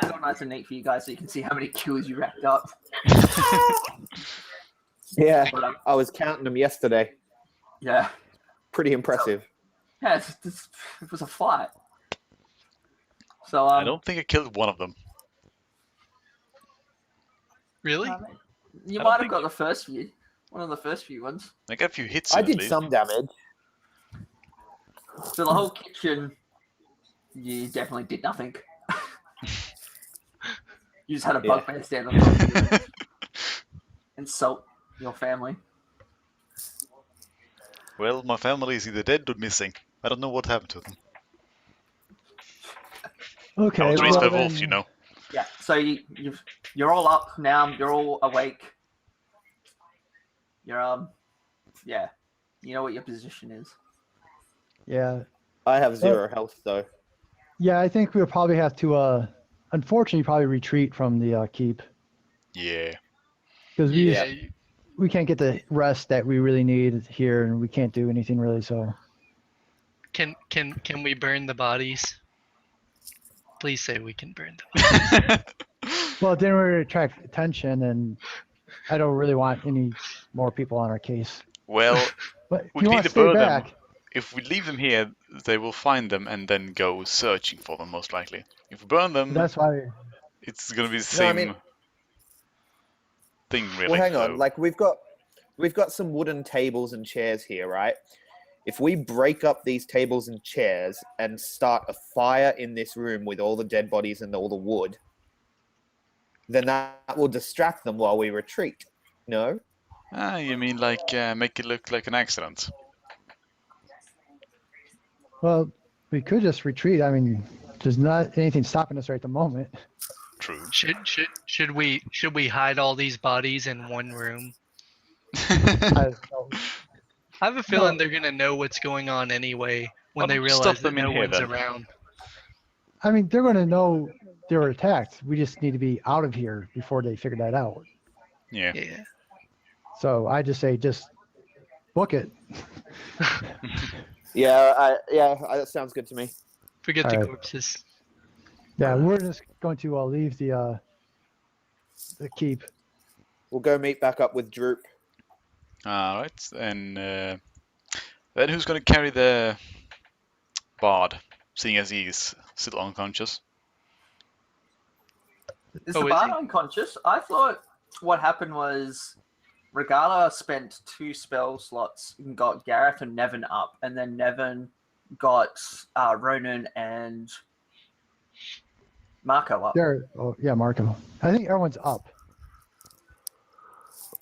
made it all nice and neat for you guys so you can see how many kills you racked up. Yeah, But, I was counting them yesterday. yeah. Pretty impressive. Yeah, it was a fight. So I don't think I killed one of them. Really? You I don't might have think- got the first few. One of the first few ones. I got a few hits. I at did least. some damage. So the whole kitchen, you definitely did nothing. You just had a bugbear stand on top of you. Insult your family. Well, my family is either dead or missing. I don't know what happened to them. Okay. I was raised by well wolf, then- you know. Yeah. So you're all up now. You're all awake. You're yeah. You know what your position is. Yeah. I have 0 health though. Yeah, I think we'll probably have to, unfortunately, probably retreat from the keep. Yeah. Because Yeah. we can't get the rest that we really need here, and we can't do anything really, so. Can we burn the bodies? Please say we can burn them. Well, then we're going to attract attention, and I don't really want any more people on our case. Well, But if we you need want to to stay burn them. back, if we leave them here, they will find them and then go searching for them, most likely. If we burn them, that's why. it's going to be the No, I same mean- thing, really. Well, hang so- on. Like we've got some wooden tables and chairs here, right? If we break up these tables and chairs and start a fire in this room with all the dead bodies and all the wood, then that will distract them while we retreat. No? Ah, you mean like make it look like an accident? Well, we could just retreat. I mean, there's not anything stopping us right at the moment. True. Should we hide all these bodies in one room? I, so, I have a feeling they're gonna know what's going on anyway when Why they don't you stuff realize that them in no here, one's then? around. I mean, they're going to know they were attacked. We just need to be out of here before they figure that out. Yeah. Yeah. So I just say, just book it. Yeah, that sounds good to me. Forget the Alright. corpses. Yeah, we're just going to leave the keep. We'll go meet back up with Droop. Alright, and then who's going to carry the bard, seeing as he's still unconscious? Is Oh, the is bard he? unconscious? I thought what happened was Regala spent 2 spell slots and got Gareth and Nevyn up, and then Nevyn got Ronan and Marco up. There. Oh, yeah, Marco. I think everyone's up.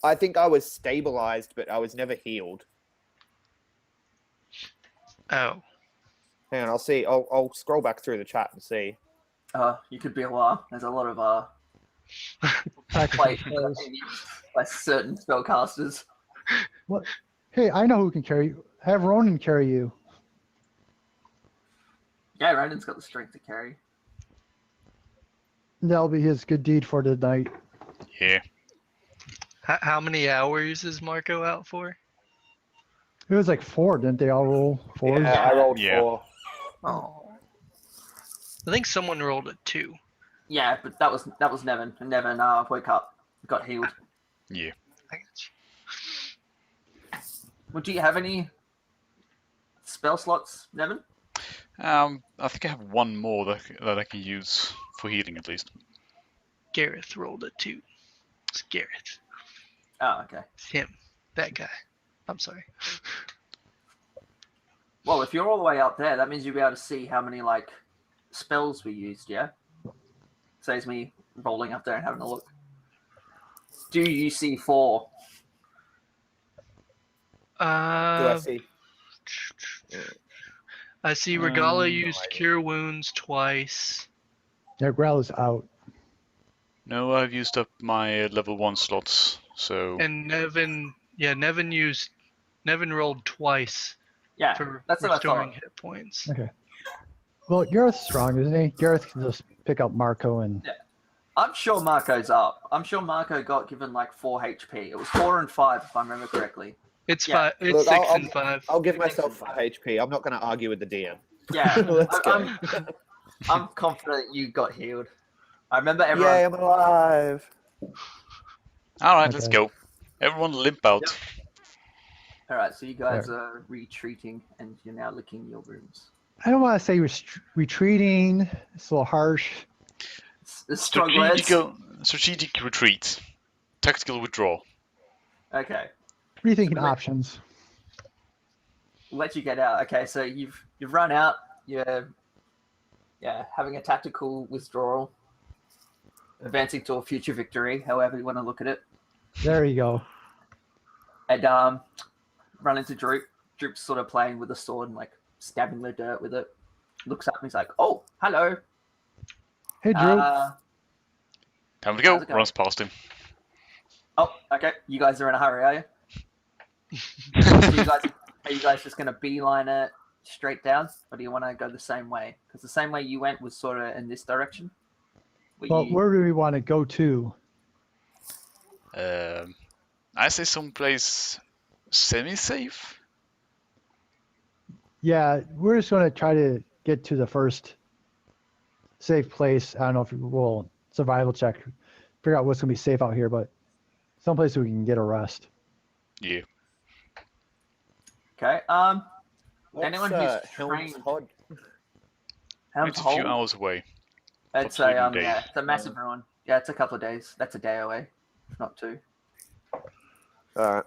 I think I was stabilized, but I was never healed. Oh. Hang on, I'll see. I'll scroll back through the chat and see. You could be a while. There's a lot of Practice play spells. by certain spellcasters. What? Hey, I know who can carry you. Have Ronan carry you. Yeah, Ronan's got the strength to carry. That'll be his good deed for the night. Yeah. How many hours is Marco out for? It was like 4, didn't they all roll 4s? Yeah, I rolled Yeah. 4. Oh. I think someone rolled a 2. Yeah, but that was Nevyn, and Nevyn woke up, got healed. Yeah. I got you. Well, do you have any spell slots, Nevyn? I think I have one more that I can use for healing at least. Gareth rolled a 2. It's Gareth. Oh, okay. It's him. That guy. I'm sorry. Well, if you're all the way up there, that means you'll be able to see how many spells we used. Yeah. Saves me rolling up there and having a look. Do you see 4? Do I Uh, see? I see Regala no used idea. Cure Wounds twice. Yeah, Growl is out. No, I've used up my level 1 slots, so... And Nevyn rolled twice Yeah, for that's what I restoring thought. hit points. Okay. Well, Gareth's strong, isn't he? Gareth can just pick up Marco and... I'm sure Marco's up. I'm sure Marco got given 4 HP. It was 4 and 5, if I remember correctly. It's Yeah. five. It's Look, 6 I'll- and 5. I'll give myself 5 HP. I'm not going to argue with the DM. Yeah, Let's go. I'm confident you got healed. I remember everyone. Yay, I'm alive. All right, let's Okay. go. Everyone limp out. Yep. All right, so you guys are retreating, and you're now licking your wounds. I don't want to say retreating. It's a little harsh. It's strong words. Strategic retreat. Tactical withdrawal. Okay, Rethinking So- options. we'll let you get out. Okay, so you've run out. You're having a tactical withdrawal, advancing to a future victory, however you want to look at it. There you go. And run into Droop. Droop's sort of playing with a sword and like stabbing the dirt with it. Looks up and he's like, "Oh, hello." Hey, Drew. Time to go. How's it going? Runs past him. Oh, okay. You guys are in a hurry, are you? Are you guys just gonna beeline it straight down, or do you want to go the same way? Because the same way you went was sort of in this direction. Well, where do we want to go to? I say someplace semi-safe. Yeah, we're just going to try to get to the first safe place. I don't know if we'll survival check, figure out what's going to be safe out here, but someplace we can get a rest. Yeah. Okay. What's, Anyone who's Helm's trained- Pod? Helm's It's a few Hold? hours away. It's Absolutely a day. it's a massive ruin. Yeah, it's a couple of days. That's a day away, if not two. Alright.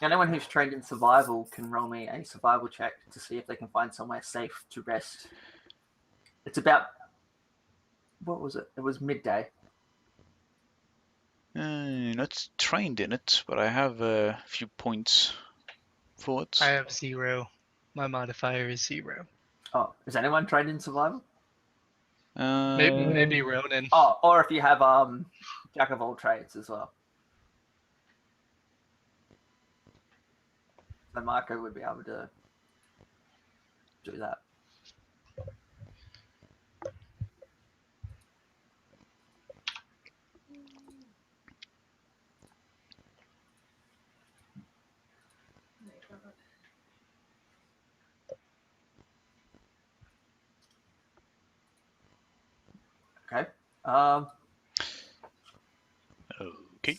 Anyone who's trained in survival can roll me a survival check to see if they can find somewhere safe to rest. It's about what was it? It was midday. Not trained in it, but I have a few points for it. I have 0. My modifier is 0. Oh, is anyone trained in survival? Maybe Ronan. Oh, or if you have jack of all trades as well. So Marco would be able to do that. Okay. Okay.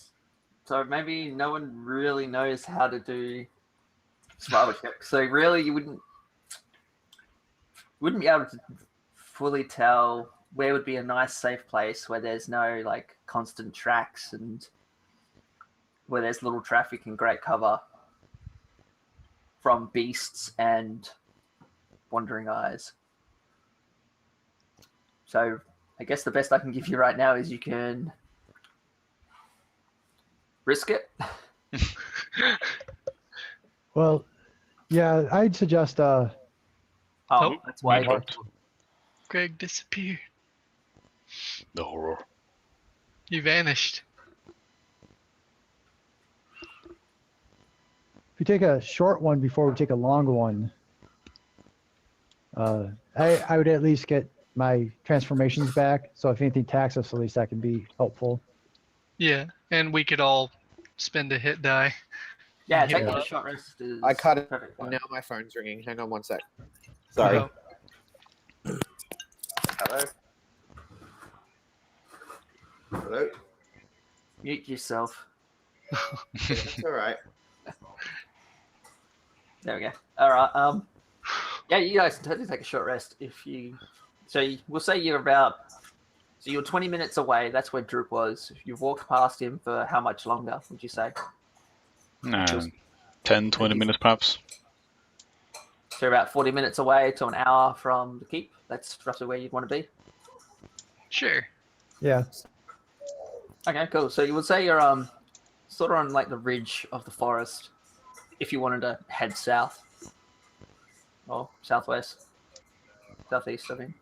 So maybe no one really knows how to do survival checks. So really, you wouldn't be able to fully tell where would be a nice, safe place where there's no like constant tracks and where there's little traffic and great cover from beasts and wandering eyes. So I guess the best I can give you right now is you can risk it. Well, yeah, I'd suggest Oh, Nope. that's why. Not Greg disappeared. the horror. He vanished. if we take a short one before we take a long one, I would at least get my transformations back. So if anything attacks us, at least that can be helpful. Yeah, and we could all spend a hit die. Yeah, Yeah. taking a short rest is I cut it. perfect. Now my phone's ringing. Hang on one sec. Sorry. Oh, Hello? Hello? Mute yourself. That's alright. There we go. All right. Yeah, you guys can totally take a short rest if you. So we'll say you're about. So you're 20 minutes away. That's where Droop was. You've walked past him for how much longer? Would you say? 10, 20 minutes perhaps. So you're about 40 minutes away to an hour from the keep. That's roughly where you'd want to be. sure. Yeah. Okay, cool. So you would say you're sort of on like the ridge of the forest if you wanted to head south or southwest, southeast. I mean,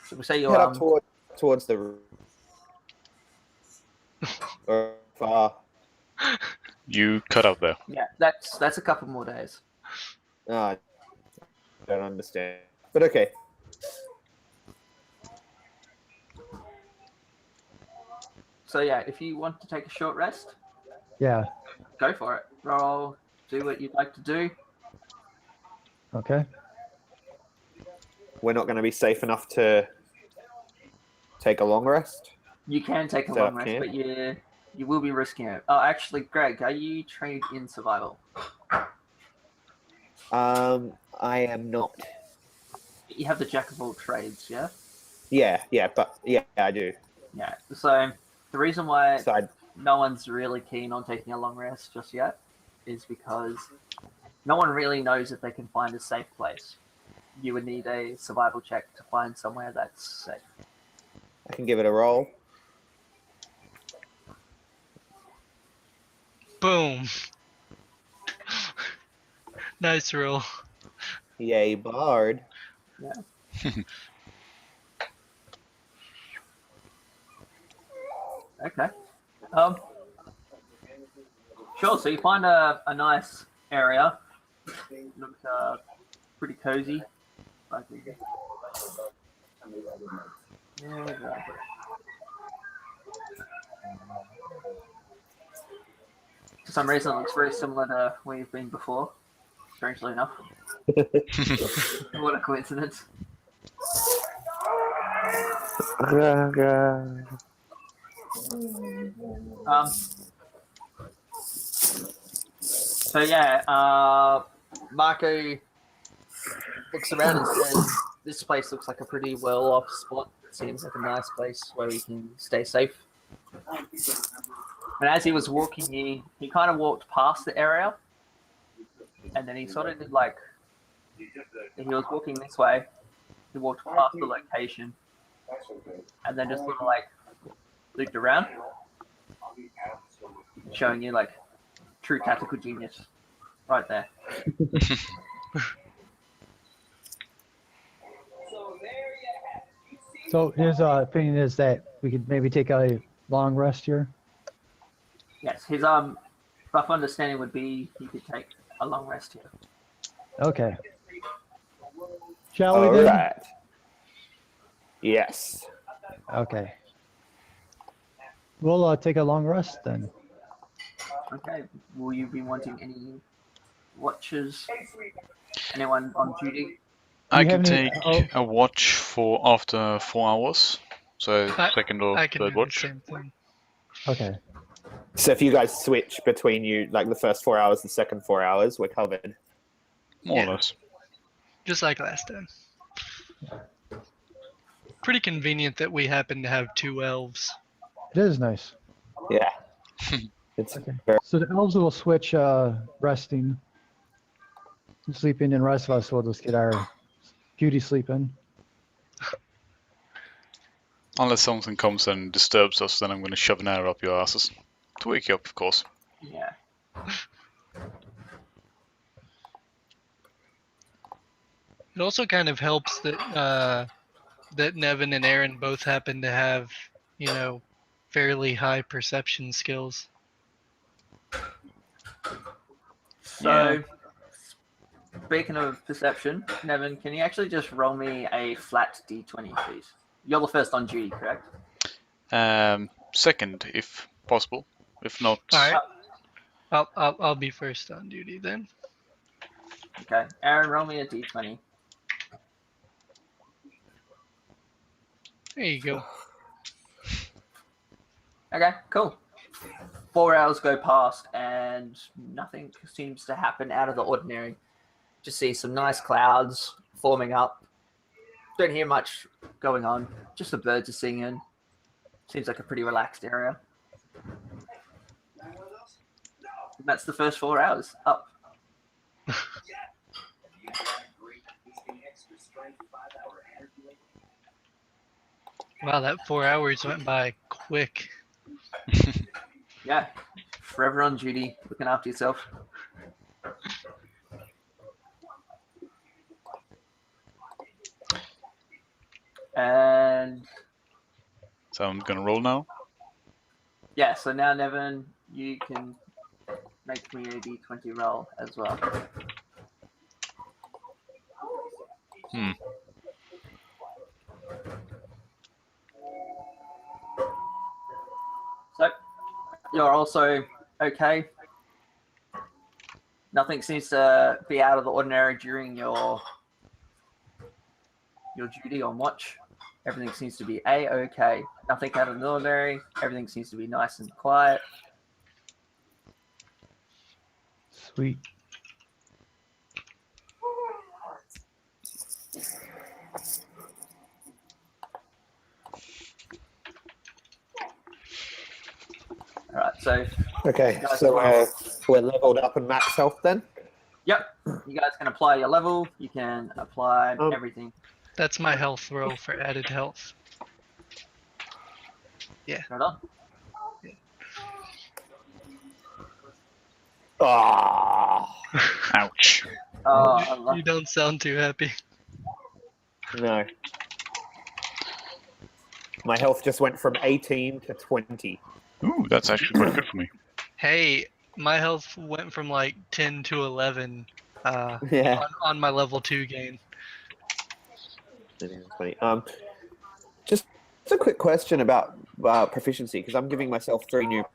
so we say you're Head up towards the or far. You cut out there. yeah. That's a couple more days. I don't understand. But okay. So yeah, if you want to take a short rest, Yeah. go for it. Roll, do what you'd like to do. Okay. We're not going to be safe enough to take a long rest? You can take a Set long up rest, camp? but you will be risking it. Oh, actually, Greg, are you trained in survival? I am not. You have the jack of all trades, yeah? Yeah, I do. Yeah. So the reason why So I, no one's really keen on taking a long rest just yet is because no one really knows if they can find a safe place. You would need a survival check to find somewhere that's safe. I can give it a roll. Boom. Nice roll. Yay, Bard. Okay. Sure. So you find a nice area. Looks pretty cozy. Like, there we go. For some reason, it looks very similar to where you've been before. Strangely enough. What a coincidence. So yeah, Marco looks around and says, "This place looks like a pretty well-off spot. It seems like a nice place where we can stay safe." And as he was walking, he kind of walked past the area, and then he sort of did like, he was walking this way. He walked past the location, and then just sort of like looped around, showing you like true tactical genius right there. So his opinion is that we could maybe take a long rest here. Yes, his rough understanding would be he could take a long rest here. Okay. Shall All we then? right. Yes. Okay. We'll take a long rest then. Okay. Will you be wanting any watches? Anyone on duty? I you can have any- take a watch for after 4 hours. So second or I can do third the watch. same thing. Okay. So if you guys switch between you, like the first 4 hours, the second 4 hours, we're covered. More Yeah. or less. Just like last time. Pretty convenient that we happen to have 2 elves. It is nice. Yeah. It's Okay. very, So the elves will switch resting, sleeping, and rest of us will just get our beauty sleep in. Unless something comes and disturbs us, then I'm going to shove an arrow up your asses. To wake you up, of course. Yeah. It also kind of helps that that Nevyn and Aaron both happen to have, you know, fairly high perception skills. So, speaking of perception, Nevyn, can you actually just roll me a flat d20, please? You're the first on duty, correct? Second, if possible. If not, All right. I'll be first on duty then. Okay. Aaron, roll me a d20. There you go. Okay, cool. 4 hours go past and nothing seems to happen out of the ordinary. Just see some nice clouds forming up. Don't hear much going on. Just the birds are singing. Seems like a pretty relaxed area. And that's the first 4 hours up. Wow, that 4 hours went by quick. Yeah, forever on duty, looking after yourself. And so I'm going to roll now. yeah, so now Nevyn, you can make me a d20 roll as well. So you're also okay. Nothing seems to be out of the ordinary during your duty on watch. Everything seems to be A-okay. Nothing out of the ordinary. Everything seems to be nice and quiet. Sweet. All right, so Okay, Guys, so well- we're leveled up and max health then. yep, you guys can apply your level. You can apply Um, everything. That's my health roll for added health. Right on. Ah, Ouch. Oh, I love You don't sound too happy. no. My health just went from 18 to 20. Ooh, that's actually pretty good for me. Hey, my health went from like 10 to 11 Yeah. on my level 2 game. 20. Just a quick question about proficiency, because I'm giving myself 3 new.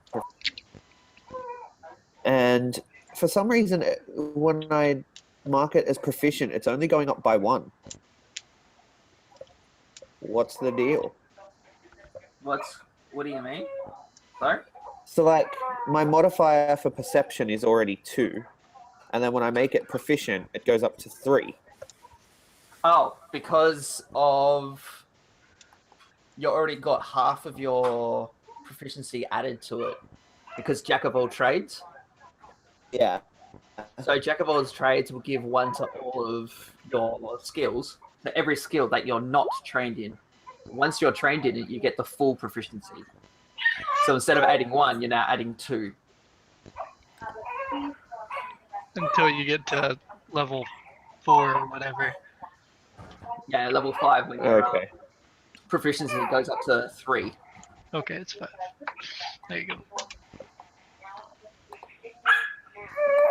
And for some reason, when I mark it as proficient, it's only going up by 1. What's the deal? What do you mean? Sorry? So, like, my modifier for perception is already 2, and then when I make it proficient, it goes up to 3. Oh, because of you already got half of your proficiency added to it. Because Jack of all trades. Yeah. So Jack of all trades will give 1 to all of your skills. So every skill that you're not trained in. Once you're trained in it, you get the full proficiency. So instead of adding 1, you're now adding 2. Until you get to level 4 or whatever. Yeah, level 5 when your Okay. proficiency goes up to 3. Okay, it's 5. There you go.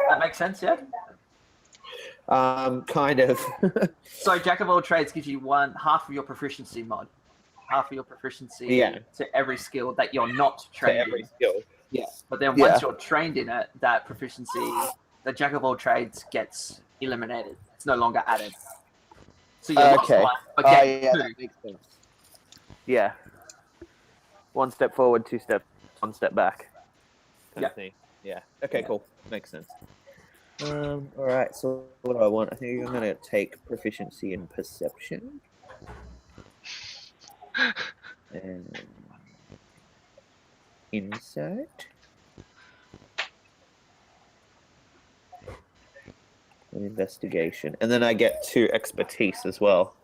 That makes sense, yeah? Kind of. So Jack of all trades gives you half of your proficiency mod. Half of your proficiency Yeah. to every skill that you're not to trained every in. skill. But then Yeah. once you're trained in it, that proficiency, the Jack of all trades gets eliminated. It's no longer added. So you lost Okay. 1, but Oh, get yeah, 2. that makes sense. Yeah. 1 step forward, 2 steps, 1 step back. Kind of thing. Yeah. Okay, cool. Makes sense. All right. So what do I want? I think I'm gonna take proficiency in perception. And insight. And investigation. And then I get 2 expertise as well.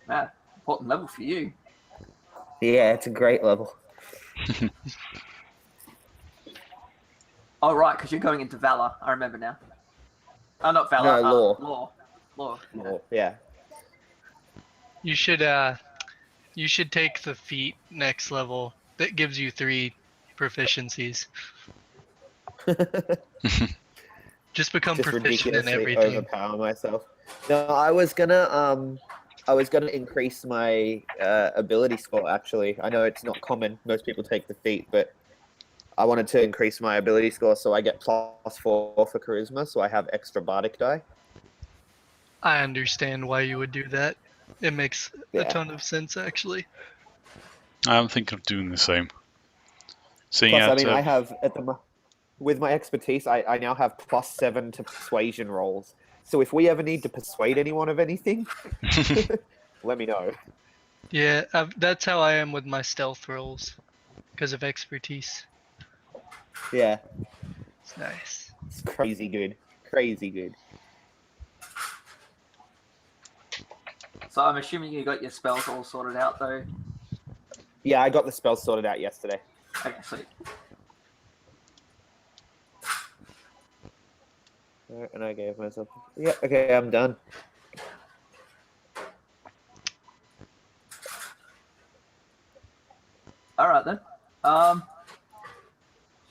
Man, important level for you. Yeah, it's a great level. Oh, right, because you're going into Valor. I remember now. Oh, not Valor. No, Law. Law. Yeah. Oh, yeah. You should take the feat next level. That gives you 3 proficiencies. Just become Just proficient in ridiculously everything. overpower myself. No, I was gonna increase my ability score. Actually, I know it's not common. Most people take the feat, but I wanted to increase my ability score so I get +4 for charisma, so I have extra bardic die. I understand why you would do that. It makes a Yeah. ton of sense, actually. I'm thinking of doing the same. Seeing Plus, I out, mean, I have with my expertise, I now have +7 to persuasion rolls. So if we ever need to persuade anyone of anything, let me know. Yeah, that's how I am with my stealth rolls, because of expertise. Yeah, It's nice. it's crazy good. Crazy good. So I'm assuming you got your spells all sorted out, though. Yeah, I got the spells sorted out yesterday. Okay, sweet. And I gave myself. Yeah, okay, I'm done. All right then.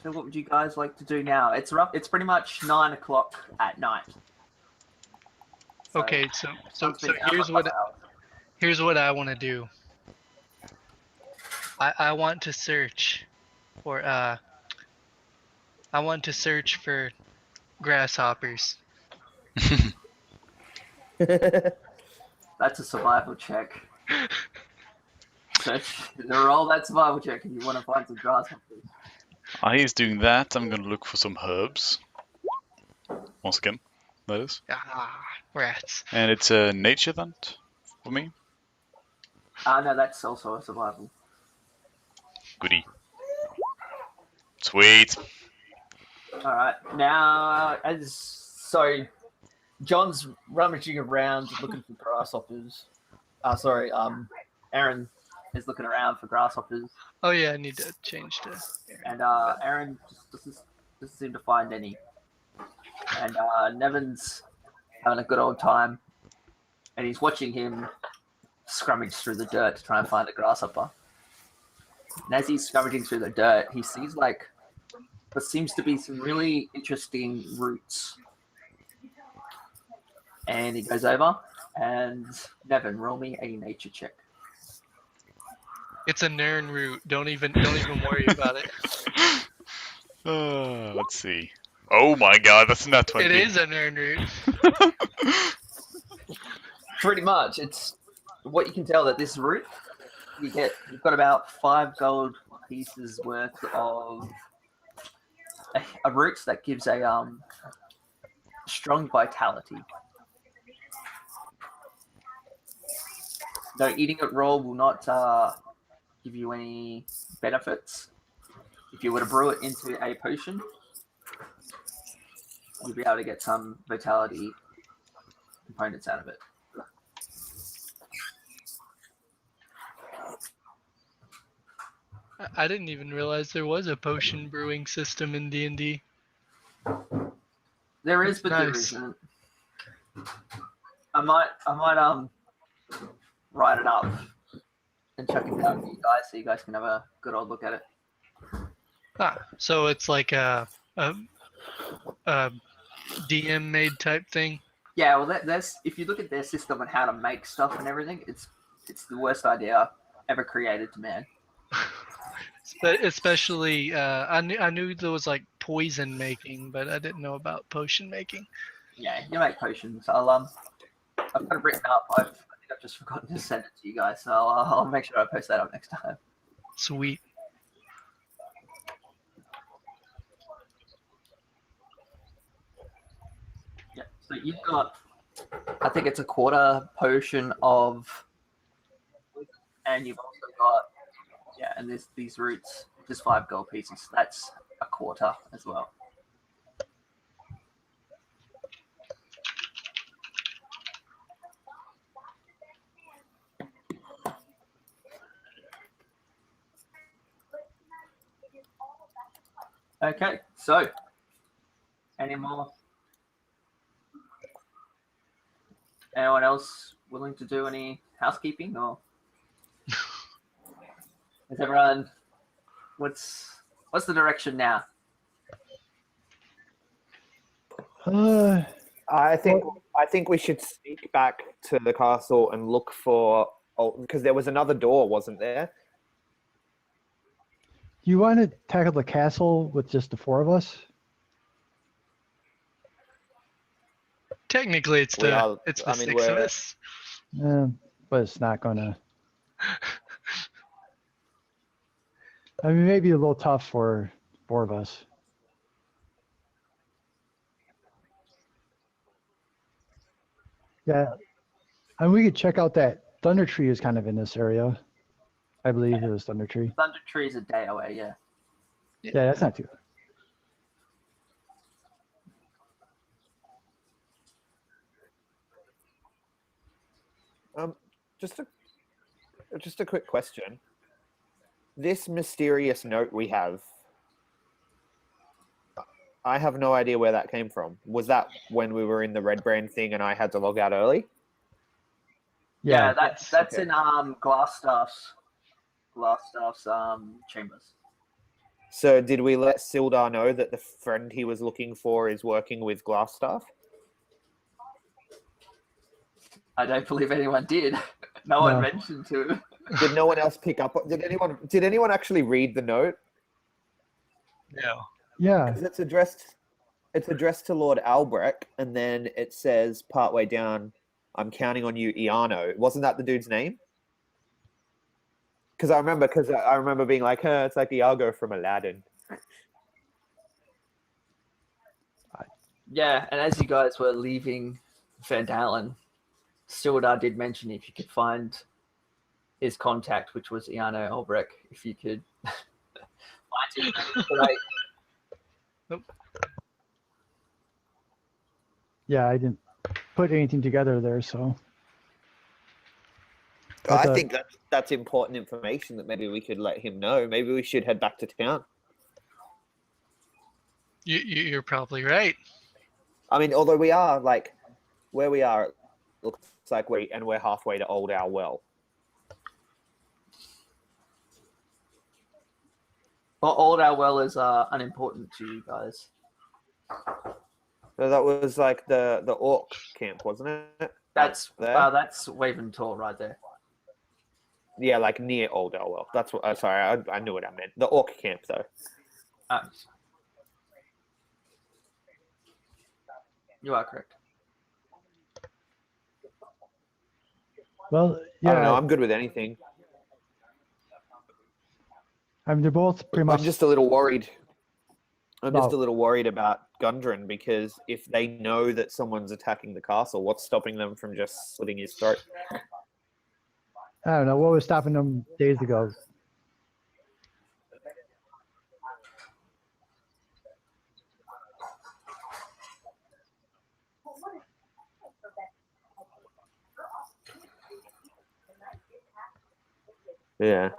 So what would you guys like to do now? It's rough. It's pretty much 9 o'clock at night. So, Okay, so sun's been out here's for a what couple hours. here's what I want to do. I want to search for grasshoppers. That's a survival check. So roll that survival check if you want to find some grasshoppers. While he's doing that, I'm gonna look for some herbs. Once again, that is. Ah, rats. And it's a nature then for me. No, that's also a survival. Goody. Sweet. All right, now John's rummaging around looking for grasshoppers. Aaron is looking around for grasshoppers, Oh yeah, I need to change to. and Aaron just doesn't seem to find any. And Nevyn's having a good old time, and he's watching him scrummage through the dirt to try and find a grasshopper. And as he's scrummaging through the dirt, he sees what seems to be some really interesting roots. And he goes over, and Nevyn, roll me a nature check. It's a Nern root. Don't even worry about it. Let's see. Oh my god, that's not 20. It is a Nern root. Pretty much, it's what you can tell that this root you've got about 5 gold pieces worth of a root that gives a strong vitality. Though eating it raw will not give you any benefits. If you were to brew it into a potion, you'll be able to get some vitality components out of it. I didn't even realize there was a potion brewing system in D&D. There is, but there Nice. isn't. I might write it up and chuck it down for you guys so you guys can have a good old look at it. So it's like a DM made type thing. Yeah, well, that's if you look at their system and how to make stuff and everything, it's the worst idea ever created to man. Especially, I knew there was like poison making, but I didn't know about potion making. Yeah, you make potions. I've got it written up. I think I've just forgotten to send it to you guys, so I'll make sure I post that up next time. Sweet. Yeah, so you've got, I think it's a quarter potion of, and you've also got, and there's these roots, just 5 gold pieces. That's a quarter as well. Okay, so any more? Anyone else willing to do any housekeeping, or is everyone? What's the direction now? I think we should sneak back to the castle and look for because there was another door, wasn't there? Do you want to tackle the castle with just the 4 of us? Technically, it's the 6 of us. But it's not gonna. I mean, maybe a little tough for 4 of us. Yeah, and we could check out that Thunder Tree is kind of in this area. I believe it was Thunder Tree. Thunder Tree is a day away. Yeah. Yeah, that's not too. Just a quick question. This mysterious note we have, I have no idea where that came from. Was that when we were in the Red Brand thing and I had to log out early? Yeah, that's okay. in Glassstaff's chambers. So did we let Sildar know that the friend he was looking for is working with Glassstaff? I don't believe anyone did. No one mentioned to him. Did no one else pick up? Did anyone actually read the note? No. Yeah. 'Cause it's addressed to Lord Albrecht, and then it says partway down, I'm counting on you, Iano. Wasn't that the dude's name? Because I remember being like, it's like Iago from Aladdin. Yeah, and as you guys were leaving Van Dalen, Stewardar did mention if you could find his contact, which was Iano Olbrich, if you could find him. Yeah, I didn't put anything together there, so. I think that's important information that maybe we could let him know. Maybe we should head back to town. You're probably right. I mean, although we are like where we are, it looks like we're halfway to Old Owl Well. Well, Old Owl Well is unimportant to you guys. So that was like the orc camp, wasn't it? That's there. That's Waven Tor right there. Yeah, like near Old Owl Well. That's what. Sorry, I knew what I meant. The orc camp, though. You are correct. Well, yeah. I don't know. I'm good with anything. I mean, they're both pretty much. I'm just a little worried. I'm just a little worried about Gundren because if they know that someone's attacking the castle, what's stopping them from just slitting his throat? I don't know. What was stopping them days ago? Yeah.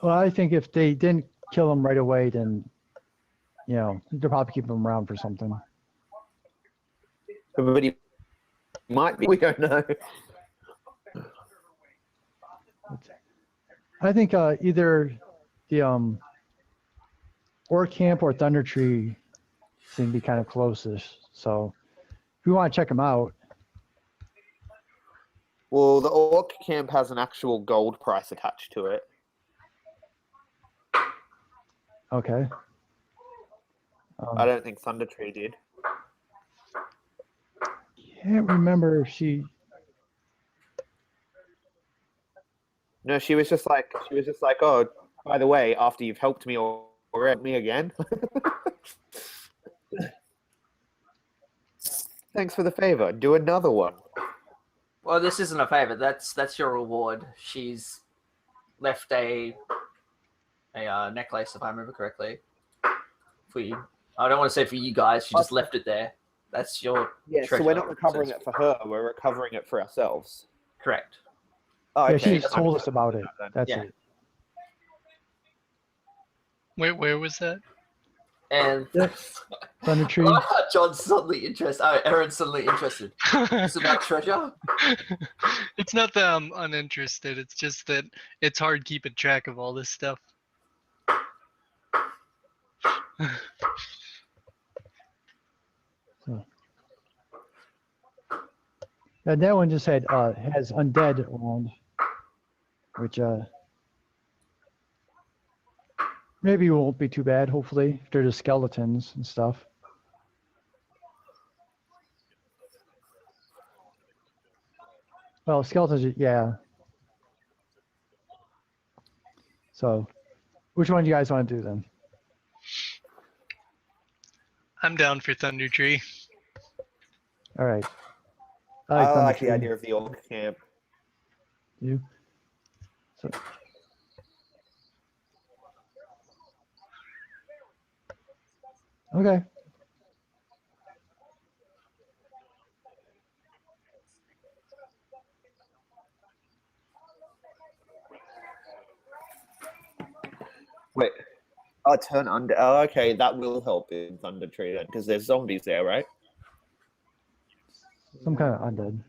Well, I think if they didn't kill him right away, then, they'll probably keep him around for something. But he might be. We don't know. I think either the Orc Camp or Thunder Tree seem to be kind of closest. So if we want to check them out. Well, the orc camp has an actual gold price attached to it. Okay. I don't think Thunder Tree did. Can't remember if she. No, she was just like, oh, by the way, after you've helped me or helped me again. Thanks for the favor. Do another one. Well, this isn't a favor. That's your reward. She's left a necklace, if I remember correctly, for you. I don't want to say for you guys. She just left it there. That's your treasure. So we're not recovering it for her. We're recovering it for ourselves. Correct. Oh, Yeah, okay. she just told us about it. That's it. Where was that? And Thunder Tree. John's suddenly interested. Oh, Aaron's suddenly interested. It's about treasure? It's not that I'm uninterested. It's just that it's hard keeping track of all this stuff. And that one just has undead around, which maybe won't be too bad. Hopefully, if they're just skeletons and stuff. Well, skeletons, yeah. So, which one do you guys want to do then? I'm down for Thunder Tree. All right. I Thunder like the Tree. idea of the orc camp. You. So. Okay. Wait. Oh, turn under. Oh, okay, that will help in Thunder Tree then, because there's zombies there, right? Some kind of undead.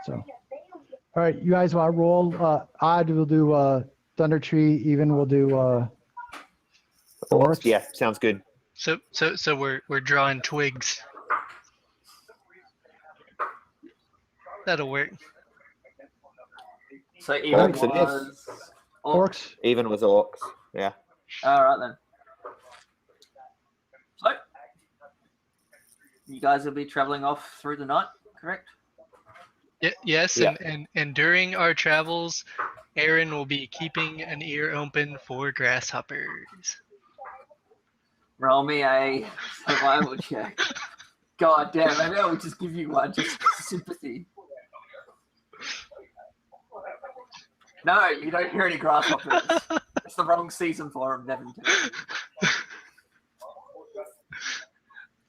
So. All right, you guys want to roll? Odd will do Thunder Tree. Even will do Orcs? Yeah, sounds good. So we're drawing twigs. That'll work. So even Orcs it is. was orc. Orcs? Even with orcs. Yeah. All right then. So you guys will be traveling off through the night, correct? Yes, Yeah. and during our travels, Aaron will be keeping an ear open for grasshoppers. Roll me a survival check. God damn, maybe I would just give you one just for sympathy. No, you don't hear any grasshoppers. It's the wrong season for them,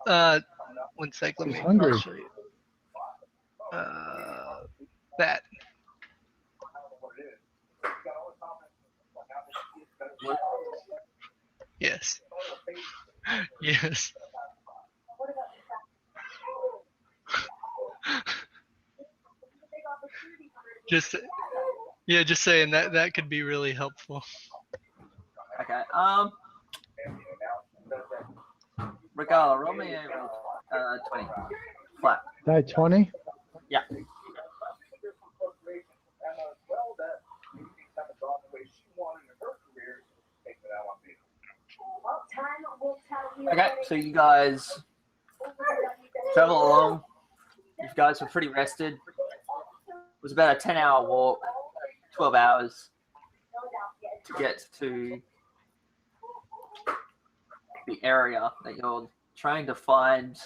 Nevyn. 1 sec, let He's me hungry. I'll show you. That. Yes. Yes. Just just saying that could be really helpful. Okay. Regala, roll me a 20. Flat. Die 20? Yeah. Okay, so you guys travel along. You guys were pretty rested. It was about a 10-hour walk, 12 hours to get to the area that you're trying to find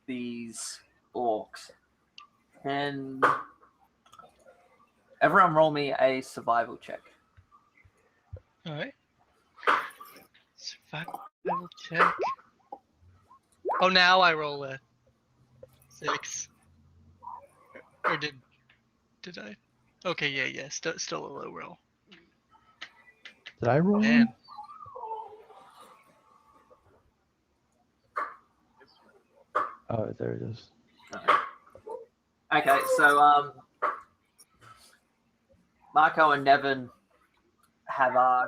these orcs. Can everyone roll me a survival check? All right. Survival check. Oh, now I roll a 6. Or did I? Okay, yeah. Still a low roll. Did I roll? Man. Oh, there it is. Okay, so Marco and Nevyn have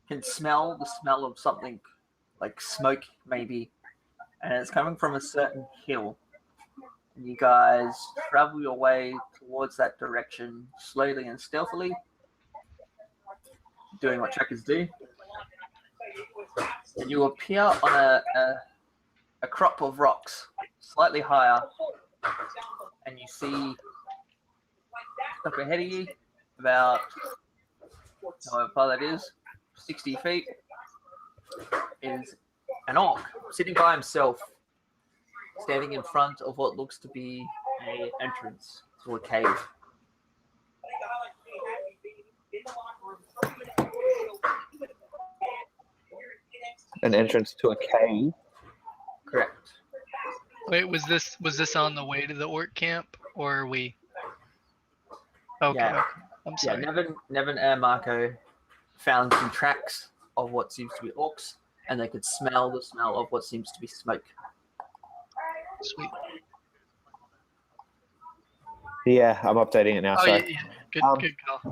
can smell the smell of something like smoke maybe, and it's coming from a certain hill. And you guys travel your way towards that direction slowly and stealthily, doing what trekkers do. And you appear on a crop of rocks slightly higher, and you see up ahead of you, about however far that is, 60 feet, is an orc sitting by himself, standing in front of what looks to be an entrance to a cave. An entrance to a cave. Correct. Wait, was this on the way to the orc camp, or are we? Okay, Yeah. okay. I'm Yeah, sorry. Nevyn and Marco found some tracks of what seems to be orcs, and they could smell the smell of what seems to be smoke. Sweet. Yeah, I'm updating it now. Oh Sorry. yeah. Good call.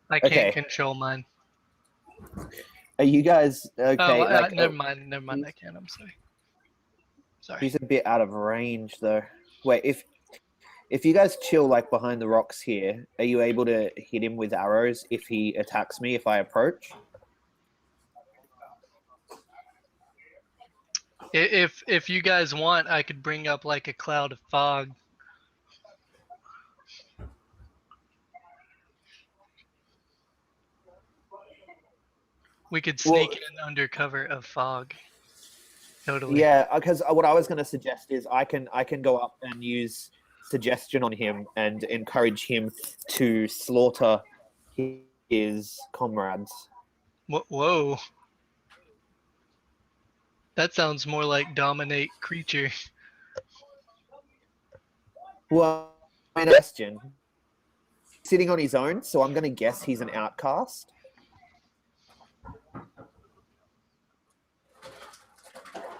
I can't Okay. control mine. Are you guys okay? Oh, never mind. I can't. I'm sorry. Sorry. He's a bit out of range though. Wait, if you guys chill like behind the rocks here, are you able to hit him with arrows if he attacks me if I approach? If you guys want, I could bring up like a cloud of fog. We could sneak in under cover of fog. Totally. Yeah, because what I was going to suggest is I can go up and use suggestion on him and encourage him to slaughter his comrades. Whoa. That sounds more like dominate creature. Well, question. Sitting on his own, so I'm going to guess he's an outcast.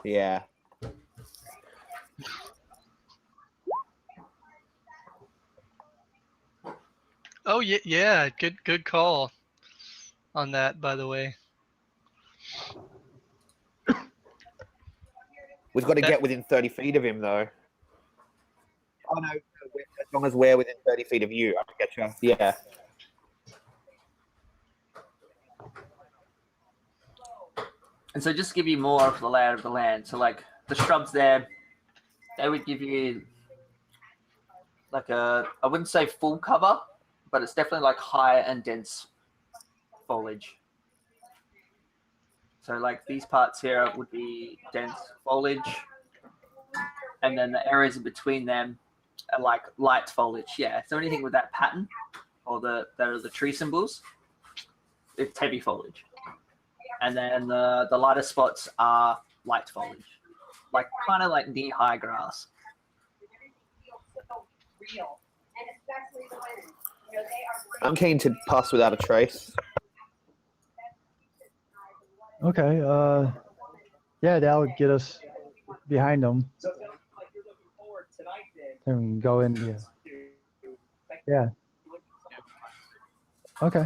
Yeah. Oh yeah. Good call on that, by the way. We've got to That- get within 30 feet of him, though. Oh, no. As long as we're within 30 feet of you, I get you. Yeah. And so just to give you more of the layout of the land. So like the shrubs there, they would give you like I wouldn't say full cover, but it's definitely like high and dense foliage. So like these parts here would be dense foliage, and then the areas in between them are like light foliage. Yeah. So anything with that pattern or that are the tree symbols, it's heavy foliage. And then the lighter spots are light foliage, like kind of like knee-high grass. I'm keen to pass without a trace. Okay. Yeah, that would get us behind them. And we can go in. Yeah. Yeah. Okay.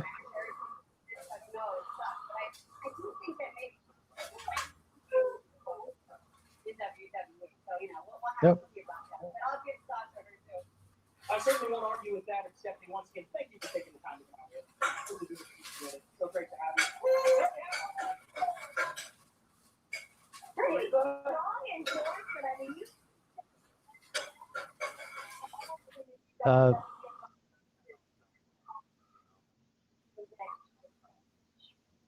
Yep. I certainly won't argue with that, except once again, thank you for taking the time to come here. Really do appreciate it. So great to have you.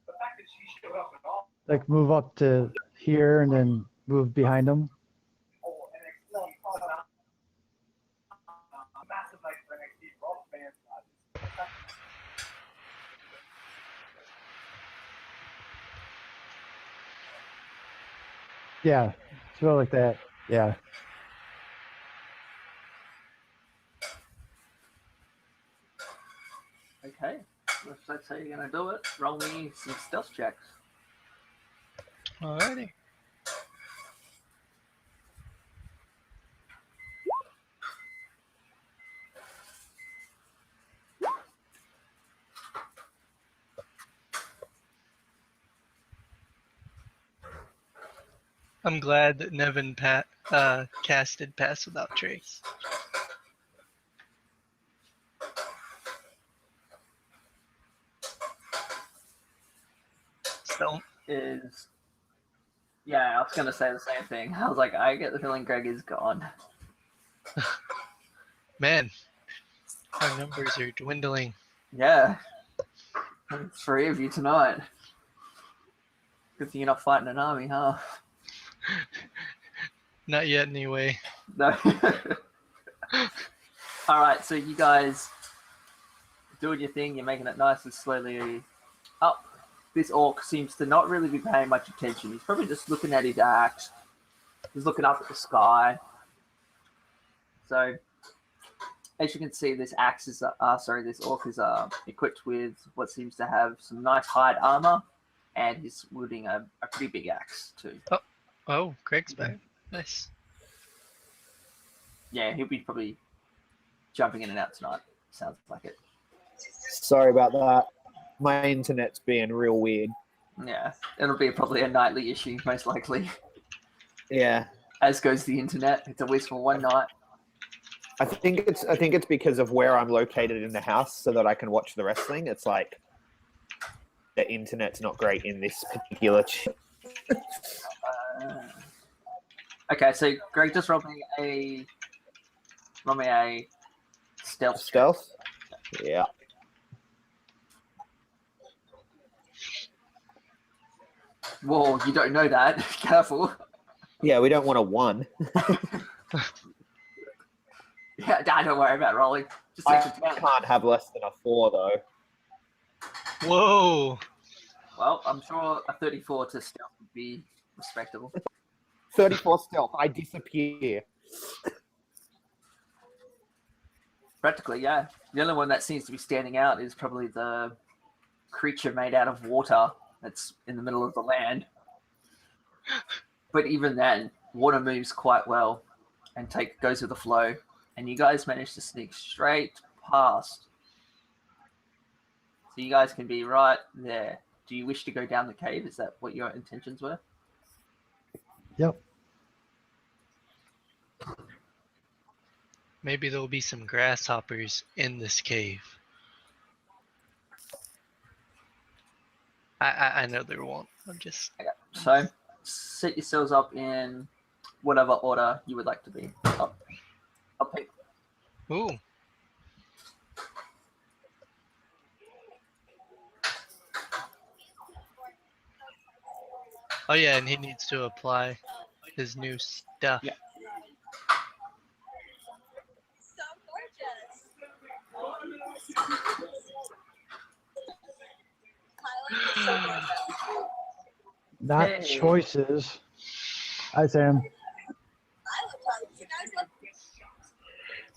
The fact that she showed up at all. Like move up to here and then move behind them. Massive night for NXT for all fans. Yeah. Sort of like that. Yeah. Okay. If that's how you're gonna do it, roll me some stealth checks. Alrighty. I'm glad that Nevyn casted Pass Without Trace. Stealth. Is yeah, I was gonna say the same thing. I was like, I get the feeling Greg is gone. Man, our numbers are dwindling. Yeah. Only 3 of you tonight. Good thing you're not fighting an army, huh? Not yet, anyway. No. Alright, so you guys doing your thing, you're making it nice and slowly up. This orc seems to not really be paying much attention. He's probably just looking at his axe. He's looking up at the sky. So, as you can see, this axe is, this orc is equipped with what seems to have some nice hide armor, and he's wielding a pretty big axe too. Oh, Greg's back. Nice. Yeah, he'll be probably jumping in and out tonight. Sounds like it. Sorry about that. My internet's being real weird. Yeah, it'll be probably a nightly issue, most likely. Yeah. As goes the internet. It's always for one night. I think it's because of where I'm located in the house so that I can watch the wrestling. It's like the internet's not great in this particular Okay, so Greg, just roll me a stealth. stealth. Yeah. Whoa, you don't know that. Careful. Yeah, we don't want a 1. Yeah, don't worry about rolling. Just I take the 10. can't have less than a 4 though. Whoa. Well, I'm sure a 34 to stealth would be respectable. 34 stealth. I disappear. Practically, yeah. The only one that seems to be standing out is probably the creature made out of water that's in the middle of the land. But even then, water moves quite well and goes with the flow. And you guys manage to sneak straight past. So you guys can be right there. Do you wish to go down the cave? Is that what your intentions were? Yep. Maybe there'll be some grasshoppers in this cave. I know there won't. I'm just. Okay. So set yourselves up in whatever order you would like to be. I'll pick. Ooh. Oh yeah, and he needs to apply his new stuff. Yeah. So gorgeous. Not Hey. choices. Hi, Sam.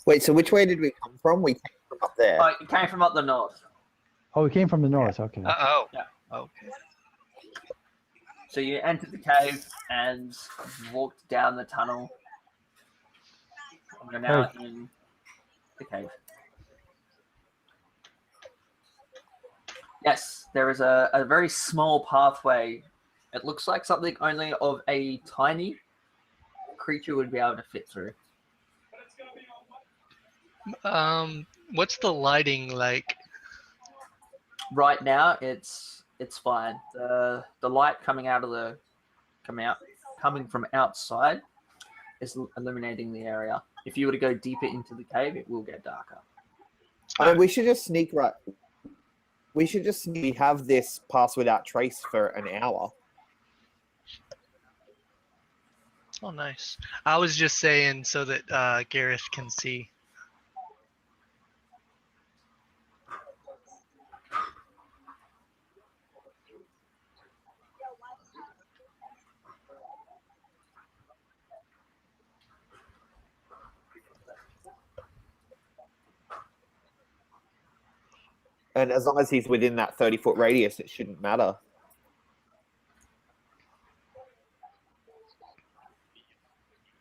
Wait, so which way did we come from? We came from up there. Oh, it came from up the north. Oh, we came from the north. Okay. Oh. Yeah. Okay. So you entered the cave and walked down the tunnel. And you're now in the cave. Yes, there is a very small pathway. It looks like something only of a tiny creature would be able to fit through. What's the lighting like? Right now, it's fine. The light coming from outside is illuminating the area. If you were to go deeper into the cave, it will get darker. I mean, we should just sneak right. We should just have this pass without trace for an hour. Oh, nice. I was just saying so that Gareth can see. And as long as he's within that 30-foot radius, it shouldn't matter.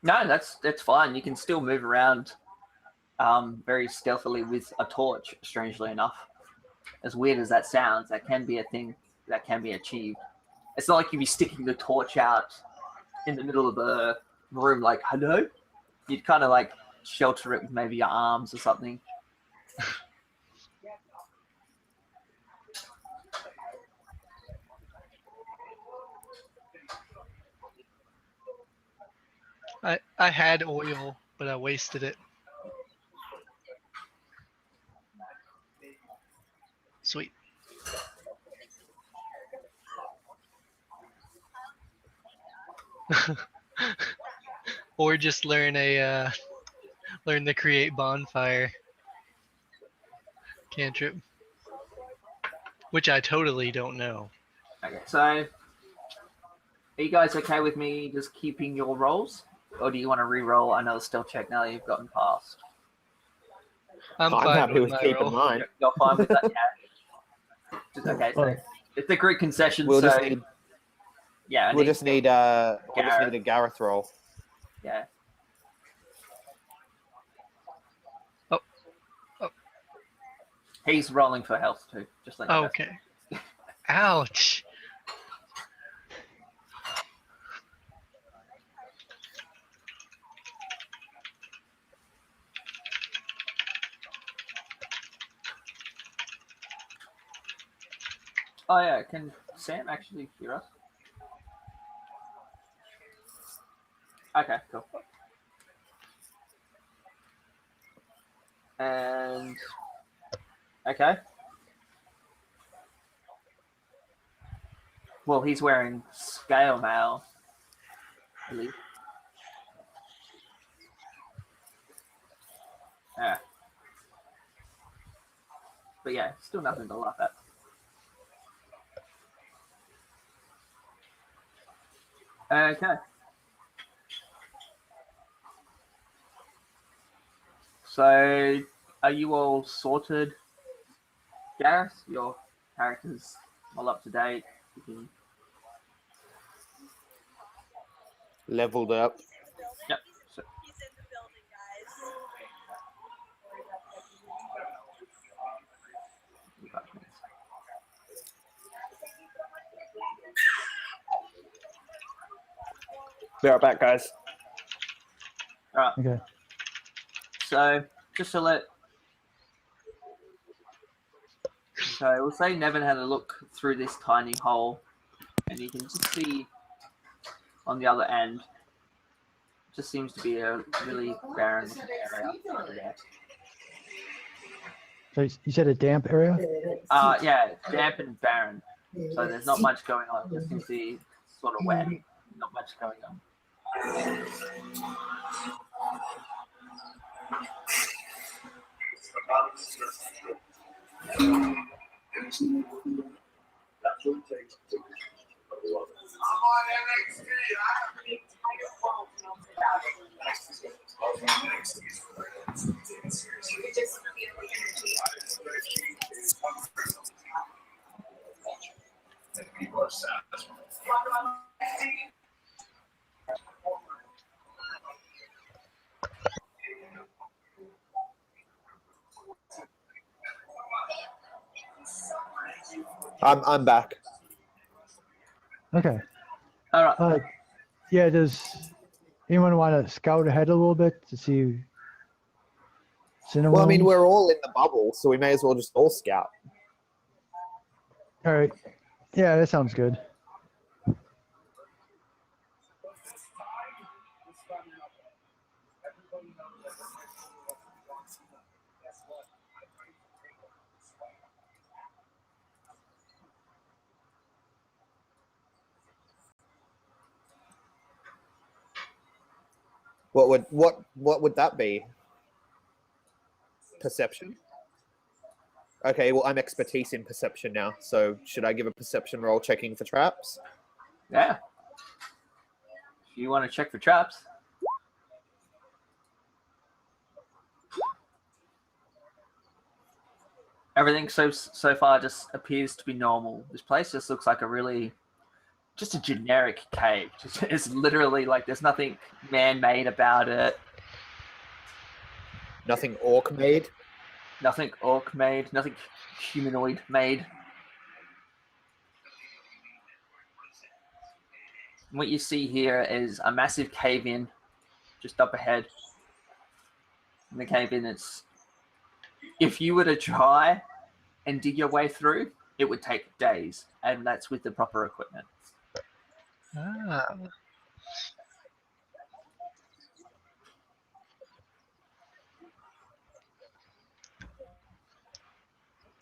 No, that's fine. You can still move around very stealthily with a torch, strangely enough. As weird as that sounds, that can be a thing that can be achieved. It's not like you'd be sticking the torch out in the middle of the room like, hello? You'd kind of like shelter it with maybe your arms or something. I had oil, but I wasted it. Sweet. Or just learn to create bonfire cantrip, which I totally don't know. Okay, so are you guys okay with me just keeping your rolls? Or do you want to re-roll another stealth check now that you've gotten past? I'm I'm fine happy with my keeping roll. mine. You're fine with that, yeah? Okay, so Oh. it's a great concession, We'll so just need. yeah, I We'll just need a Gareth roll. yeah. Oh. He's rolling for health too, just like Okay. Ouch. Oh yeah, can Sam actually hear us? Okay, cool. And okay. Well, he's wearing scale mail, I believe. Yeah. But yeah, still nothing to laugh at. Okay. So, are you all sorted, Gareth? Your character's all up to date. You can... Leveled up. Yep. So, He's in the building, guys. Be right back, guys. all right. Okay. So just to let, so we'll say Nevyn had a look through this tiny hole, and you can just see on the other end, just seems to be a really barren area over there. So you said a damp area? Yeah, damp and barren. So there's not much going on. It just seems to be sort of wet. Not much going on. I'm back. Okay. All right. Yeah, does anyone want to scout ahead a little bit to see cinnamon? Well, I mean, we're all in the bubble, so we may as well just all scout. All right. Yeah, that sounds good. What would that be? Perception? Okay, well, I'm expertise in perception now, so should I give a perception roll checking for traps? Yeah. If you want to check for traps. Everything so far just appears to be normal. This place just looks like just a generic cave. It's literally like there's nothing man-made about it. Nothing orc made? Nothing orc-made. Nothing humanoid-made. What you see here is a massive cave-in just up ahead. In the cave-in, if you were to try and dig your way through, it would take days, and that's with the proper equipment. Ah.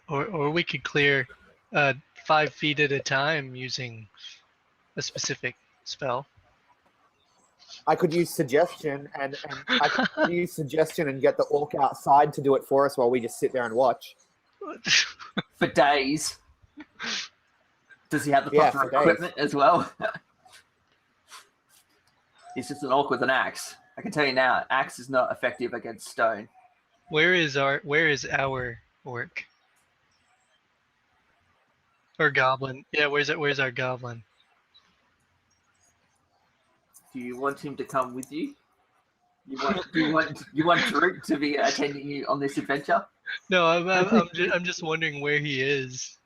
Or we could clear 5 feet at a time using a specific spell. I could use suggestion, and I could use suggestion and get the orc outside to do it for us while we just sit there and watch. For days. Does he have the Yeah, proper for days. equipment as well? He's just an orc with an axe. I can tell you now, axe is not effective against stone. Where is our orc? Or goblin? Yeah, where's our goblin? Do you want him to come with you? You want Drake to be attending you on this adventure? No, I'm just wondering where he is.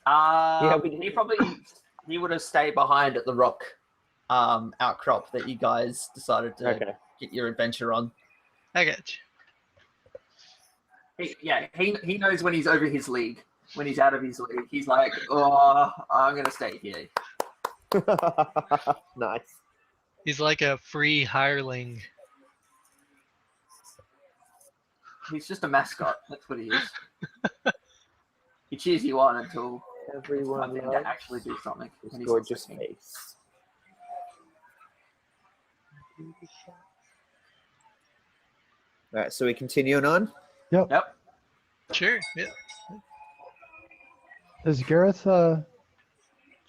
He would have stayed behind at the rock outcrop that you guys decided to get your adventure on. I got you. He knows when he's over his league. When he's out of his league, he's like, oh, I'm gonna stay here. Nice. He's like a free hireling. He's just a mascot. That's what he is. He cheers you on until Everyone time to loves actually do something. his and he's gorgeous expecting. face. All right, so we continuing on. Yep. Sure. Yeah. Is Gareth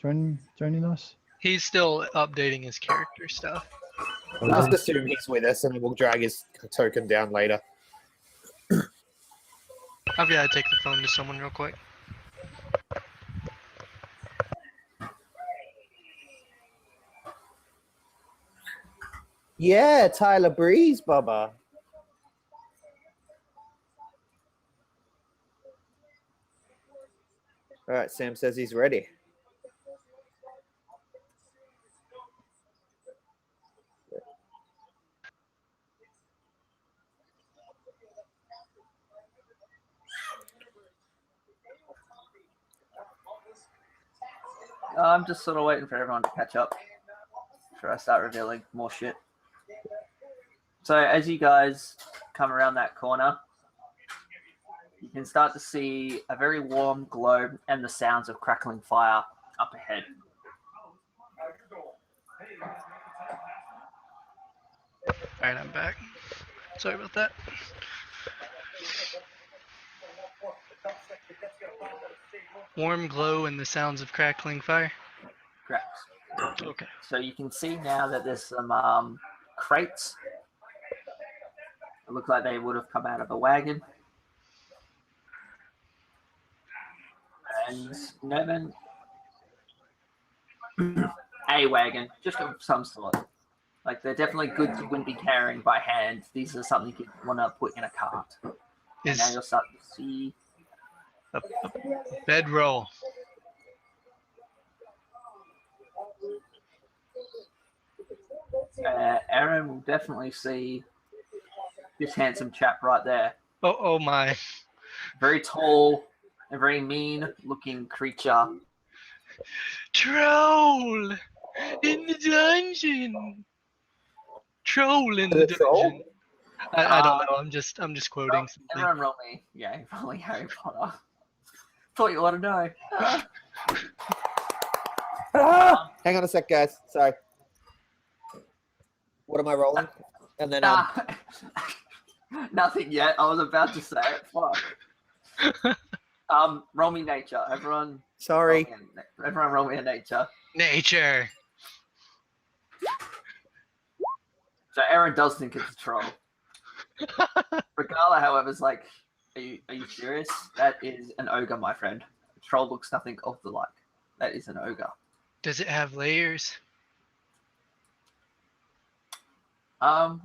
joining us? He's still updating his character stuff. Or Just is assume he's with us, and then we'll drag his token down later. I've got to take the phone to someone real quick. Yeah, Tyler Breeze, Bubba. All right, Sam says he's ready. I'm just sort of waiting for everyone to catch up before I start revealing more shit. So as you guys come around that corner, you can start to see a very warm glow and the sounds of crackling fire up ahead. Alright, I'm back. Sorry about that. Warm glow and the sounds of crackling fire. Correct. Okay. So you can see now that there's some crates. It looks like they would have come out of a wagon. And Nevyn, a wagon, just of some sort. Like they're definitely goods you wouldn't be carrying by hand. These are something you'd want to put in a cart. And now Is you'll start to see. a bedroll. Aaron will definitely see this handsome chap right there. Oh my. Very tall and very mean-looking creature. Troll in the dungeon. Troll in the Is it troll? dungeon. I don't know. I'm just quoting something. Everyone roll me. Yeah, rolling Harry Potter. Thought you ought to know. Hang on a sec, guys. Sorry. What am I rolling? And then Nothing yet. I was about to say it. Fuck. Roll me nature. Everyone. sorry. Everyone roll me a nature. Nature. So Aaron does think it's a troll. Regala, however, is like, are you serious? That is an ogre, my friend. A troll looks nothing of the like. That is an ogre. Does it have layers?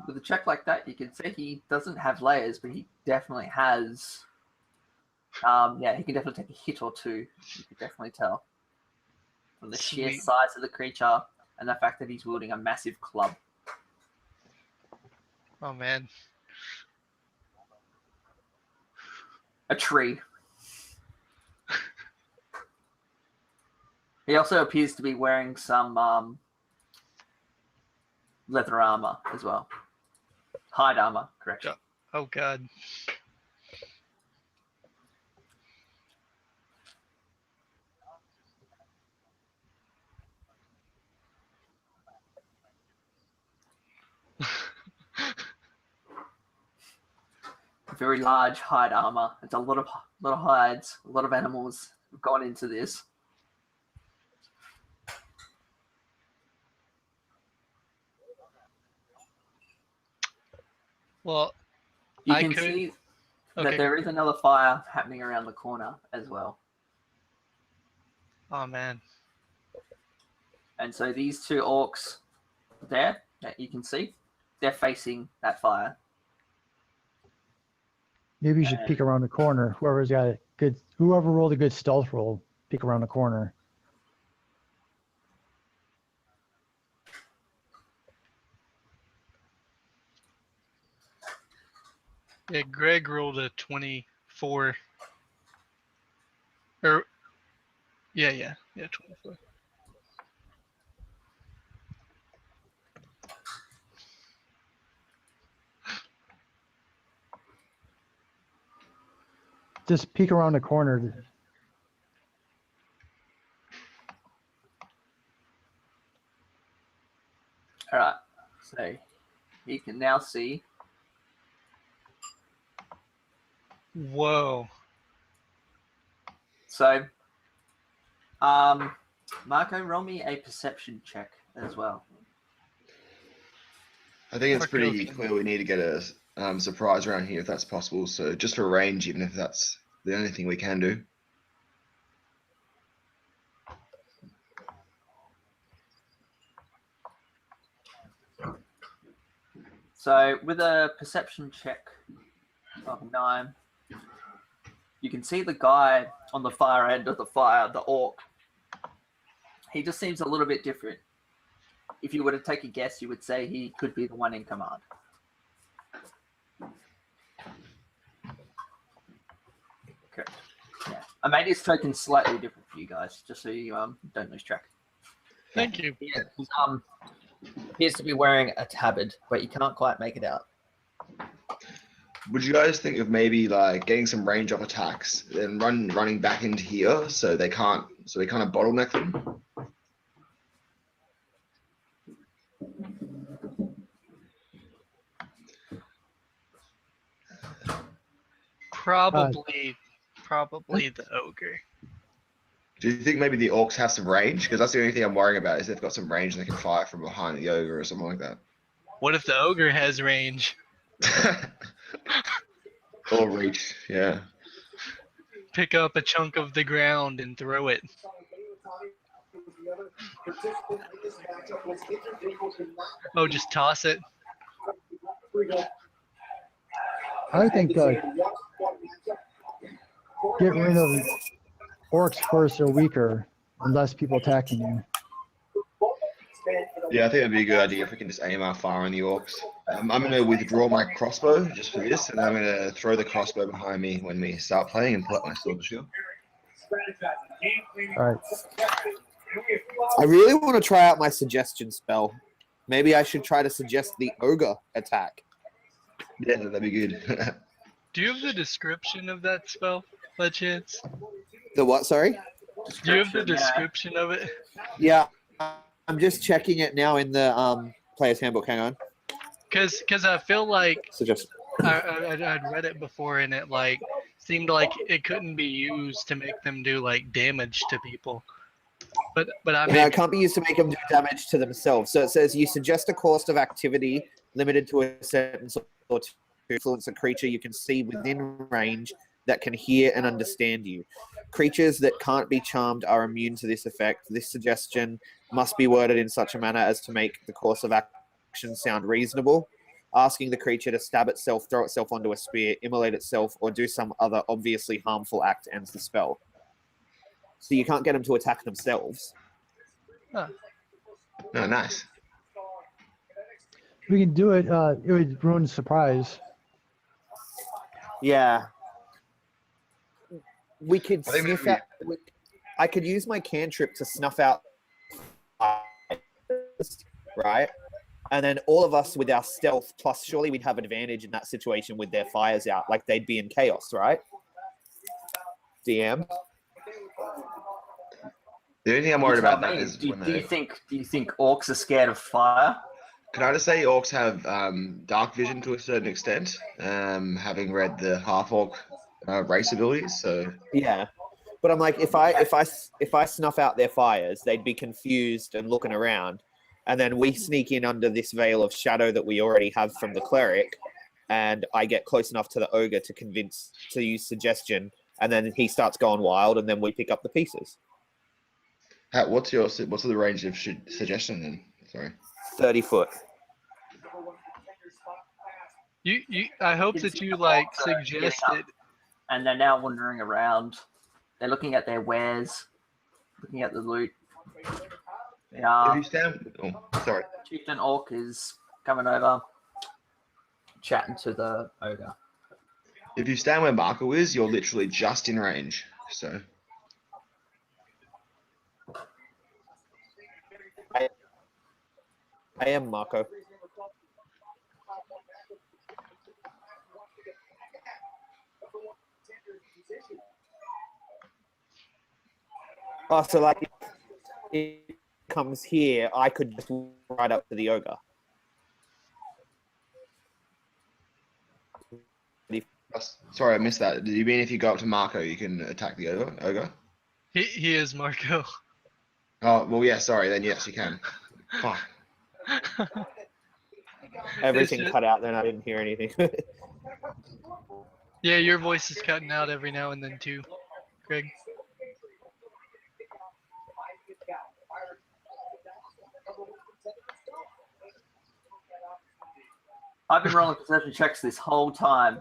With a check like that, you can see he doesn't have layers, but he definitely has. Yeah, he can definitely take a hit or two. You can definitely tell from the sheer Sweet. size of the creature and the fact that he's wielding a massive club. Oh man. A tree. He also appears to be wearing some leather armor as well. Hide armor, correction. Oh god. Very large hide armor. It's a lot of hides, a lot of animals have gone into this. Well, You I can could- see okay. that there is another fire happening around the corner as well. Oh man. And so these two orcs there that you can see, they're facing that fire. Maybe you should peek around the corner. Whoever rolled a good stealth roll, peek around the corner. Yeah, Greg rolled a 24. Yeah, 24. Just peek around the corner. All right, so you can now see. Whoa. So, Marco, roll me a perception check as well. I think it's Okay, pretty okay. clear we need to get a surprise around here if that's possible. So just for range, even if that's the only thing we can do. So, with a perception check of 9, you can see the guy on the far end of the fire, the orc. He just seems a little bit different. If you were to take a guess, you would say he could be the one in command. Correct. Yeah. I made his token slightly different for for you guys, just so you don't lose track. Thank you. He appears to be wearing a tabard, but you can't quite make it out. Would you guys think of maybe like getting some range off attacks, then running back into here so they can't, so we kind of bottleneck them? Probably the ogre. Do you think maybe the orcs have some range? Because that's the only thing I'm worrying about is they've got some range and they can fire from behind the ogre or something like that. What if the ogre has range? Or reach, yeah. Pick up a chunk of the ground and throw it. Oh, just toss it. I think get rid of orcs first are weaker and less people attacking you. Yeah, I think it'd be a good idea if we can just aim our fire on the orcs. I'm going to withdraw my crossbow just for this, and I'm going to throw the crossbow behind me when we start playing and pull up my sword shield. All right. I really want to try out my suggestion spell. Maybe I should try to suggest the ogre attack. Yeah, that'd be good. Do you have the description of that spell, by chance? The what? Sorry. Do you have the description of it? Yeah, I'm just checking it now in the player's handbook. Hang on. Cause I feel like Suggest. I'd read it before and it like seemed like it couldn't be used to make them do like damage to people. But I mean, No, it can't be used to make them do damage to themselves. So it says you suggest a course of activity limited to a sentence or to influence a creature you can see within range that can hear and understand you. Creatures that can't be charmed are immune to this effect. This suggestion must be worded in such a manner as to make the course of action sound reasonable. Asking the creature to stab itself, throw itself onto a spear, immolate itself, or do some other obviously harmful act ends the spell. So you can't get them to attack themselves. Oh, nice. We can do it. It would ruin surprise. Yeah. We could I think sniff maybe- out. I could use my cantrip to snuff out, right? And then all of us with our stealth, plus surely we'd have advantage in that situation with their fires out, like they'd be in chaos, right? DM. The only thing I'm worried about that is do when you they... think orcs are scared of fire? Can I just say orcs have dark vision to a certain extent, having read the half-orc race abilities, so... Yeah. But I'm like, if I snuff out their fires, they'd be confused and looking around. And then we sneak in under this veil of shadow that we already have from the cleric, and I get close enough to the ogre to use suggestion, and then he starts going wild, and then we pick up the pieces. What's the range of suggestion then? Sorry. 30 foot. I hope that you like suggested. And they're now wandering around. They're looking at their wares, looking at the loot. If you stand... Oh, sorry. Chieftain Orc is coming over, chatting to the ogre. If you stand where Marco is, you're literally just in range, so... I am Marco. Oh, so like, if it comes here, I could just ride up to the ogre. Sorry, I missed that. Do you mean if you go up to Marco, you can attack the ogre? He is Marco. Oh, well, yeah, sorry, then yes, you can. Fuck. Everything It's cut out, then I didn't hear anything. Yeah, your voice is cutting out every now and then too, Greg. I've been rolling perception checks this whole time.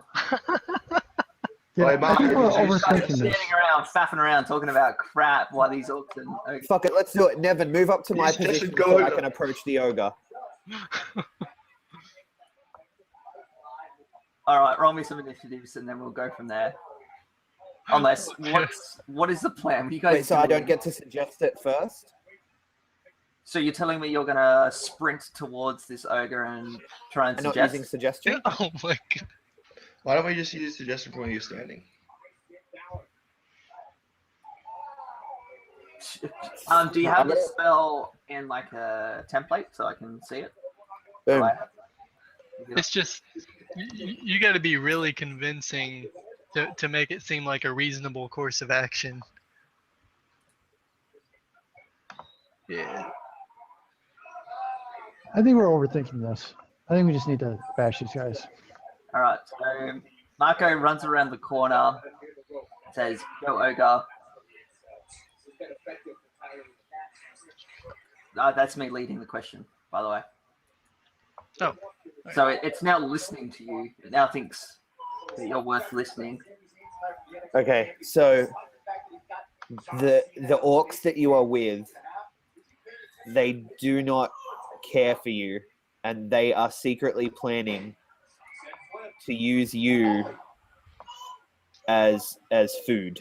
Yeah, Wait, I Mark, think we're you just overthinking Standing this. around, faffing around, talking about crap while these orcs and ogres. Fuck it, let's do it. Nevyn, move up to my Yes, just position go so I over. can approach the ogre. All right, roll me some initiatives and then we'll go from there. Unless, what is the plan? What are you guys Wait, so I don't doing? get to suggest it first? So you're telling me you're gonna sprint towards this ogre and try and I'm not suggest? using suggestion? Oh my god. Why don't we just use suggestion from where you're standing? Do you have the spell in like a template so I can see it? Boom. Right. It's just you got to be really convincing to make it seem like a reasonable course of action. Yeah. I think we're overthinking this. I think we just need to bash these guys. All right. So Marco runs around the corner, says, "Go ogre." That's me leading the question, by the way. Oh. So it's now listening to you. It now thinks that you're worth listening. Okay, so the orcs that you are with, they do not care for you, and they are secretly planning to use you as food.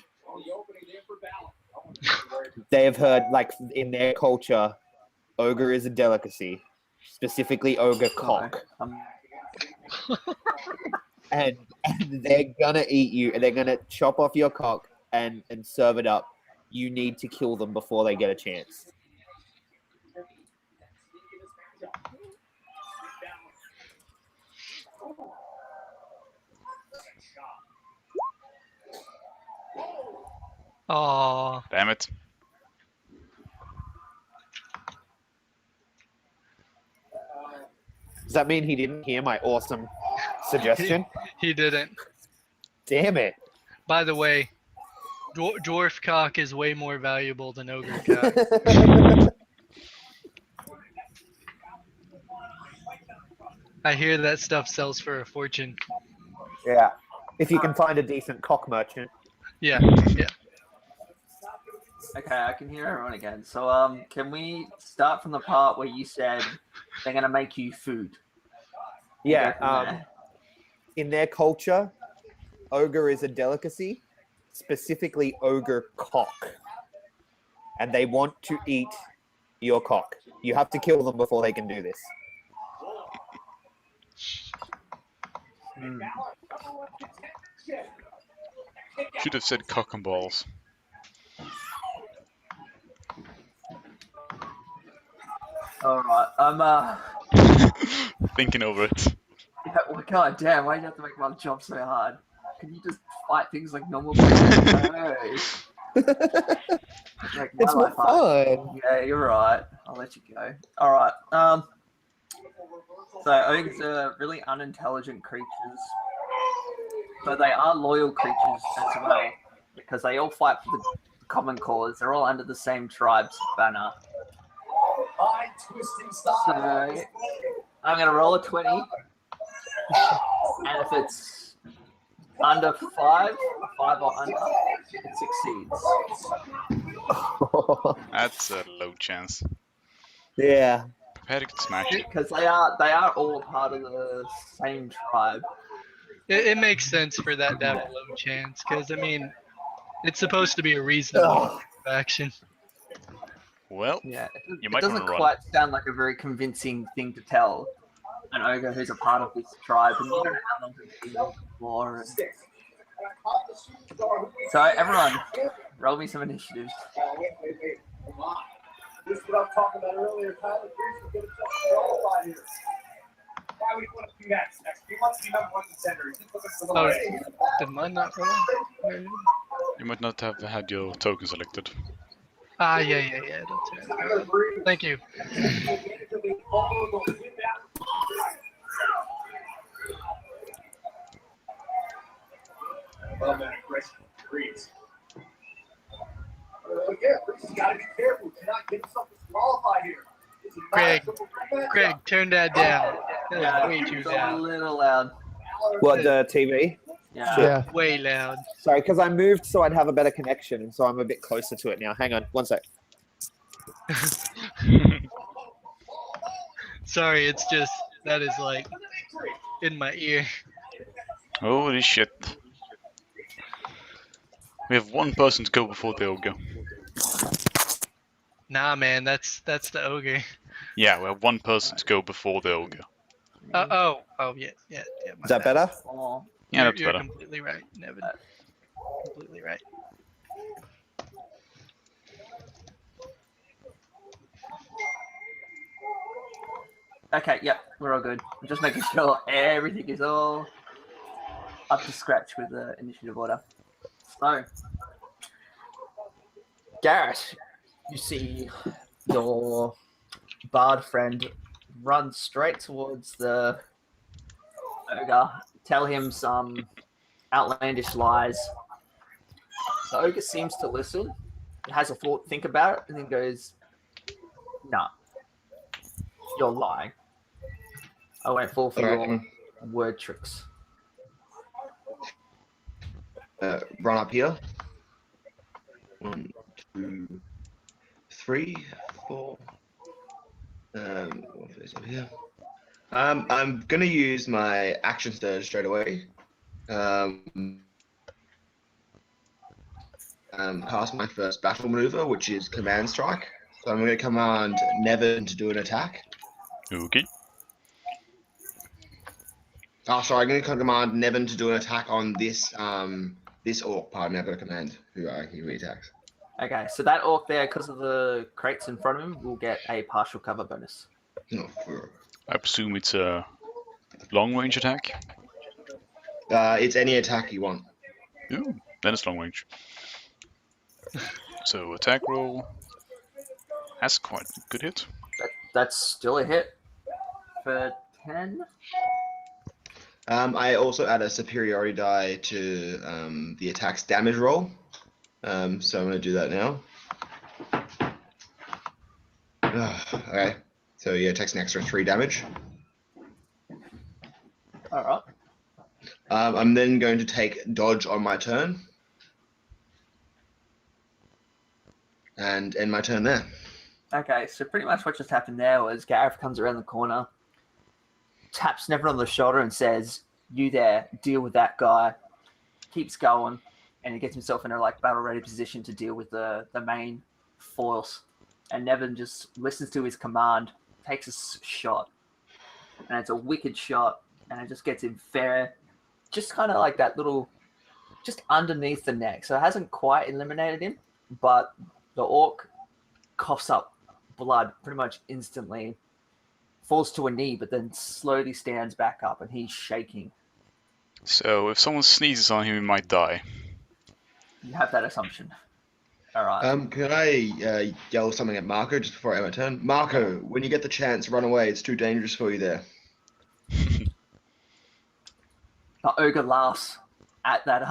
They have heard, like, in their culture, ogre is a delicacy, specifically ogre cock. And they're gonna eat you, and they're gonna chop off your cock and serve it up. You need to kill them before they get a chance. Oh. Damn it. Does that mean he didn't hear my awesome suggestion? He didn't. Damn it. By the way, dwarf cock is way more valuable than ogre cock. I hear that stuff sells for a fortune. Yeah. If you can find a decent cock merchant. Yeah, yeah. Okay, I can hear everyone again. So, can we start from the part where you said they're gonna make you food? Yeah. In their culture, ogre is a delicacy, specifically ogre cock. And they want to eat your cock. You have to kill them before they can do this. Should have said cock and balls. All right. I'm Thinking over it. Yeah, well, God damn! Why do you have to make my job so hard? Can you just fight things like normal people? No. Like, It's more fun. Yeah, you're right. I'll let you go. All right. So ogres are really unintelligent creatures, but they are loyal creatures as well because they all fight for the common cause. They're all under the same tribe's banner. So I'm gonna roll a 20, and if it's under 5 or under, it succeeds. That's a low chance. Yeah. Prepare to get smashed. Because they are all part of the same tribe. It makes sense for that to have a low chance, because, I mean, it's supposed to be a reasonable action. Well, Yeah, you it might doesn't wanna run. quite sound like a very convincing thing to tell an ogre who's a part of this tribe, and you don't know how long they've been before. So everyone, roll me some initiatives. This is what I was talking about earlier. Tyler Cruz will get himself qualified here. Why would you want to do that next? He wants to be number 1 contender. He's looking for the money. Did mine not roll? You might not have had your token selected. Ah, yeah, that's right. Thank you. Well, man, aggressive Breeze. Yeah, Breeze has got to be careful. Cannot get himself disqualified here. Craig, turn that down. That Yeah, was way too it's a loud. little loud. What, the TV? Yeah. Yeah. Way loud. Sorry, because I moved so I'd have a better connection, and so I'm a bit closer to it now. Hang on, one sec. Sorry, it's just, that is like, in my ear. Holy shit. We have one person to go before the ogre. Nah, man, that's the ogre. Yeah, we have one person to go before the ogre. Oh, yeah. My Is that bad. better? Or Yeah, You're, that's you're better. completely right, Nevyn. Completely right. okay, yep, we're all good. I'm just making sure everything is all up to scratch with the initiative order. So, Garrett, you see your bard friend run straight towards the ogre, tell him some outlandish lies. The ogre seems to listen, has a thought, think about it, and then goes, "Nah, you're lying. I won't fall for Alright, your word tricks." Run up here. 1, 2, 3, 4. What is up here? I'm gonna use my action stir straight away. Cast my first battle maneuver, which is command strike. So I'm gonna command Nevyn to do an attack. Okay. Oh, sorry, I'm gonna command Nevyn to do an attack on this this orc. Pardon me, I've got a command who he attacks. Okay, so that orc there, because of the crates in front of him, will get a partial cover bonus. No, I presume it's a long range attack. it's any attack you want. Ooh, then it's long range. So attack roll. That's quite a good hit. That's still a hit for 10. I also add a superiority die to the attack's damage roll. So I'm going to do that now. Okay. So yeah, it takes an extra 3 damage. All right. I'm then going to take dodge on my turn. And end my turn there. Okay, so pretty much what just happened there was Gareth comes around the corner, taps Nevyn on the shoulder and says, "You there, deal with that guy." Keeps going, and he gets himself in a battle ready position to deal with the main foils. And Nevyn just listens to his command, takes a shot, and it's a wicked shot, and it just gets him fair, just kind of like that little, just underneath the neck. So it hasn't quite eliminated him, but the orc coughs up blood pretty much instantly, falls to a knee, but then slowly stands back up, and he's shaking. So if someone sneezes on him, he might die. You have that assumption. All right. Can I yell something at Marco just before I end my turn? Marco, when you get the chance, run away. It's too dangerous for you there. The ogre laughs at that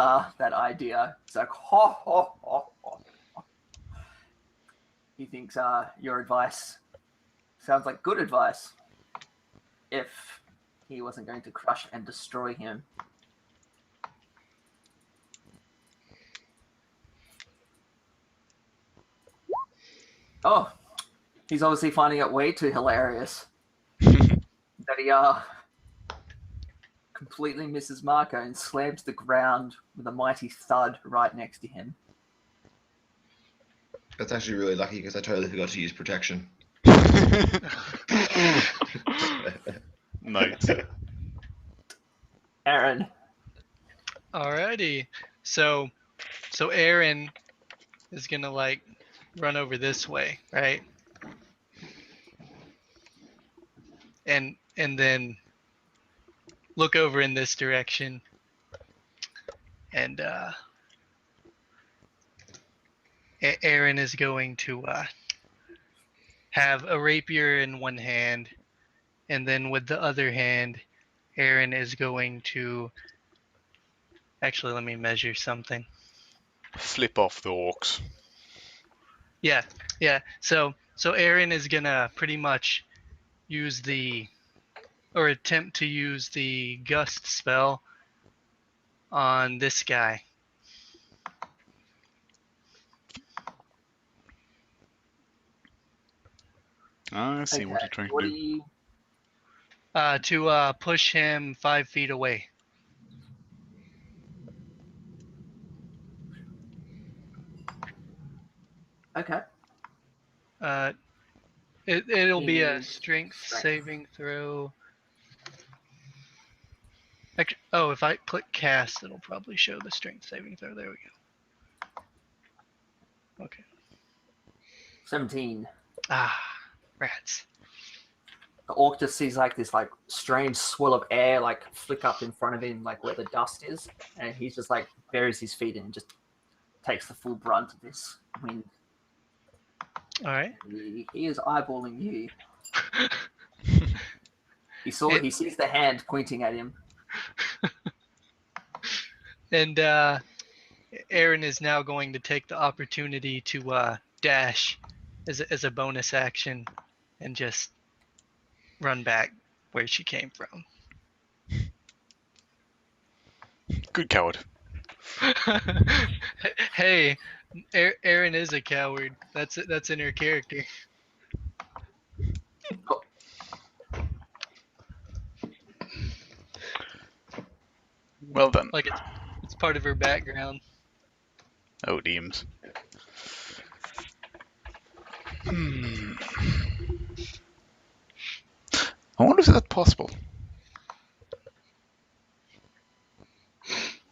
idea. It's like, ho, ho, ho, ho. He thinks your advice sounds like good advice if he wasn't going to crush and destroy him. Oh, he's obviously finding it way too hilarious that he completely misses Marco and slams the ground with a mighty thud right next to him. That's actually really lucky because I totally forgot to use protection. Nice. Aaron. Alrighty. So Aaron is gonna run over this way, right? And then look over in this direction. And Aaron is going to have a rapier in one hand, and then with the other hand, Aaron is going to. Actually, let me measure something. Flip off the orcs. Yeah. So Aaron is gonna pretty much attempt to use the gust spell on this guy. I see what you're trying to do. To push him 5 feet away. Okay. It'll be a Is strength strength. saving throw. Oh, if I click cast, it'll probably show the strength saving throw. There we go. Okay. 17. Ah, rats. The orc just sees like this like strange swirl of air like flick up in front of him, like where the dust is, and he's just like buries his feet in and just takes the full brunt of this wind. All right. He is eyeballing you. He sees the hand pointing at him. And Aaron is now going to take the opportunity to dash as a bonus action and just run back where she came from. Good coward. Hey, Aaron is a coward. That's in her character. Well done. Like it's part of her background. Oh, deems. Hmm. I wonder if that's possible.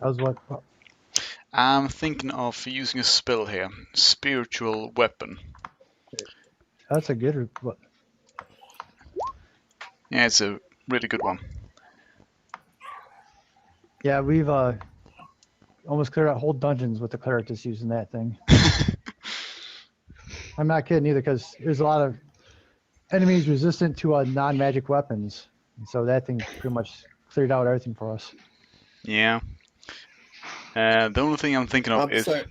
That was what? I'm thinking of using a spell here. Spiritual weapon. That's a good. Yeah, it's a really good one. Yeah, we've almost cleared out whole dungeons with the cleric just using that thing. I'm not kidding either, because there's a lot of enemies resistant to non-magic weapons, and so that thing pretty much cleared out everything for us. Yeah. The only thing I'm thinking of is So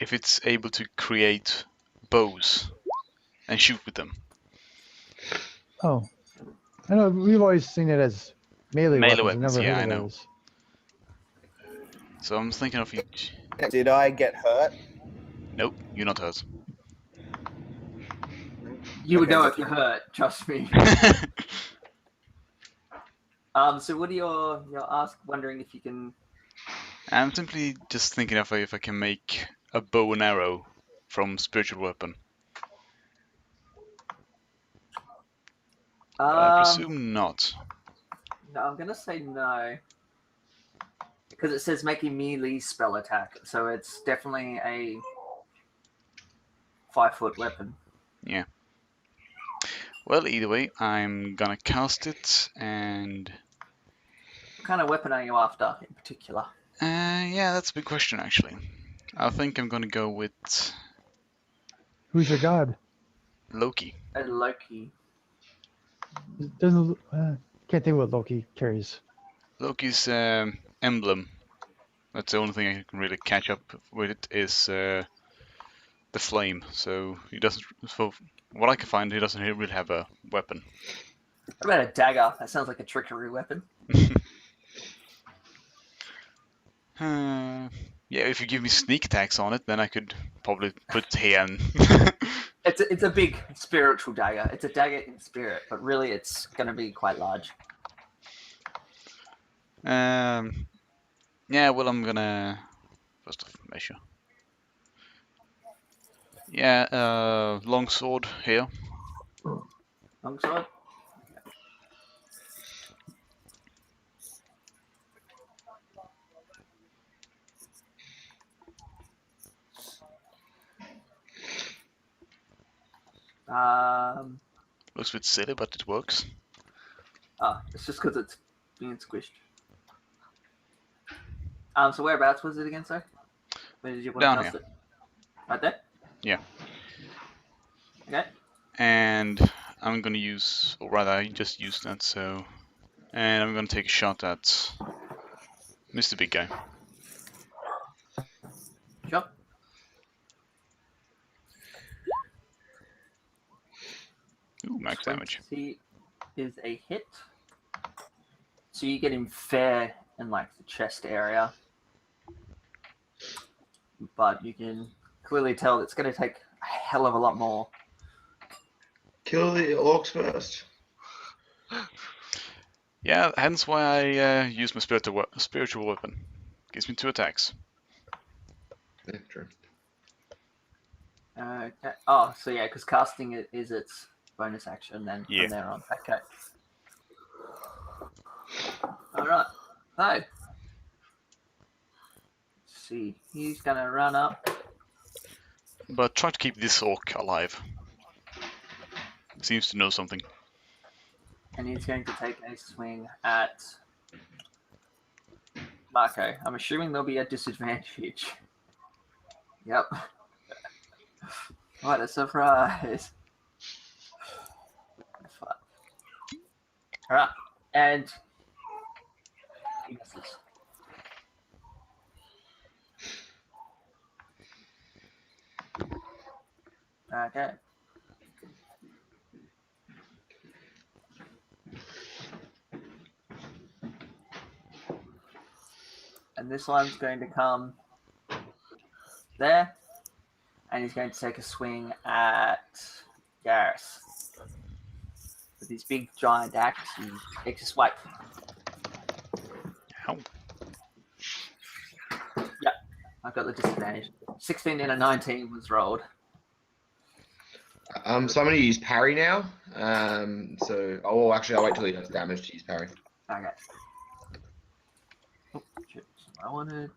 if it's able to create bows and shoot with them. Oh, I know we've always seen it as melee Melee weapons. weapons, I've never yeah, heard I of know. those. So I'm thinking of each. did I get hurt? Nope, you're not hurt. You would Okay, know but- if you're hurt. Trust me. So what are you're wondering if you can? I'm simply just thinking of if I can make a bow and arrow from spiritual weapon. But I presume not. No, I'm gonna say no. Because it says make a melee spell attack, so it's definitely a 5-foot weapon. Yeah. Well, either way, I'm gonna cast it, and What kind of weapon are you after in particular? yeah, that's a big question actually. I think I'm gonna go with Who's your god? Loki. A Loki. Doesn't can't think what Loki carries. Loki's emblem. That's the only thing I can really catch up with it is the flame. So he doesn't. For what I can find, he doesn't really have a weapon. What about a dagger? That sounds like a trickery weapon. Yeah, if you give me sneak attacks on it, then I could probably put it here and. It's a big spiritual dagger. It's a dagger in spirit, but really it's going to be quite large. Yeah, well, I'm gonna first off measure. Yeah, long sword here. Longsword. Looks a bit silly, but it works. It's just because it's being squished. So whereabouts was it again, sir? Where did you want Down to cast here. it? Right there? Yeah. Okay. And I'm gonna use, or rather, I just used that. So, and I'm gonna take a shot at Mr. Big Guy. Sure. Ooh, max damage. 20 is a hit. So you get him fair in like the chest area. But you can clearly tell it's going to take a hell of a lot more. Kill the orcs first. Yeah, hence why I use my spiritual weapon. Gives me 2 attacks. Yeah, true. Okay. Oh, so yeah, because casting it is its bonus action then Yeah. from there on. Okay. Alright. So let's see. He's gonna run up. But try to keep this orc alive. Seems to know something. And he's going to take a swing at Marco. I'm assuming there'll be a disadvantage. Yep. What a surprise. Alright, and he misses. Okay. And this one's going to come there. And he's going to take a swing at Garrus. With his big giant axe, he takes a swipe. Ow. Yep, I've got the disadvantage. 16 and a 19 was rolled. So I'm going to use parry now. Oh, actually, I'll wait till he does damage to use parry. Okay. Oh, shit. That's what I wanted.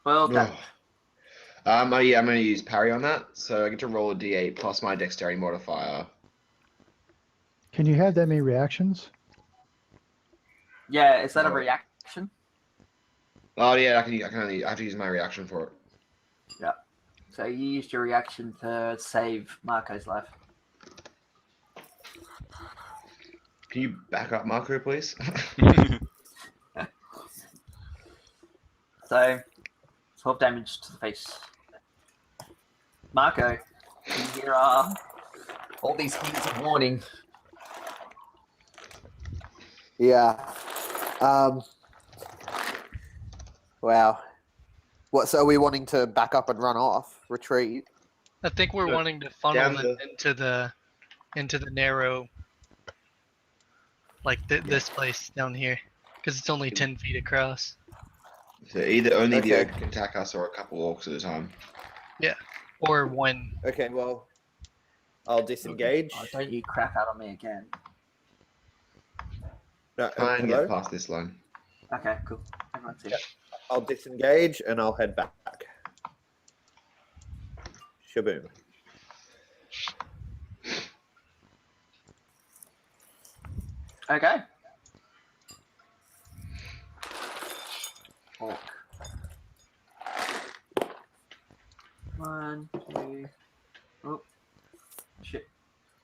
Well done. Yeah, I'm going to use parry on that. So I get to roll a d8 plus my dexterity modifier. Can you have that many reactions? Yeah, is that a reaction? Oh yeah, I have to use my reaction for it. Yeah. So you used your reaction to save Marco's life. Can you back up Marco, please? So 12 damage to the face. Marco, you hear all these hints of warning. Yeah. Wow. What? So are we wanting to back up and run off, retreat? I think we're Good. wanting to funnel Down them into the narrow, like this place down here, because it's only 10 feet across. So either only the Okay. ogre can attack us or a couple orcs at a time. Or one. Okay, well, I'll disengage. Oh, don't you crap out on me again. No, Try and hello? get past this line. Okay, cool. Everyone's in. I'll disengage and I'll head back. Shaboom. Okay. Orc. 1, 2. Oh, shit.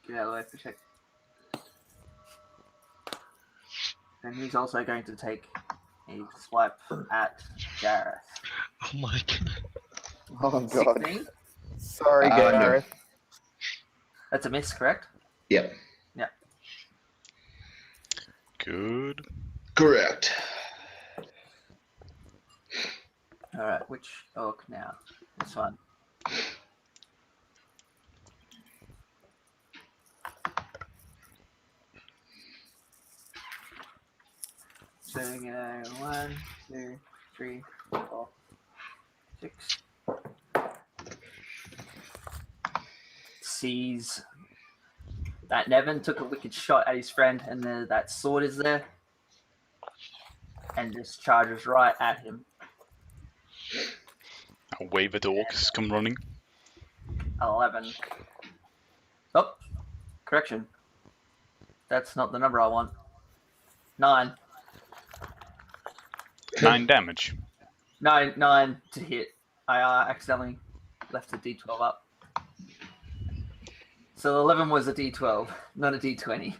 Get out of the way for a sec. And he's also going to take a swipe at Gareth. Oh my god. Oh god. 16? Sorry, No. Gareth. That's a miss, correct? Yep. Good. Correct. Alright, which orc now? This one. So we go 1, 2, 3, 4, 6. Sees that Nevyn took a wicked shot at his friend, and that sword is there, and just charges right at him. A wave at the orcs come running. 11. Oh, correction. That's not the number I want. 9. 9 damage. 9 to hit. I accidentally left the D12 up. So 11 was a D12, not a D20.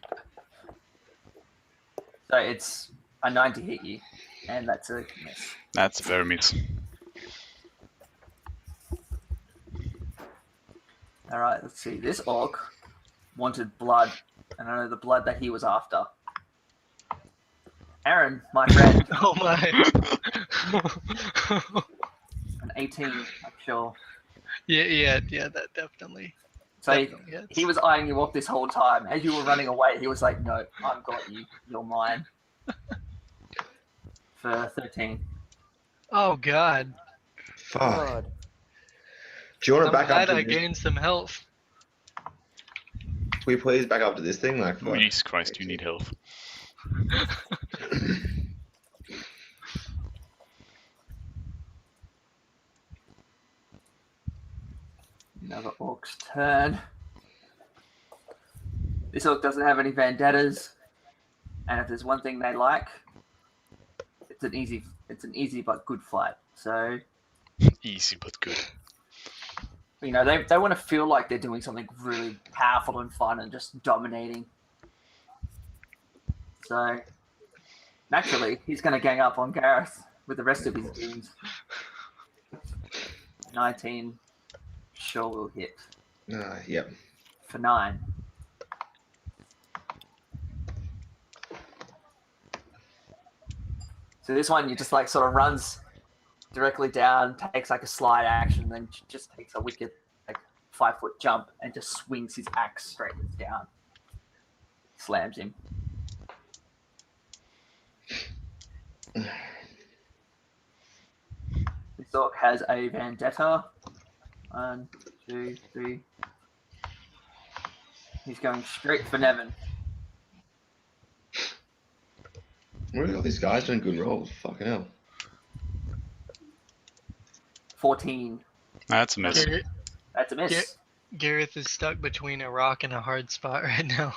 So it's a 9 to hit you, and that's a miss. That's a very miss. Alright, let's see. This orc wanted blood, and I know the blood that he was after. Aaron, my friend, Oh my. an 18, I'm sure. yeah, that definitely. So definitely hits. he was eyeing you off this whole time. As you were running away, he was like, no, I've got you. You're mine. For 13. Oh god. Fuck. God. Do you want to I'm back up glad to I this? gained some health. Can we please back up to this thing? Like, Oh, fuck. Jesus Christ, you need health. Another orc's turn. This orc doesn't have any vendettas, and if there's one thing they like, it's an easy but good fight. So Easy but good. they want to feel like they're doing something really powerful and fun and just dominating. So naturally, he's going to gang up on Gareth with the rest of his goons. 19 sure will hit Yep. for 9. So this one, you just like sort of runs directly down, takes like a slide action, then just takes a wicked like 5-foot jump and just swings his axe straight down, slams him. This orc has a vendetta. 1, 2, 3. He's going straight for Nevyn. Where are all these guys doing good rolls? Fucking hell. 14. That's a miss. Garrett, That's a miss. Gareth is stuck between a rock and a hard spot right now.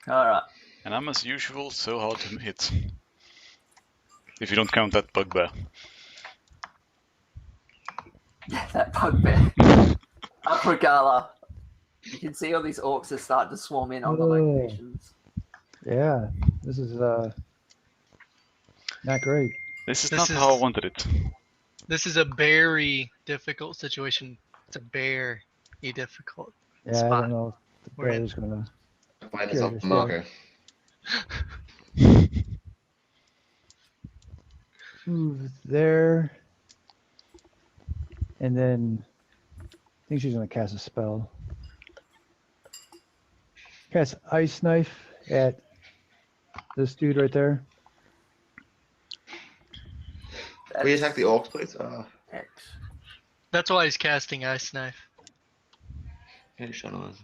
All right. And I'm, as usual, so hard to hit. If you don't count that bugbear. That bugbear. Upper Gala. You can see all these orcs are starting to swarm in on the Oh. locations. Yeah, this is not great. This is This not is- how I wanted it. This is a very difficult situation. It's a very difficult. Yeah, I Spot. don't know if the We're in. bear's gonna. Find this Yeah, up, just Marco. Move there. And then I think she's gonna cast a spell. Cast Ice Knife at this dude right there. Can we attack the orcs, please? X. That's why he's casting Ice Knife. Yeah, shut on.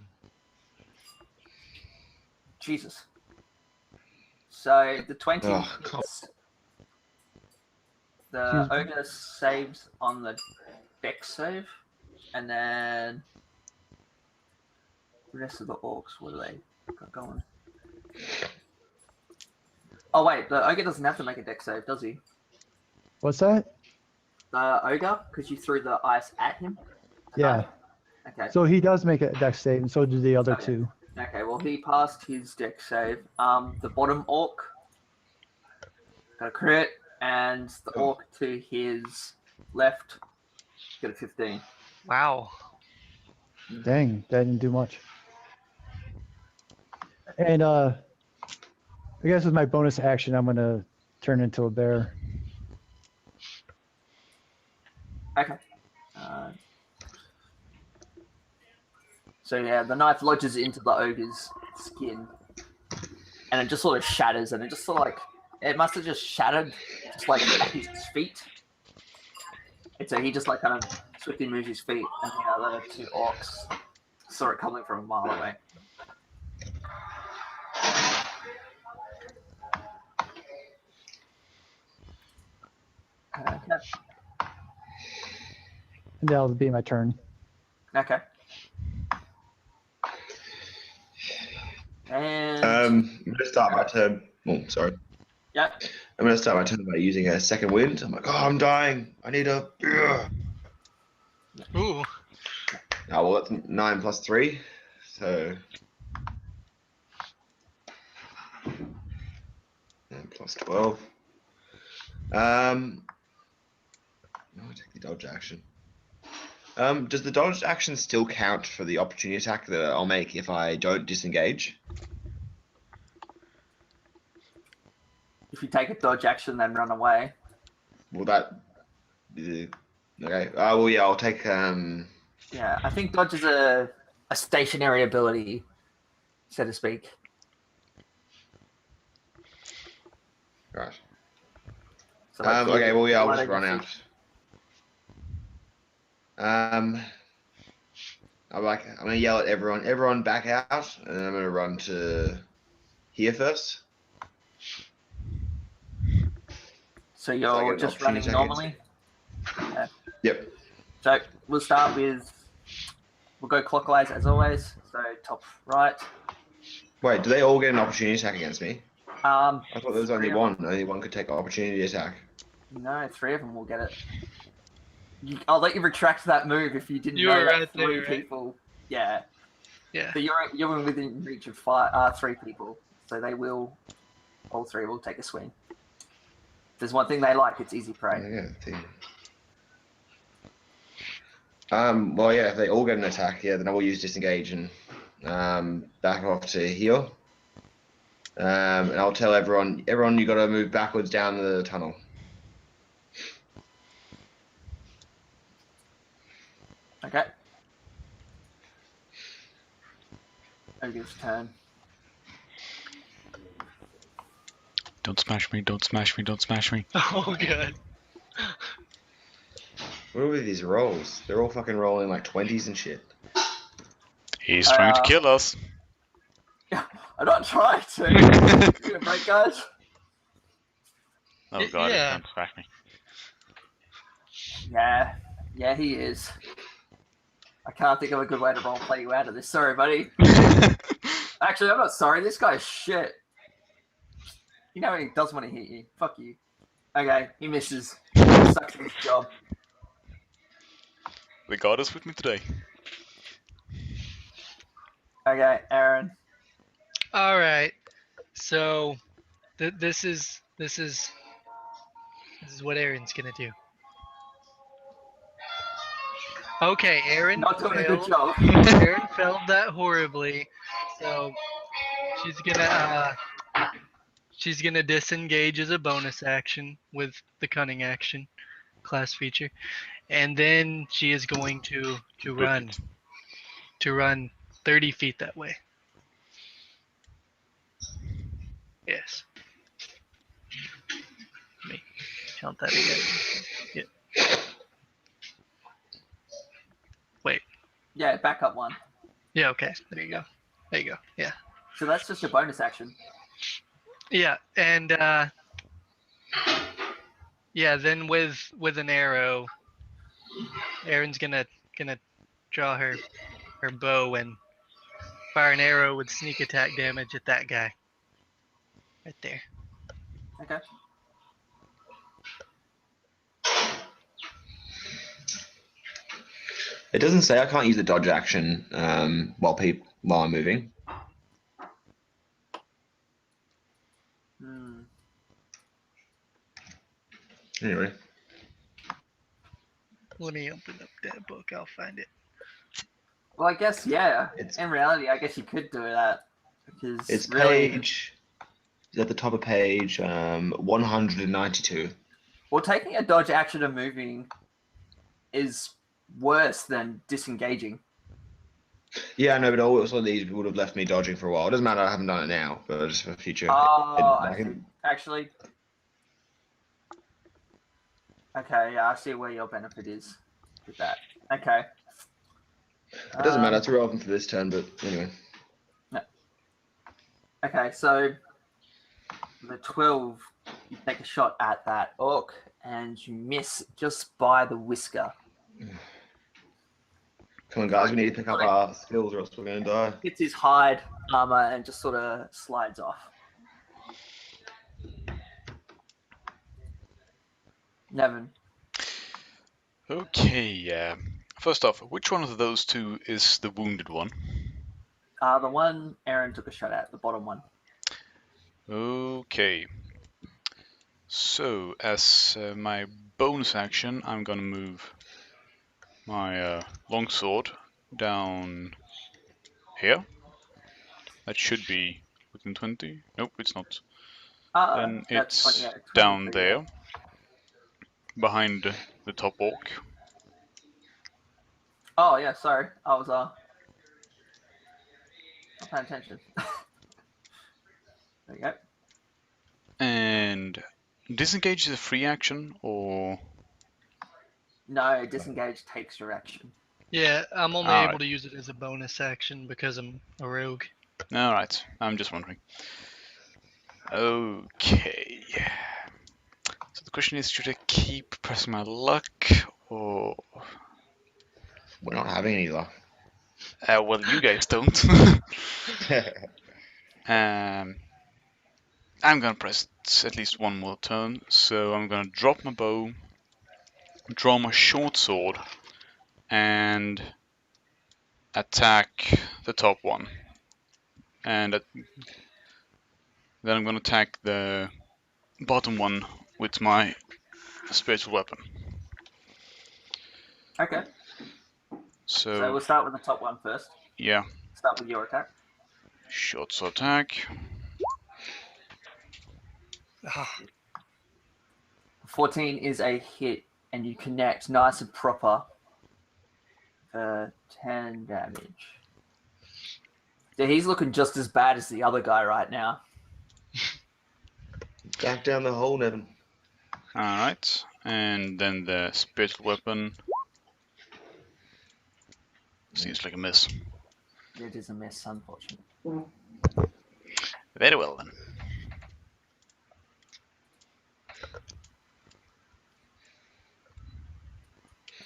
Jesus. So the 20 Oh, hits. The Excuse me? ogre saves on the dex save, and then the rest of the orcs, what do they got going? Oh wait, the ogre doesn't have to make a dex save, does he? What's that? The ogre, because you threw the ice at him. Yeah. Okay. So he does make a dex save, and so do the other Okay. two. Okay. Well, he passed his dex save. The bottom orc got a crit, and the orc to his left got a 15. Wow. Dang, that didn't do much. And I guess with my bonus action, I'm gonna turn into a bear. Okay. So yeah, the knife lodges into the ogre's skin, and it just sort of shatters, and it just sort of like it must have just shattered, just like at his feet. And so he just like kind of swiftly moves his feet, and the other two orcs saw it coming from a mile away. Okay. And that'll be my turn. Okay. And I'm gonna start my turn. Oh, sorry. yeah, I'm gonna start my turn by using a second wind. I'm like, oh, I'm dying. I need a. Ooh. Oh, well, that's 9 plus 3. So. 9 plus 12. No, I take the dodge action. Does the dodge action still count for the opportunity attack that I'll make if I don't disengage? if you take a dodge action, then run away. Will that be okay? Well, yeah, I'll take. Yeah, I think dodge is a stationary ability, so to speak. Right. So like, Okay, well, yeah, I'll one just run agency. out. I'm gonna yell at everyone back out, and then I'm gonna run to here first. So I you're get an just opportunity running attack normally. Okay. Yep. So we'll start with. We'll go clockwise as always. So top right. Wait, do they all get an opportunity attack against me? Um, I thought there was only three of one. Only one could take an opportunity attack. No, 3 of them will get it. I'll let you retract that move if you didn't You know were that right 3 there, right? people. Yeah. Yeah. So you're within reach of 3 people. So they will, all 3 will take a swing. If there's one thing they like, it's easy prey. Yeah. Well, yeah. If they all get an attack, yeah, then I will use disengage and back off to heal. And I'll tell everyone, you got to move backwards down the tunnel. Okay. Ogre's turn. Don't smash me, don't smash me, don't smash me. Oh god. What are with these rolls? They're all fucking rolling like 20s and shit. He's trying to kill us. I'm not trying to. Give me a break, guys. Oh god, Yeah. he can't smash me. Yeah, he is. I can't think of a good way to roleplay you out of this. Sorry, buddy. Actually, I'm not sorry. This guy's shit. You know he does want to hit you. Fuck you. Okay, he misses. Sucks at his job. The god is with me today. Okay, Aaron. All right. So this is what Aaron's gonna do. Okay, Aaron Not doing a good failed. job. Aaron failed that horribly. So she's gonna disengage as a bonus action with the cunning action class feature, and then she is going to run 30 feet that way. Yes. Let me count that again. Yeah. Wait. Yeah, back up 1. Yeah. Okay. There you go. There you go. Yeah. So that's just your bonus action. Yeah, and yeah, then with an arrow, Aaron's gonna draw her bow and fire an arrow with sneak attack damage at that guy. Right there. Okay. It doesn't say I can't use the dodge action while I'm moving. Anyway. Let me open up that book. I'll find it. Well, I guess, yeah. In reality, I guess you could do that. Because It's really, page... It's at the top of page 192. well, taking a dodge action and moving is worse than disengaging. Yeah, I know, but all of these would have left me dodging for a while. It doesn't matter, I haven't done it now, but just for future. Oh, I see. Actually, okay, yeah, I see where your benefit is with that. Okay. It doesn't matter, it's irrelevant for this turn, but anyway. Okay, so the 12, you take a shot at that orc, and you miss just by the whisker. Come on, guys, we need to pick up our skills or else we're going to die. Hits his hide armor and just sort of slides off. Nevyn. Okay, first off, which one of those two is the wounded one? The one Aaron took a shot at, the bottom one. Okay. So, as my bonus action, I'm gonna move my longsword down here. That should be within 20. Nope, it's not. Then That's it's down there, yeah. behind the top orc. Oh, yeah, sorry. I was not paying attention. There you go. And disengage is a free action, or No, disengage takes your action. Yeah, I'm only Alright. able to use it as a bonus action because I'm a rogue. all right? I'm just wondering. Okay. So the question is, should I keep pressing my luck, or We're not having any luck. well, you guys don't. I'm gonna press it at least one more turn, so I'm gonna drop my bow, draw my short sword, and attack the top one. And then I'm gonna attack the bottom one with my spiritual weapon. Okay. So So we'll start with the top one first. yeah, Start with your attack. short sword attack. Ah, 14 is a hit, and you connect nice and proper for 10 damage. So he's looking just as bad as the other guy right now. Back down the hole, Nevyn. All right, and then the spiritual weapon seems like a miss. It is a miss, unfortunately. Very well then.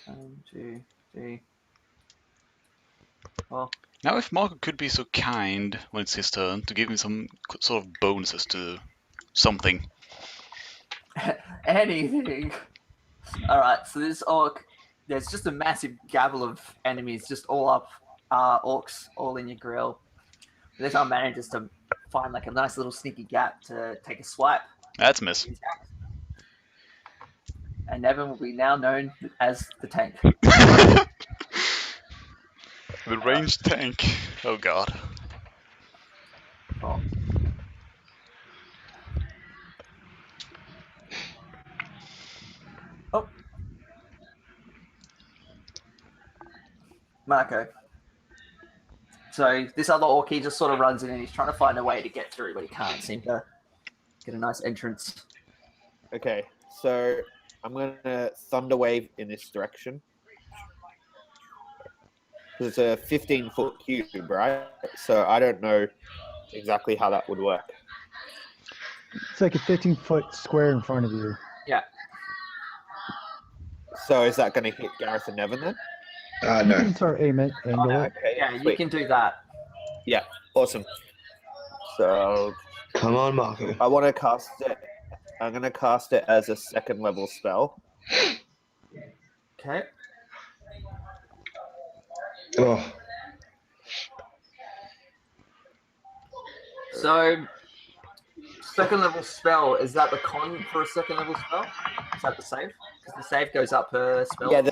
One, two, three. Oh, Now, if Marco could be so kind when it's his turn to give me some sort of bonuses to something. anything. All right, so this orc, there's just a massive gabble of enemies just all up, orcs all in your grill. This one manages to find like a nice little sneaky gap to take a swipe. That's a miss. And Nevyn will be now known as the tank. The ranged tank. Oh god. Oh. Oh. Marco. So this other orc, he just sort of runs in and he's trying to find a way to get through, but he can't seem to get a nice entrance. Okay, so I'm gonna thunder wave in this direction. It's a 15-foot cube, right? So I don't know exactly how that would work. It's like a 15-foot square in front of you. Yeah. So is that going to hit Gareth and Nevyn then? You No. can sort of aim it, angle it. Okay, Yeah, you sweet. can do that. Awesome. So Come on, Marco. I want to cast it. I'm going to cast it as a second level spell. Okay. Oh, So, second level spell, is that the con for a second level spell? Is that the save? Because the save goes up per spell. Yeah,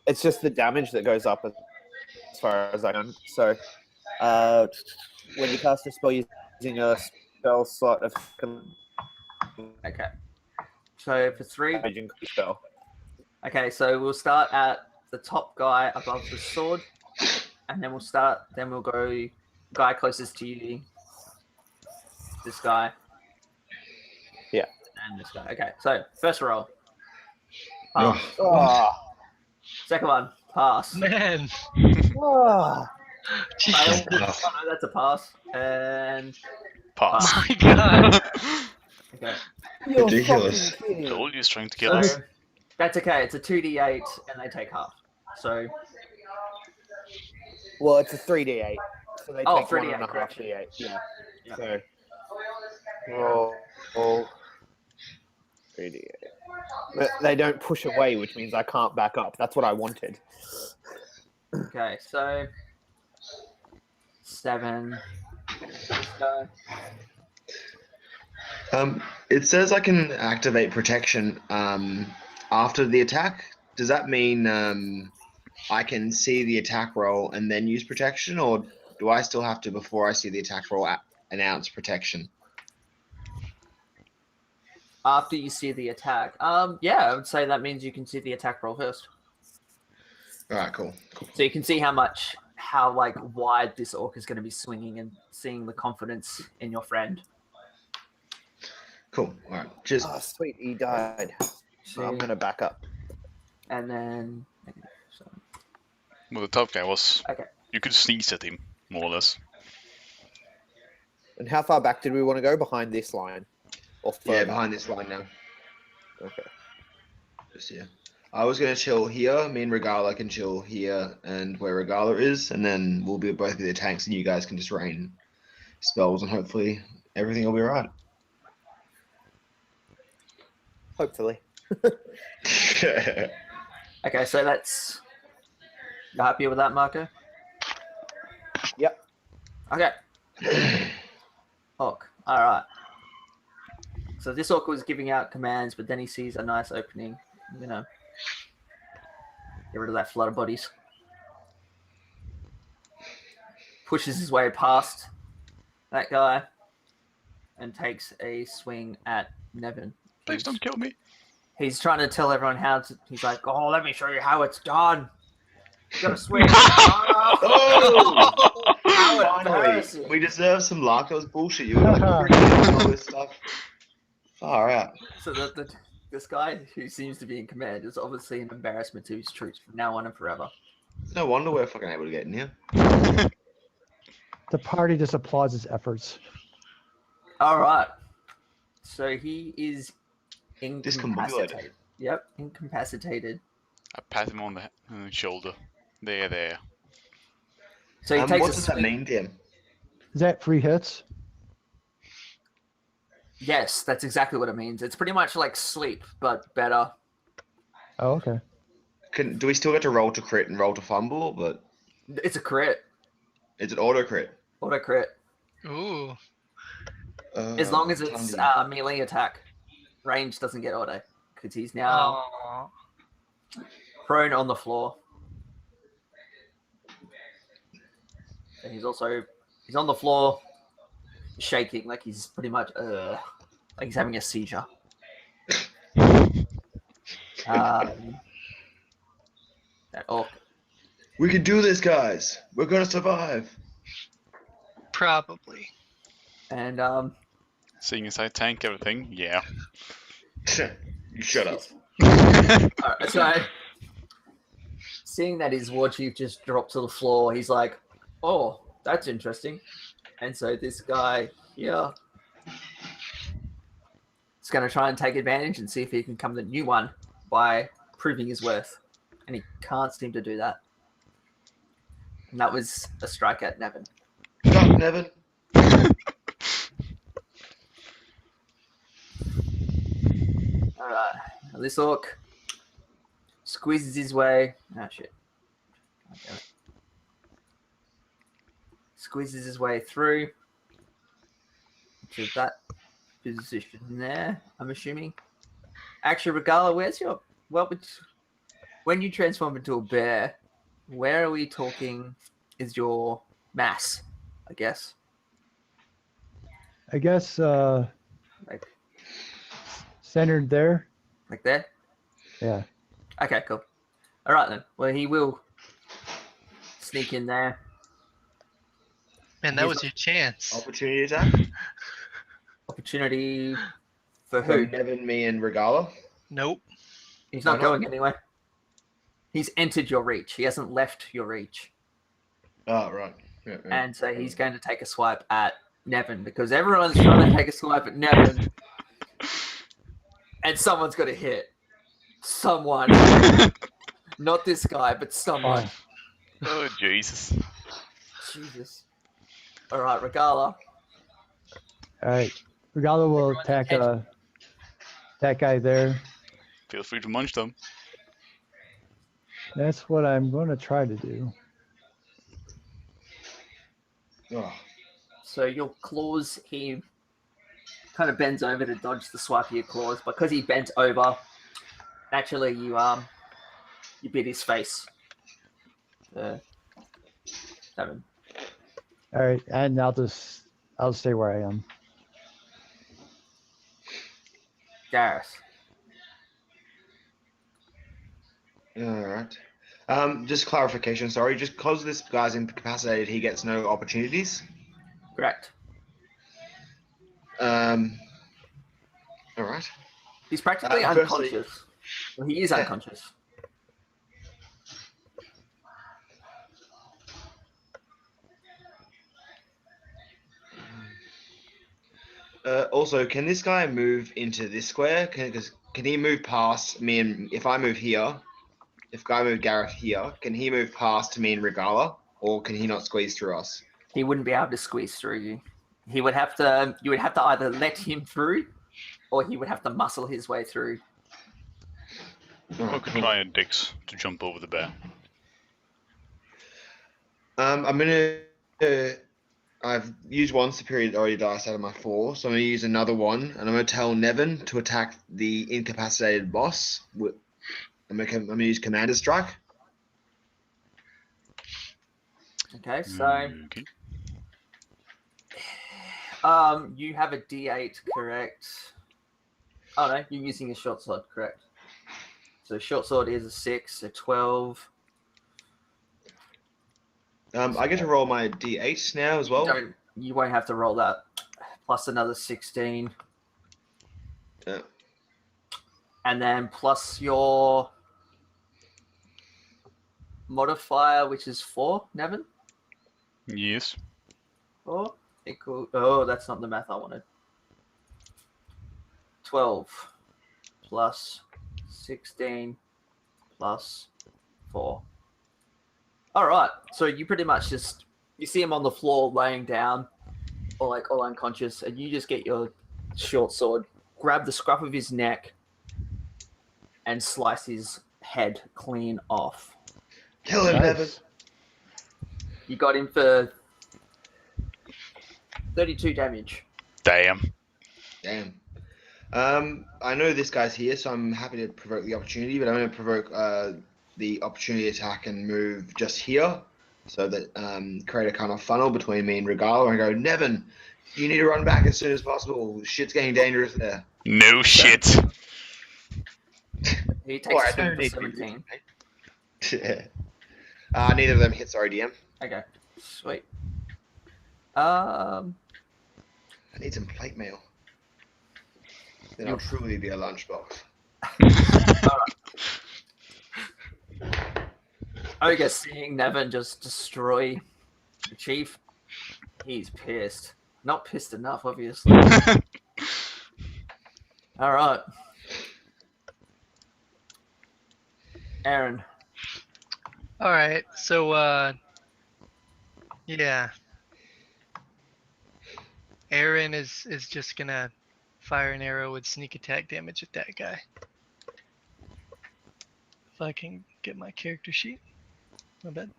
it's just the damage that goes up as far as I know. So when you cast a spell using a spell slot of Okay. So for 3. damage spell. Okay, so we'll start at the top guy above the sword, and then we'll go guy closest to you. This guy. Yeah. And this guy. Okay, so first roll. no. Pass. Oh, Second one. Pass. man. oh. Jesus. Oh, no, that's a pass. And Pass. My god. okay. You're Ridiculous. fucking kidding. Told you, trying to kill us. So that's okay. It's a 2d8, and they take half. So Well, it's a 3d8. So they Oh, take 3d8, 1.5 correction. d8. Yeah. Yeah. So roll 3d8. But they don't push away, which means I can't back up. That's what I wanted. okay, so 7. This guy. It says I can activate protection after the attack. Does that mean I can see the attack roll and then use protection, or do I still have to, before I see the attack roll, announce protection? After you see the attack. Yeah, I would say that means you can see the attack roll first. All right, cool. So you can see how like wide this orc is going to be swinging and seeing the confidence in your friend. Cool. All right. Cheers. Oh, sweet, he died. See, I'm gonna back up. and then so, Well, the top guy was. okay. You could sneeze at him, more or less. And how far back did we want to go behind this line? Or further? Yeah, behind this line now. Okay. Just here. I was gonna chill here. Me and Regala can chill here, and where Regala is, and then we'll be both be the tanks, and you guys can just rain spells, and hopefully everything will be alright. Hopefully. Okay, so that's. You happy with that, Marco? Yep. Okay. Orc. Alright. So this orc was giving out commands, but then he sees a nice opening. You know. Get rid of that flood of bodies. Pushes his way past that guy and takes a swing at Nevyn. Please don't kill me. He's trying to tell everyone how to. He's like, "Oh, let me show you how it's done. You gotta swing." Oh! How Finally, embarrassing. we deserve some luck. That was bullshit. You were like all this stuff. Far out. So this guy who seems to be in command is obviously an embarrassment to his troops from now on and forever. No wonder we're fucking able to get in here. The party just applauds his efforts. All right. So he is Discombobulated. incapacitated. Yep, incapacitated. I pat him on the shoulder. There. So he takes what a does that swing. mean, Tim? Is that free hits? Yes, that's exactly what it means. It's pretty much like sleep, but better. Oh, okay. Do we still get to roll to crit and roll to fumble, but It's a crit. is it auto crit? Auto crit. Ooh. As long as it's melee attack. Range doesn't get auto. Because he's now Aw. prone on the floor. And he's on the floor shaking like he's pretty much like he's having a seizure. That orc. We can do this, guys. We're gonna survive. Probably. And Seeing as I tank everything, yeah. You shut up. alright, so seeing that his war chief just dropped to the floor, he's like, "Oh, that's interesting." And so this guy here is going to try and take advantage and see if he can come the new one by proving his worth. And he can't seem to do that. And that was a strike at Nevyn. Fuck, Nevyn. Alright, this orc squeezes his way. Ah, shit. God damn it. Squeezes his way through to that position there, I'm assuming. Actually, Regala, where's your... when you transform into a bear, where are we talking is your mass, I guess? I guess Like, centered there. like there? Yeah. Okay, cool. Alright then. Well, he will sneak in there. Man, that was your chance. Opportunity attack. Opportunity for For who? Nevyn, me, and Regala. Nope. He's Why not not? going anywhere. He's entered your reach. He hasn't left your reach. Oh, right. Yeah, yeah. And so he's going to take a swipe at Nevyn because everyone's trying to take a swipe at Nevyn. And someone's got to hit. Someone. Not this guy, but someone. Oh, Jesus. Jesus. Alright, Regala. All right. Regalo will attack that guy there. Feel free to munch them. That's what I'm going to try to do. Oh, So your claws, he kind of bends over to dodge the swipe of your claws. Because he bent over, naturally you bit his face. Nevyn. All right, and I'll stay where I am. Garrus. all right. Just clarification. Sorry. Just because this guy's incapacitated, he gets no opportunities. Correct. All right. He's practically Firstly- unconscious. Well, he is unconscious. Also, can this guy move into this square? Can he move past me? And if I move here, if I move Gareth here, can he move past me and Regala, or can he not squeeze through us? He wouldn't be able to squeeze through you. He would have to. You would have to either let him through, or he would have to muscle his way through. Or could try a Dix to jump over the bear. I'm gonna. I've used one superiority dice out of my 4, so I'm gonna use another one, and I'm gonna tell Nevyn to attack the incapacitated boss. I'm gonna use Commander Strike. Okay, so Okay. you have a D8, correct? Oh no, you're using a short sword, correct? So short sword is a 6, a 12. I get to roll my D8 now as well. You won't have to roll that. Plus another 16. Yeah. And then plus your modifier, which is 4, Nevyn? Yes. 4 equal. Oh, that's not the math I wanted. 12 plus 16 plus 4. All right. So you pretty much just you see him on the floor laying down, or like all unconscious, and you just get your short sword, grab the scruff of his neck, and slice his head clean off. Kill him, Nevyn. Nice. You got him for 32 damage. Damn. Damn. I know this guy's here, so I'm happy to provoke the opportunity, but I'm going to provoke the opportunity attack and move just here, so that create a kind of funnel between me and Regala, and go, Nevyn, you need to run back as soon as possible. Shit's getting dangerous there. No shit. He takes Alright, a swing don't for need to be 17. Neither of them hit. Sorry, DM. Okay, sweet. I need some plate mail. Then I'll You- truly be a lunchbox. Ogre seeing Nevyn just destroy the chief, he's pissed. Not pissed enough, obviously. All right, Aaron. All right, so yeah, Aaron is just gonna fire an arrow with sneak attack damage at that guy. If I can get my character sheet, my bad.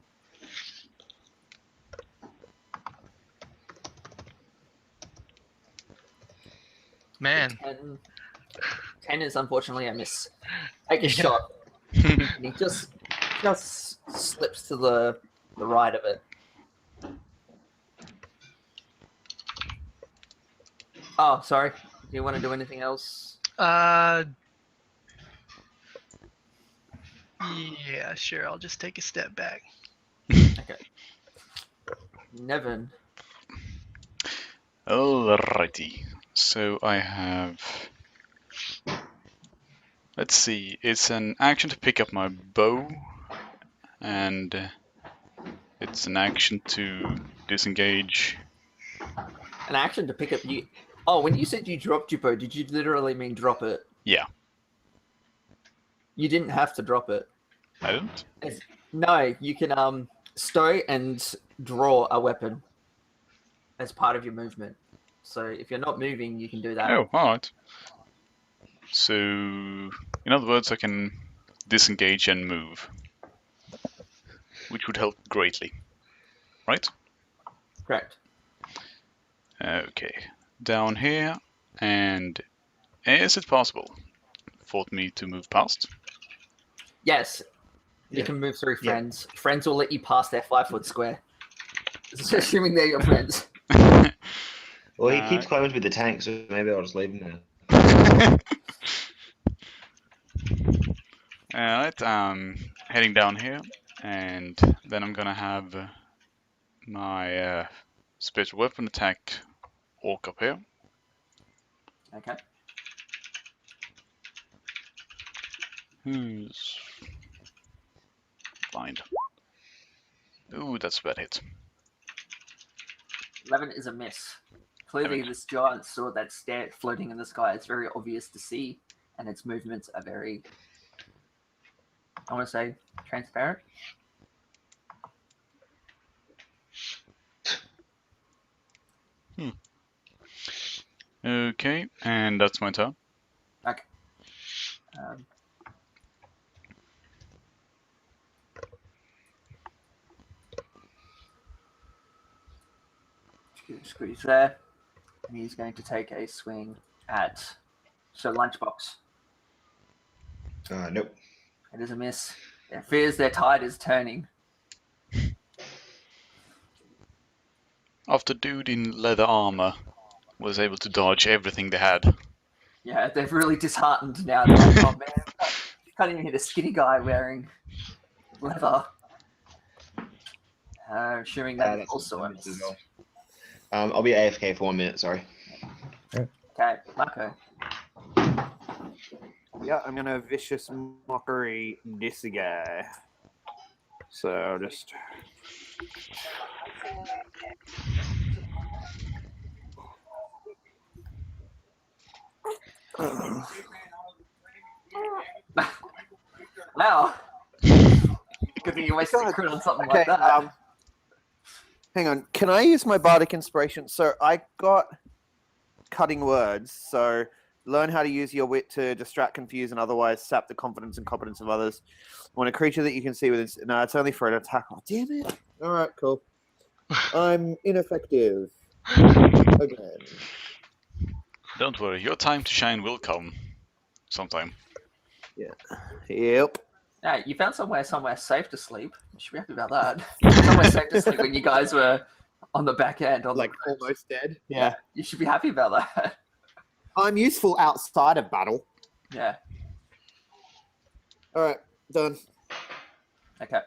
Man, 10 is unfortunately a miss. Take a Yeah. shot. And he just slips to the right of it. Oh, sorry. Do you want to do anything else? Yeah, sure. I'll just take a step back. Okay. Nevyn. Alrighty. So I have. Let's see. It's an action to pick up my bow, and it's an action to disengage. An action to pick up you. Oh, when you said you dropped your bow, did you literally mean drop it? Yeah. You didn't have to drop it. I didn't. No, you can stow and draw a weapon as part of your movement. So if you're not moving, you can do that. Oh, alright. So, in other words, I can disengage and move, which would help greatly. Right? Correct. Okay. Down here, and is it possible for me to move past? Yes, you Yeah. can move through Yeah. friends. Friends will let you pass their 5-foot square. Assuming they're your friends. Well, he keeps claiming to be the tank, so maybe I'll just leave him there. Alright, heading down here, and then I'm gonna have my special weapon attack orc up here. Okay. Who's blind? Ooh, that's a bad hit. 11 is a miss. Clearly, Damn it. this giant sword that's floating in the sky is very obvious to see, and its movements are very, I want to say, transparent. Okay, and that's my turn. Okay. Um, Scrooge there, and he's going to take a swing at Lunchbox. Nope. It is a miss. It fears their tide is turning. After dude in leather armor was able to dodge everything they had. Yeah, they're really disheartened now. They're like, oh man, can't even hit a skinny guy wearing leather. Assuming that's That's also a miss miss. as well. I'll be AFK for 1 minute. Sorry. Okay, Marco. Yeah, I'm gonna vicious mockery this guy. So I'll just. Wow. Good thing you wasted a crit on something like that. Hang on. Can I use my bardic inspiration? So I got cutting words. So learn how to use your wit to distract, confuse, and otherwise sap the confidence and competence of others. When a creature that you can see within. No, it's only for an attack. Oh, damn it. All right, cool. I'm ineffective. Again. Don't worry, your time to shine will come sometime. Yep. Yeah, you found somewhere safe to sleep. You should be happy about that. Somewhere safe to sleep when you guys were on the back end. On Like the almost dead. yeah, you should be happy about that. I'm useful outside of battle. Yeah. All right, done. Okay.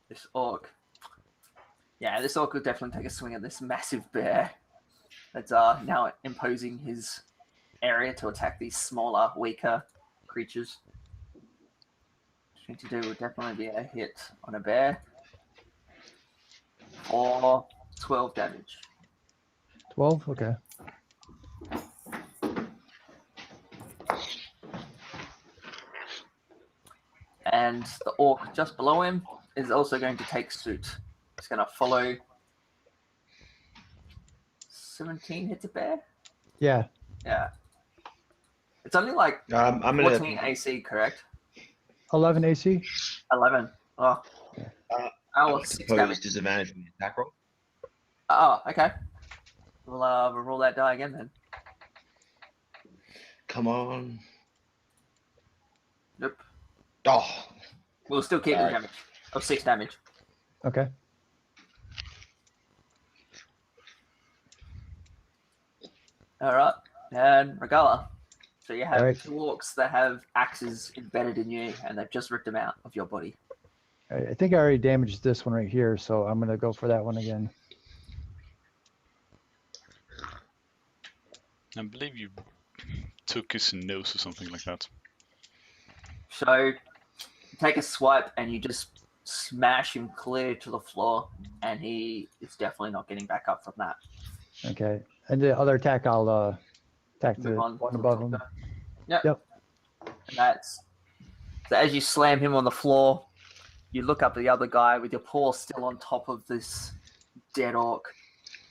This orc. Yeah, this orc could definitely take a swing at this massive bear that's now imposing his area to attack these smaller, weaker creatures. Thing to do would definitely be a hit on a bear for 12 damage. 12? Okay. And the orc just below him is also going to take suit. It's going to follow. 17 hits a bear? Yeah. Yeah. It's only like I'm 14 gonna. AC, correct? 11 AC? 11. Oh. Uh, Oh, I'll well, 6 pose damage. disadvantage on the attack roll. Oh, okay. We'll roll that die again then. Come on. Nope. Oh, We'll still keep the Sorry. damage of 6 damage. Okay. All right. And Regala. So you have All right. 2 orcs that have axes embedded in you, and they've just ripped them out of your body. All right, I think I already damaged this one right here, so I'm going to go for that one again. I believe you took his nose or something like that. So you take a swipe, and you just smash him clear to the floor, and he is definitely not getting back up from that. Okay. And the other attack, I'll attack the Move on one to the above top him. guy. Yep. Yep. And that's so as you slam him on the floor, you look up at the other guy with your paw still on top of this dead orc,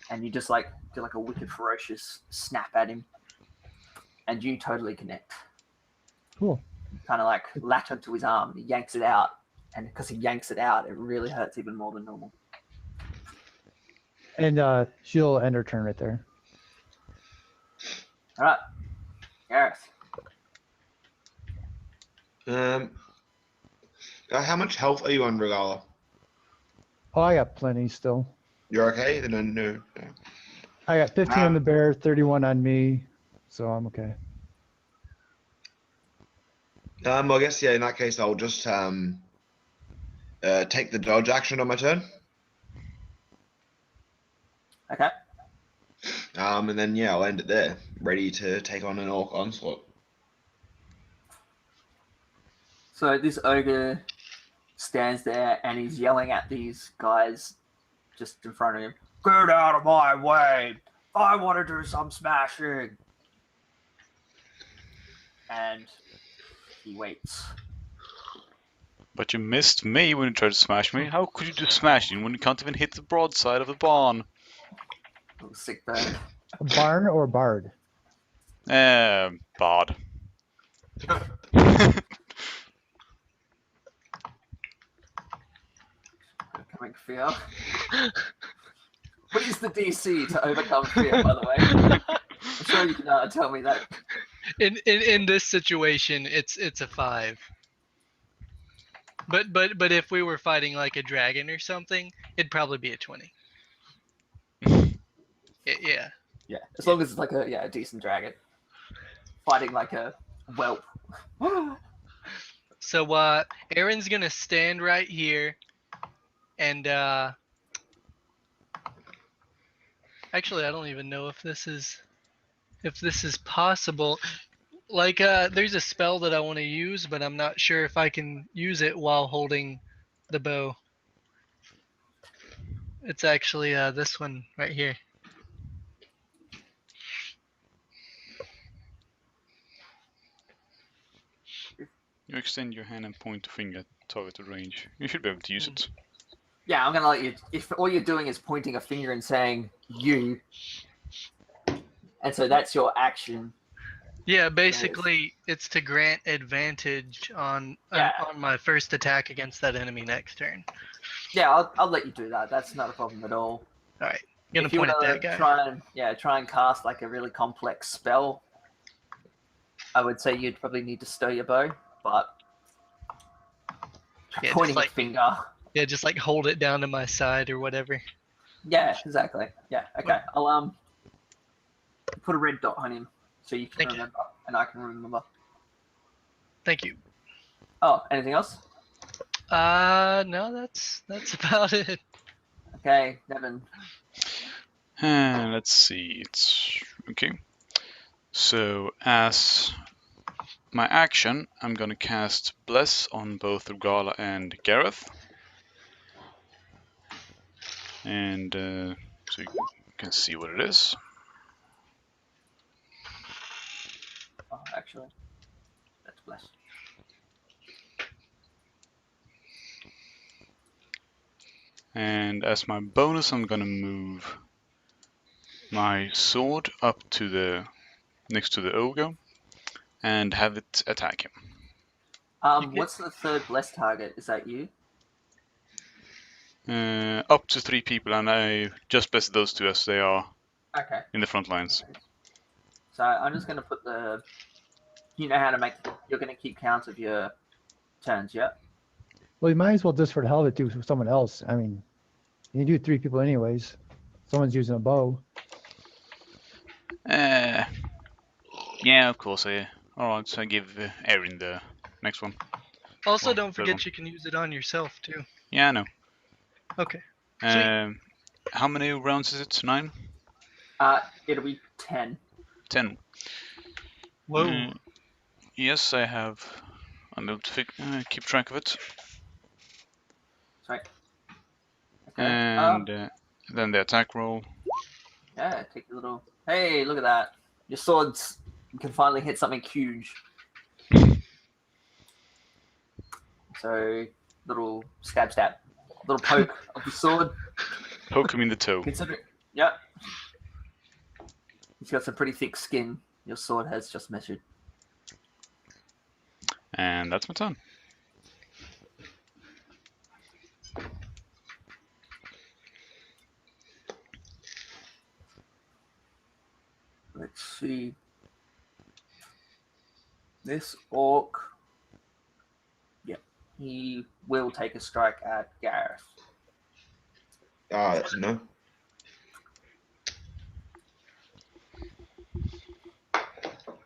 and you just like do like a wicked ferocious snap at him, and you totally connect. Cool. Kind of like latch onto his arm, he yanks it out, and because he yanks it out, it really hurts even more than normal. And she'll end her turn right there. All right, Gareth. How much health are you on, Regala? Oh, I got plenty still. You're okay? Then no. I got 15 on the bear, 31 on me, so I'm okay. Well, I guess in that case I'll just take the dodge action on my turn. Okay. And then I'll end it there, ready to take on an orc onslaught. So this ogre stands there and he's yelling at these guys just in front of him. Get out of my way! I want to do some smashing. And he waits. But you missed me when you tried to smash me. How could you do smashing when you can't even hit the broadside of the barn? Little sick burn. A barn or bard? Bard. Overcoming fear. What is the DC to overcome fear, by the way? I'm sure you can tell me that. In this situation, it's a 5. But if we were fighting like a dragon or something, it'd probably be a 20. Yeah. Yeah, as long as it's like a decent dragon. Fighting like a whelp. So Aaron's gonna stand right here, and actually I don't even know if this is possible. Like there's a spell that I want to use, but I'm not sure if I can use it while holding the bow. It's actually this one right here. You extend your hand and point a finger at targeted range. You should be able to use it. Yeah, I'm gonna let you. If all you're doing is pointing a finger and saying "you," and so that's your action. Yeah, basically it's to grant advantage on my first attack against that enemy next turn. Yeah, I'll let you do that. That's not a problem at all. All right, I'm If gonna you point at want that to guy. try and cast like a really complex spell, I would say you'd probably need to stow your bow, but Yeah, pointing just a finger. Yeah, just like hold it down to my side or whatever. Yeah, exactly. Yeah, okay. I'll put a red dot on him so you can Thank you. remember, and I can remember. Thank you. Oh, anything else? No, that's about it. Okay, Nevyn. Let's see. It's okay. So as my action, I'm gonna cast Bless on both Urgala and Gareth. And so you can see what it is. Oh, actually, that's blessed. And as my bonus, I'm gonna move my sword up to the next to the ogre and have it attack him. What's the third blessed target? Is that you? Up to 3 people, and I just blessed those 2 as they are Okay. in the front lines. So I'm just gonna put the. You know how to make. You're gonna keep count of your turns, yeah? Well, you might as well just for the hell of it do with someone else. I mean, you do 3 people anyways. Someone's using a bow. Yeah, of course. Alright, so I give Erin the next one. Also, Well, don't third forget one. you can use it on yourself too. Yeah, I know. Okay. How many rounds is it? 9? It'll be 10. 10. Whoa. Yes, I have. I'm able to keep track of it. Sorry. Okay. And then the attack roll. Yeah, take a little. Hey, look at that! Your swords. You can finally hit something huge. So, little stab, little poke of the sword. Poke him in the toe. Consider. Yep. He's got some pretty thick skin. Your sword has just measured. And that's my turn. Let's see. This orc. Yep. He will take a strike at Gareth. That's a no.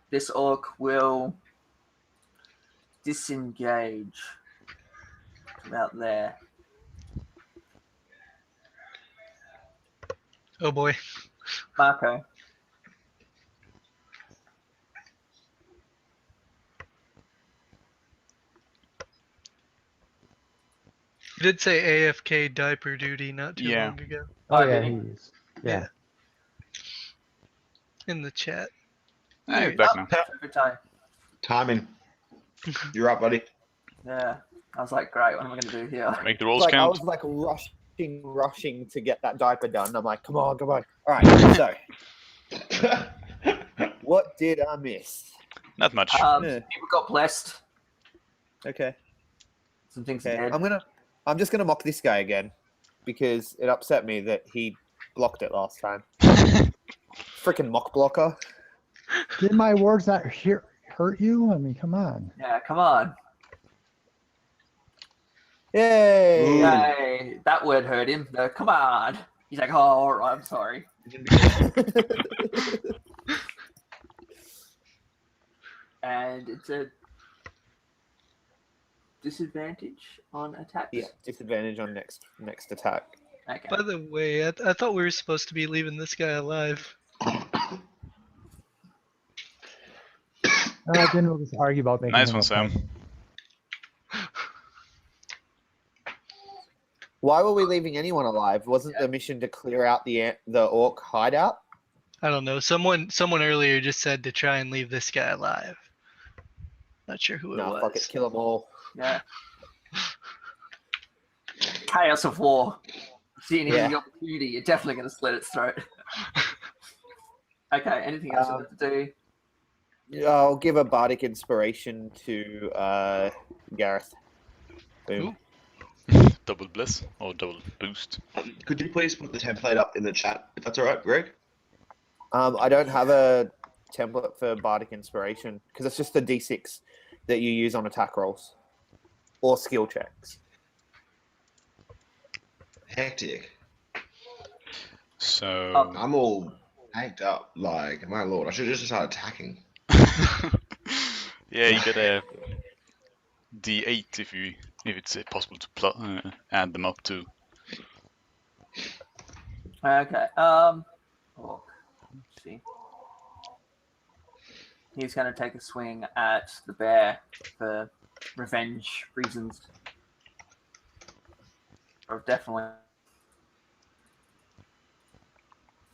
This orc will disengage from out there. Oh boy. Marco. did say AFK diaper duty not too Yeah. long ago Oh, Oh, yeah, did he? he's. Yeah. in the chat. Hey, he's There back now. Good time. Timing. You're up, buddy. Yeah. I was like, great, what am I going to do here? Make the rolls Like I count. was like rushing to get that diaper done. I'm like, come on. All right. So, what did I miss? Not much. Yeah. People got blessed. Okay. Some things Okay. are dead. I'm just gonna mock this guy again because it upset me that he blocked it last time. Freaking mock blocker. Did my words not hurt you? I mean, come on. Yeah, come on. Yay! Ooh. Yay. That word hurt him. No, come on. He's like, oh, all right, I'm sorry. And it's a disadvantage on attacks. Yeah, disadvantage on next attack. Okay. By the way, I thought we were supposed to be leaving this guy alive. Then we'll just argue about making Nice him one, a Sam. pet. Why were we leaving anyone alive? Wasn't the mission to clear out the orc hideout? I don't know. Someone earlier just said to try and leave this guy alive. Not sure who it No, was. fuck it, kill them all. Yeah. Chaos of war. Seeing Yeah. the opportunity, you're definitely going to slit its throat. Okay, anything else you want to do? I'll give a bardic inspiration to Gareth. Boom. Double bliss or double boost. Could you please put the template up in the chat, if that's all right, Greg? I don't have a template for bardic inspiration because it's just the d6 that you use on attack rolls or skill checks. Hectic. So I'm all hacked up. Like, my lord, I should just start attacking. yeah, you get a D8 if it's possible to add them up too. Okay. Oh, let's see. He's going to take a swing at the bear for revenge reasons. Or definitely.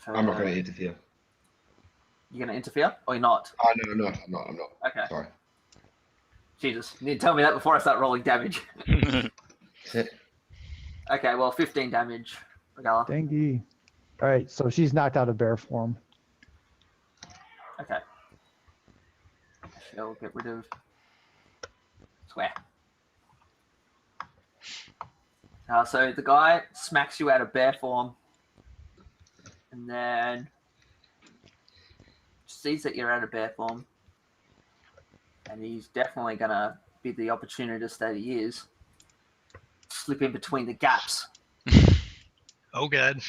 I'm not going to interfere. You're going to interfere? Or you're not? Oh, no, I'm not. Okay. Sorry. Jesus. You need to tell me that before I start rolling damage. Okay, well, 15 damage. Regala. Dangy. All right, so she's knocked out of bear form. Okay. She'll get rid of swear. So the guy smacks you out of bear form and then sees that you're out of bear form and he's definitely gonna be the opportunist that he is, slip in between the gaps. Oh god.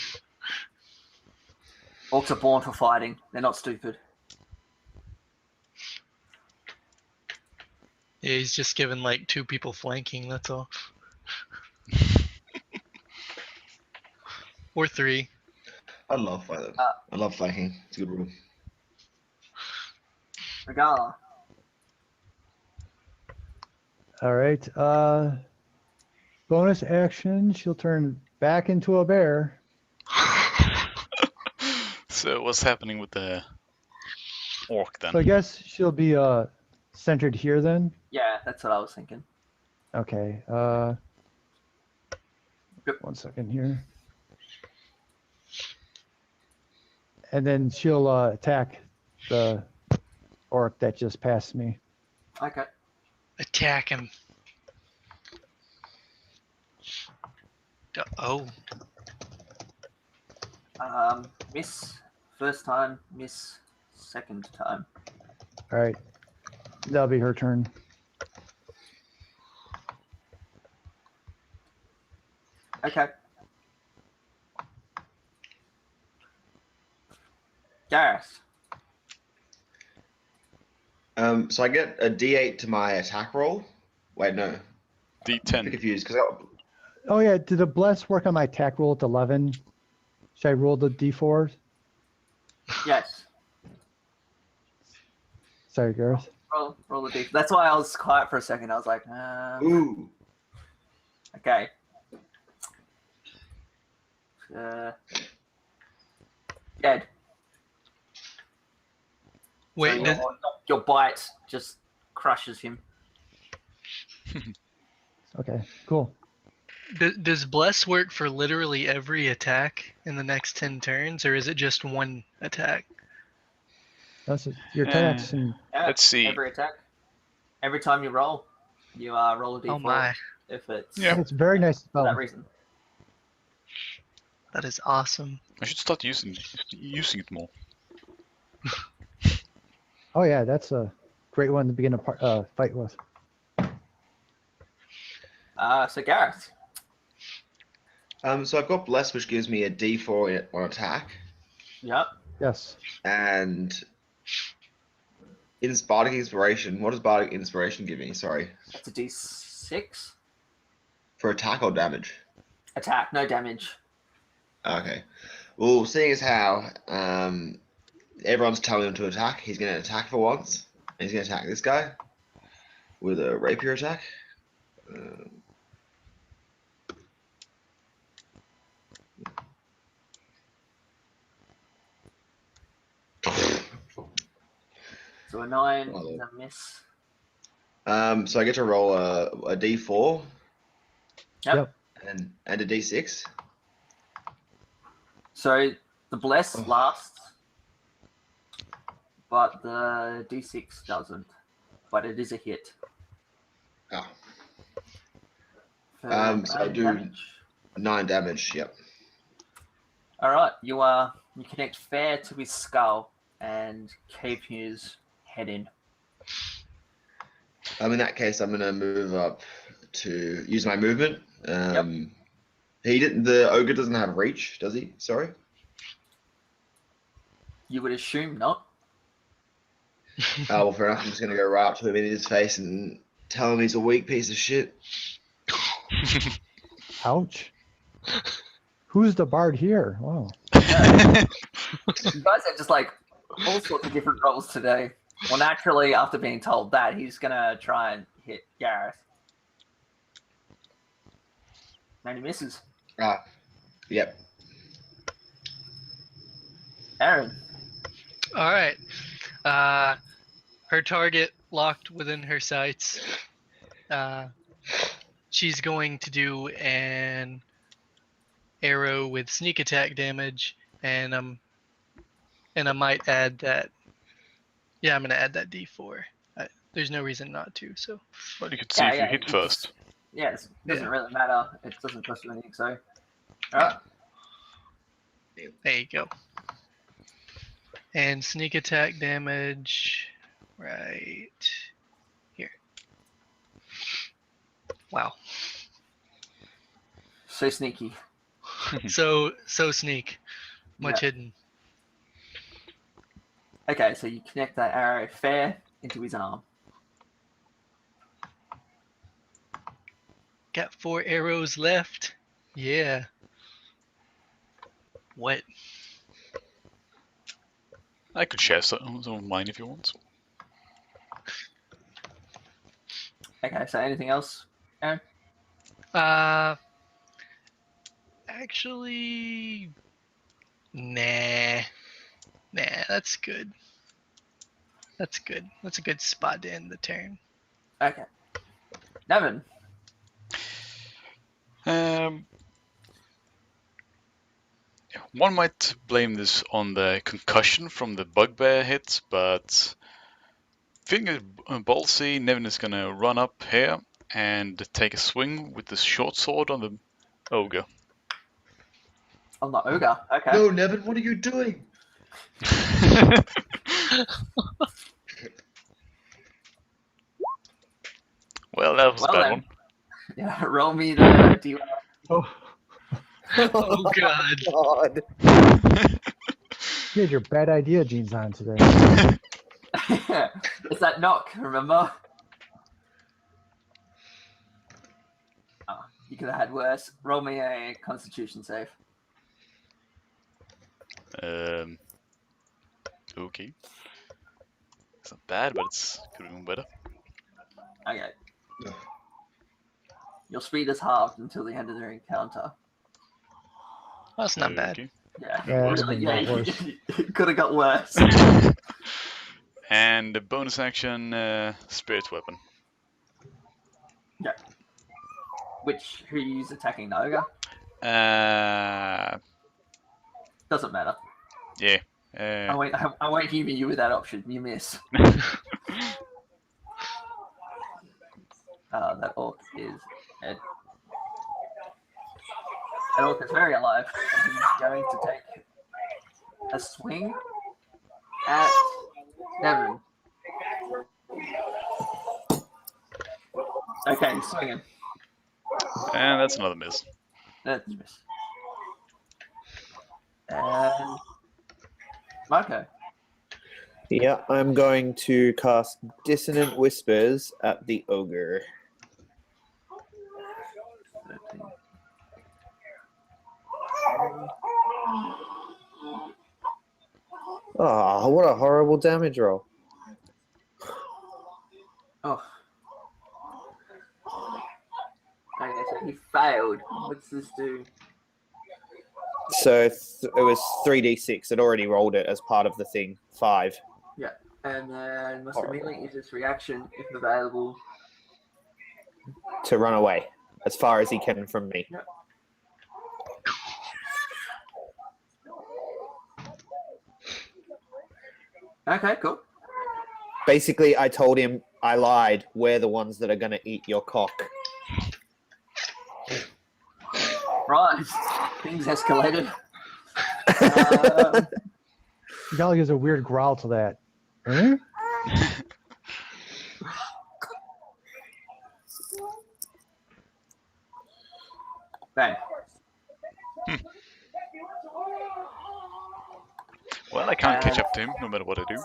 Orcs are born for fighting. They're not stupid. Yeah, he's just given like 2 people flanking, that's all. Or 3. I love fighting. I love flanking. It's a good rule. Regala. All right. Bonus action, she'll turn back into a bear. So what's happening with the orc then? So I guess she'll be centered here then. Yeah, that's what I was thinking. Okay. Yep. 1 second here. And then she'll attack the orc that just passed me. Okay. Attack him. Oh. Miss first time, miss second time. All right. That'll be her turn. Okay. Gareth. So I get a D8 to my attack roll. Wait, no. I'm D10. confused because Oh yeah, did the bless work on my attack roll at 11? Should I roll the d4? Yes. Sorry, Gareth. Roll the d. That's why I was quiet for a second. I was like, ooh, okay. dead. Wait, so does, your bite just crushes him. Okay, cool. does Bless work for literally every attack in the next 10 turns, or is it just one attack? That's your attacks and Yeah, Let's see. Every attack. Every time you roll roll a d4 Oh my, if it's Yeah. it's very nice for that spell. reason. that is awesome. I should start using it more. Oh yeah, that's a great one to begin a fight with. So Gareth. So I've got Bless, which gives me a D4 on attack, Yep. Yes. and in Bardic Inspiration. What does Bardic Inspiration give me? Sorry, That's a d6 for attack or damage? attack, no damage. Okay. Well, seeing as how everyone's telling him to attack, he's going to attack for once. And he's going to attack this guy with a rapier attack. So a 9 Oh, is a miss. So I get to roll a D4 Yep. and a D6. So the bless Oh. lasts, but the d6 doesn't. But it is a hit. Oh, For so I 9 do- damage. 9 damage. Yep. All right, you connect fair to his skull and keep his head in. In that case, I'm going to move up to use my movement. The ogre doesn't have reach, does he? Sorry. You would assume not. Oh, well, fair enough. I'm just going to go right up to him in his face and tell him he's a weak piece of shit. Ouch. Who's the bard here? Wow. Yeah. You guys have just like all sorts of different roles today. Well, naturally, after being told that, he's gonna try and hit Gareth. And he misses. Yep. Aaron. All right. Her target locked within her sights. She's going to do an arrow with sneak attack damage, and I might add that. Yeah, I'm gonna add that D4. There's no reason not to. So. Well, you could see if you hit it's first. just- yeah, it doesn't Yeah. really matter. It doesn't cost you anything. So, all right. There you go. And sneak attack damage right here. Wow. So sneaky. So sneak. Much hidden. Okay, so you connect that arrow fair into his arm. Got 4 arrows left. Yeah. What? I could share some of mine if you want. Okay, so anything else, Aaron? Actually, nah, that's good. That's good. That's a good spot to end the turn. Okay. Nevyn. One might blame this on the concussion from the bugbear hit, but feeling ballsy, Nevyn is gonna run up here and take a swing with the short sword on the ogre. On the ogre. Okay. No, Nevyn, what are you doing? Well, that was a Well bad then. one. Yeah, roll me the D. Oh, Oh God. God. you had your bad idea jeans on today. It's that knock, remember? Oh, you could have had worse. Roll me a Constitution save. Okay. It's not bad, but it's could have been better. Okay. Your speed is halved until the end of the encounter. That's not bad. Okay. Yeah, Yeah, it'd really, been yeah, a lot worse. it could have got worse. And the bonus action, spirit weapon. Who's attacking the ogre? Uh, Doesn't matter. yeah. I won't humor you with that option. You miss. That orc is dead. That orc is very alive. And he's going to take a swing at Nevyn. Okay, he's swinging. And that's another miss. That's a miss. And Marco. Yeah, I'm going to cast Dissonant Whispers at the ogre. 13. Oh, what a horrible damage roll. Oh. Okay, so he failed. What's this do? So it was 3d6. It already rolled it as part of the thing. 5. And then must Horrible. immediately use its reaction, if available. To run away as far as he can from me. Okay, cool. Basically, I told him I lied. We're the ones that are going to eat your cock. Right. Things escalated. Golly gives a weird growl to that. Eh? Bang. Well, I can't catch up to him, no matter what I do.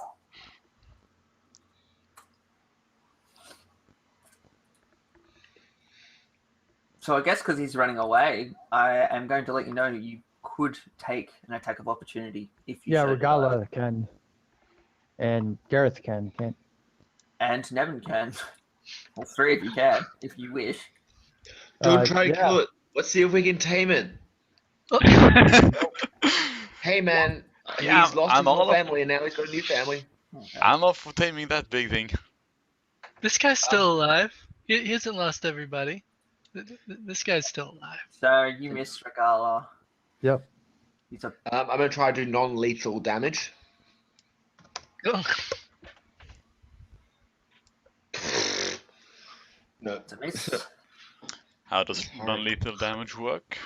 So I guess because he's running away, I am going to let you know you could take an attack of opportunity if you Yeah, so desire. Regala can. And Gareth can, can't. And Nevyn can. All three of you can, if you wish. Don't try to yeah. kill it. Let's see if we can tame it. Hey man, Yeah, he's lost I'm his whole all up- family and now he's got a new family. Okay. I'm off for taming that big thing. This guy's still alive. He hasn't lost everybody. This guy's still alive. So you missed Regala. Yep. He's a I'm gonna try to do non-lethal damage. Oh, No. it's a miss. How does non-lethal damage work?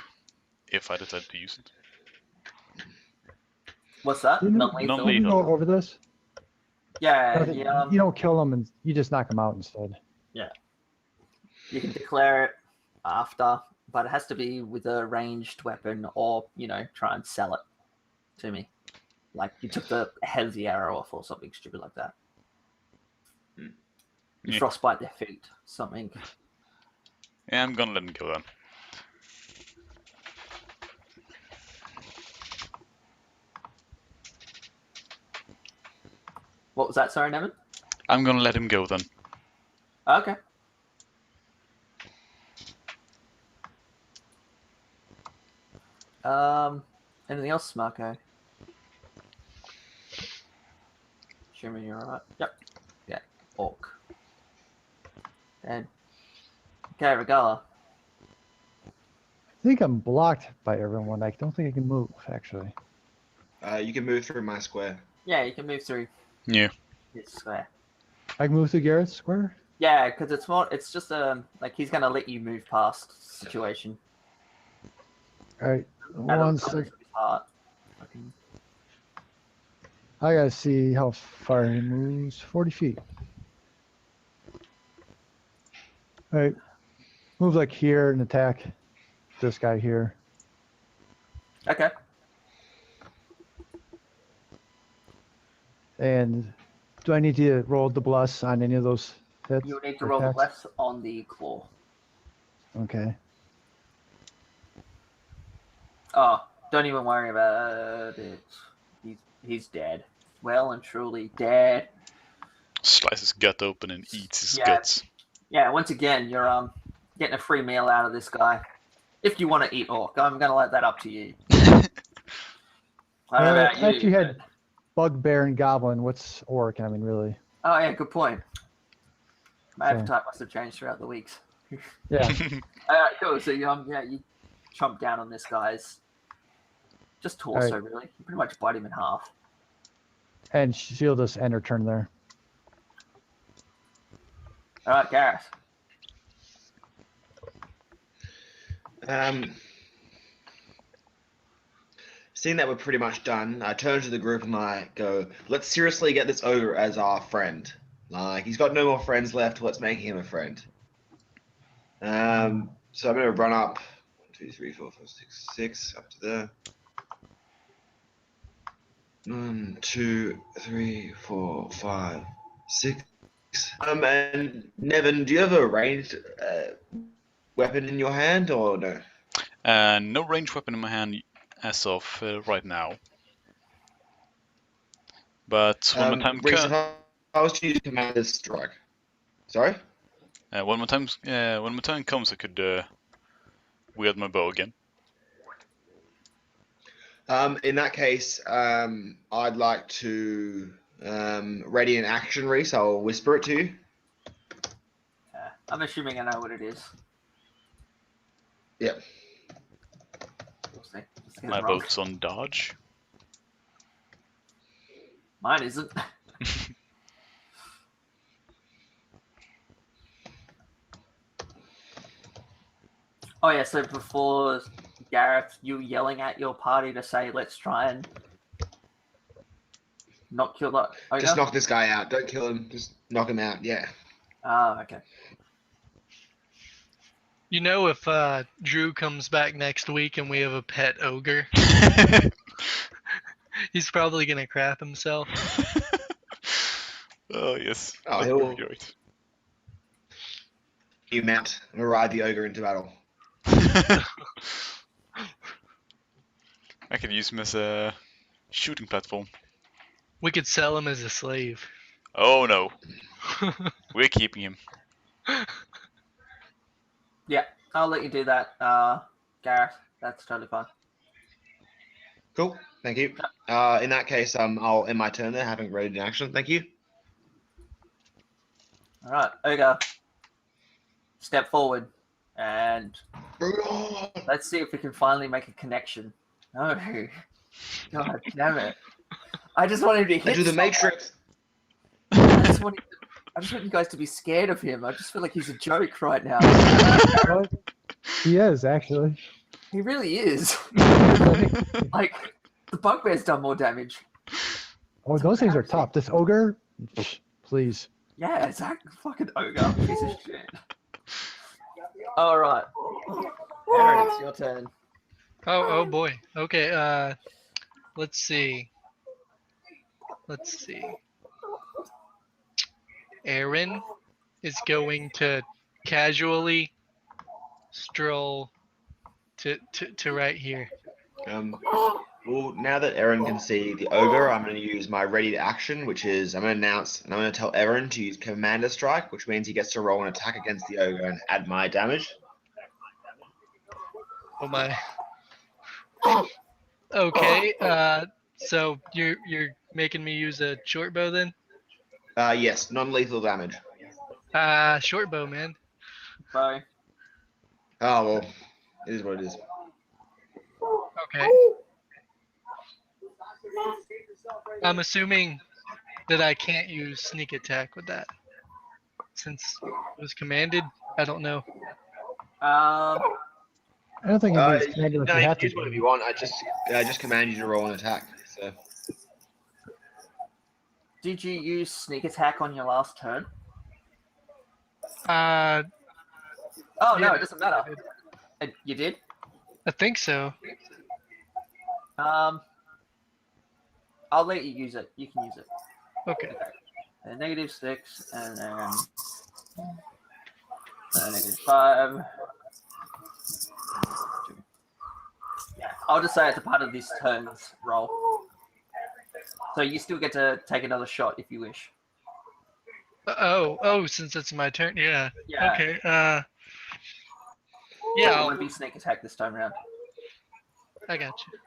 If I decide to use it. What's that? You know- Non-lethal. Non-lethal. You go over this? Yeah, Nothing- you don't kill them, and you just knock them out instead. you can declare it after, but it has to be with a ranged weapon or, try and sell it to me. Like you took the head of the arrow off or something stupid like that. You Yeah. frostbite their feet, something. Yeah, I'm gonna let him go then. What was that, sorry, Nevyn? I'm gonna let him go then. Okay. Anything else, Marco? Assuming you're alright. Yep. Yeah. Orc. And okay, Regala. I think I'm blocked by everyone. I don't think I can move, actually. You can move through my square. Yeah, you can move through Yeah. this square. I can move through Garrett's square? Yeah, because it's just like he's gonna let you move past situation. Alright, Out of one the corner sec. of his heart. Fucking- I gotta see how far he moves. 40 feet. Alright. Move like here and attack this guy here. Okay. And do I need to roll the bless on any of those hits? You'll need to or roll the attacks? left on the claw. Okay. Oh, don't even worry about it. He's dead. Well and truly dead. Slice his gut open and eats his Yeah. guts. Yeah, once again, you're getting a free meal out of this guy. If you want to eat orc, I'm going to let that up to you. I don't know about If you. you had bugbear and goblin, what's orc? I mean, really. Oh yeah, good point. My So- appetite must have changed throughout the weeks. Yeah. Alright, cool. So yeah, you chomp down on this guy's just torso, Alright. really. You pretty much bite him in half. And she'll just end her turn there. All right, Gareth. Seeing that we're pretty much done, I turn to the group and I go, let's seriously get this ogre as our friend. Like, he's got no more friends left, let's make him a friend. So I'm going to run up 1, 2, 3, 4, 5, 6, 6, up to there. 1, 2, 3, 4, 5, 6. And Nevyn, do you have a ranged weapon in your hand or no? No ranged weapon in my hand as of right now. But when my time Reese, comes, if I was to use Commander's Strike. Sorry? when my time comes, I could wield my bow again. In that case, I'd like to ready an action, Reese. I'll whisper it to you. I'm assuming I know what it is. Yep. We'll see. Let's get My it wrong. bow's on dodge. Mine isn't. Oh yeah, so before Gareth, you were yelling at your party to say, let's try and not kill that ogre? Just knock this guy out. Don't kill him. Just knock him out. Yeah. Oh, okay. You know, if Drew comes back next week and we have a pet ogre, he's probably gonna crap himself. Oh yes. Oh, that he'll- would be great. You mount and ride the ogre into battle. I could use him as a shooting platform. We could sell him as a slave. Oh no, we're keeping him. Yeah, I'll let you do that, Gareth. That's totally fine. Cool. Thank you. In that case, I'll end my turn there, having ready in action. Thank you. All right, ogre. Step forward, and let's see if we can finally make a connection. No, God damn it! I just want him to I hit. do the someone. Matrix. I just want you guys to be scared of him. I just feel like he's a joke right now. Well, he is, actually. He really is. Like the bugbear's done more damage. Oh, those things are tough. This ogre, please. Yeah, exactly. Fucking ogre, piece of shit. All right, Aaron, it's your turn. Oh boy. Okay. Let's see. Aaron is going to casually stroll to right here. Well, now that Erin can see the ogre, I'm going to use my ready to action, which is I'm going to announce and I'm going to tell Erin to use Commander Strike, which means he gets to roll an attack against the ogre and add my damage. Oh my. Okay. So you're making me use a short bow then? Yes, non-lethal damage. Short bow, man. Bye. Oh well, it is what it is. Okay. I'm assuming that I can't use sneak attack with that, since it was commanded. I don't know. Um, I don't think No, anybody's commanded you if you have can use whatever to. you want. I just command you to roll an attack. So did you use sneak attack on your last turn? Uh, Oh no, Yeah, it doesn't matter. You did. I think so. I'll let you use it. You can use it. Okay. -6, and then -5. Yeah, I'll just say it's a part of this turn's roll. So you still get to take another shot if you wish. Oh, since it's my turn, yeah. Yeah. Okay. Yeah, It I'll- won't be sneak attack this time around. I got you.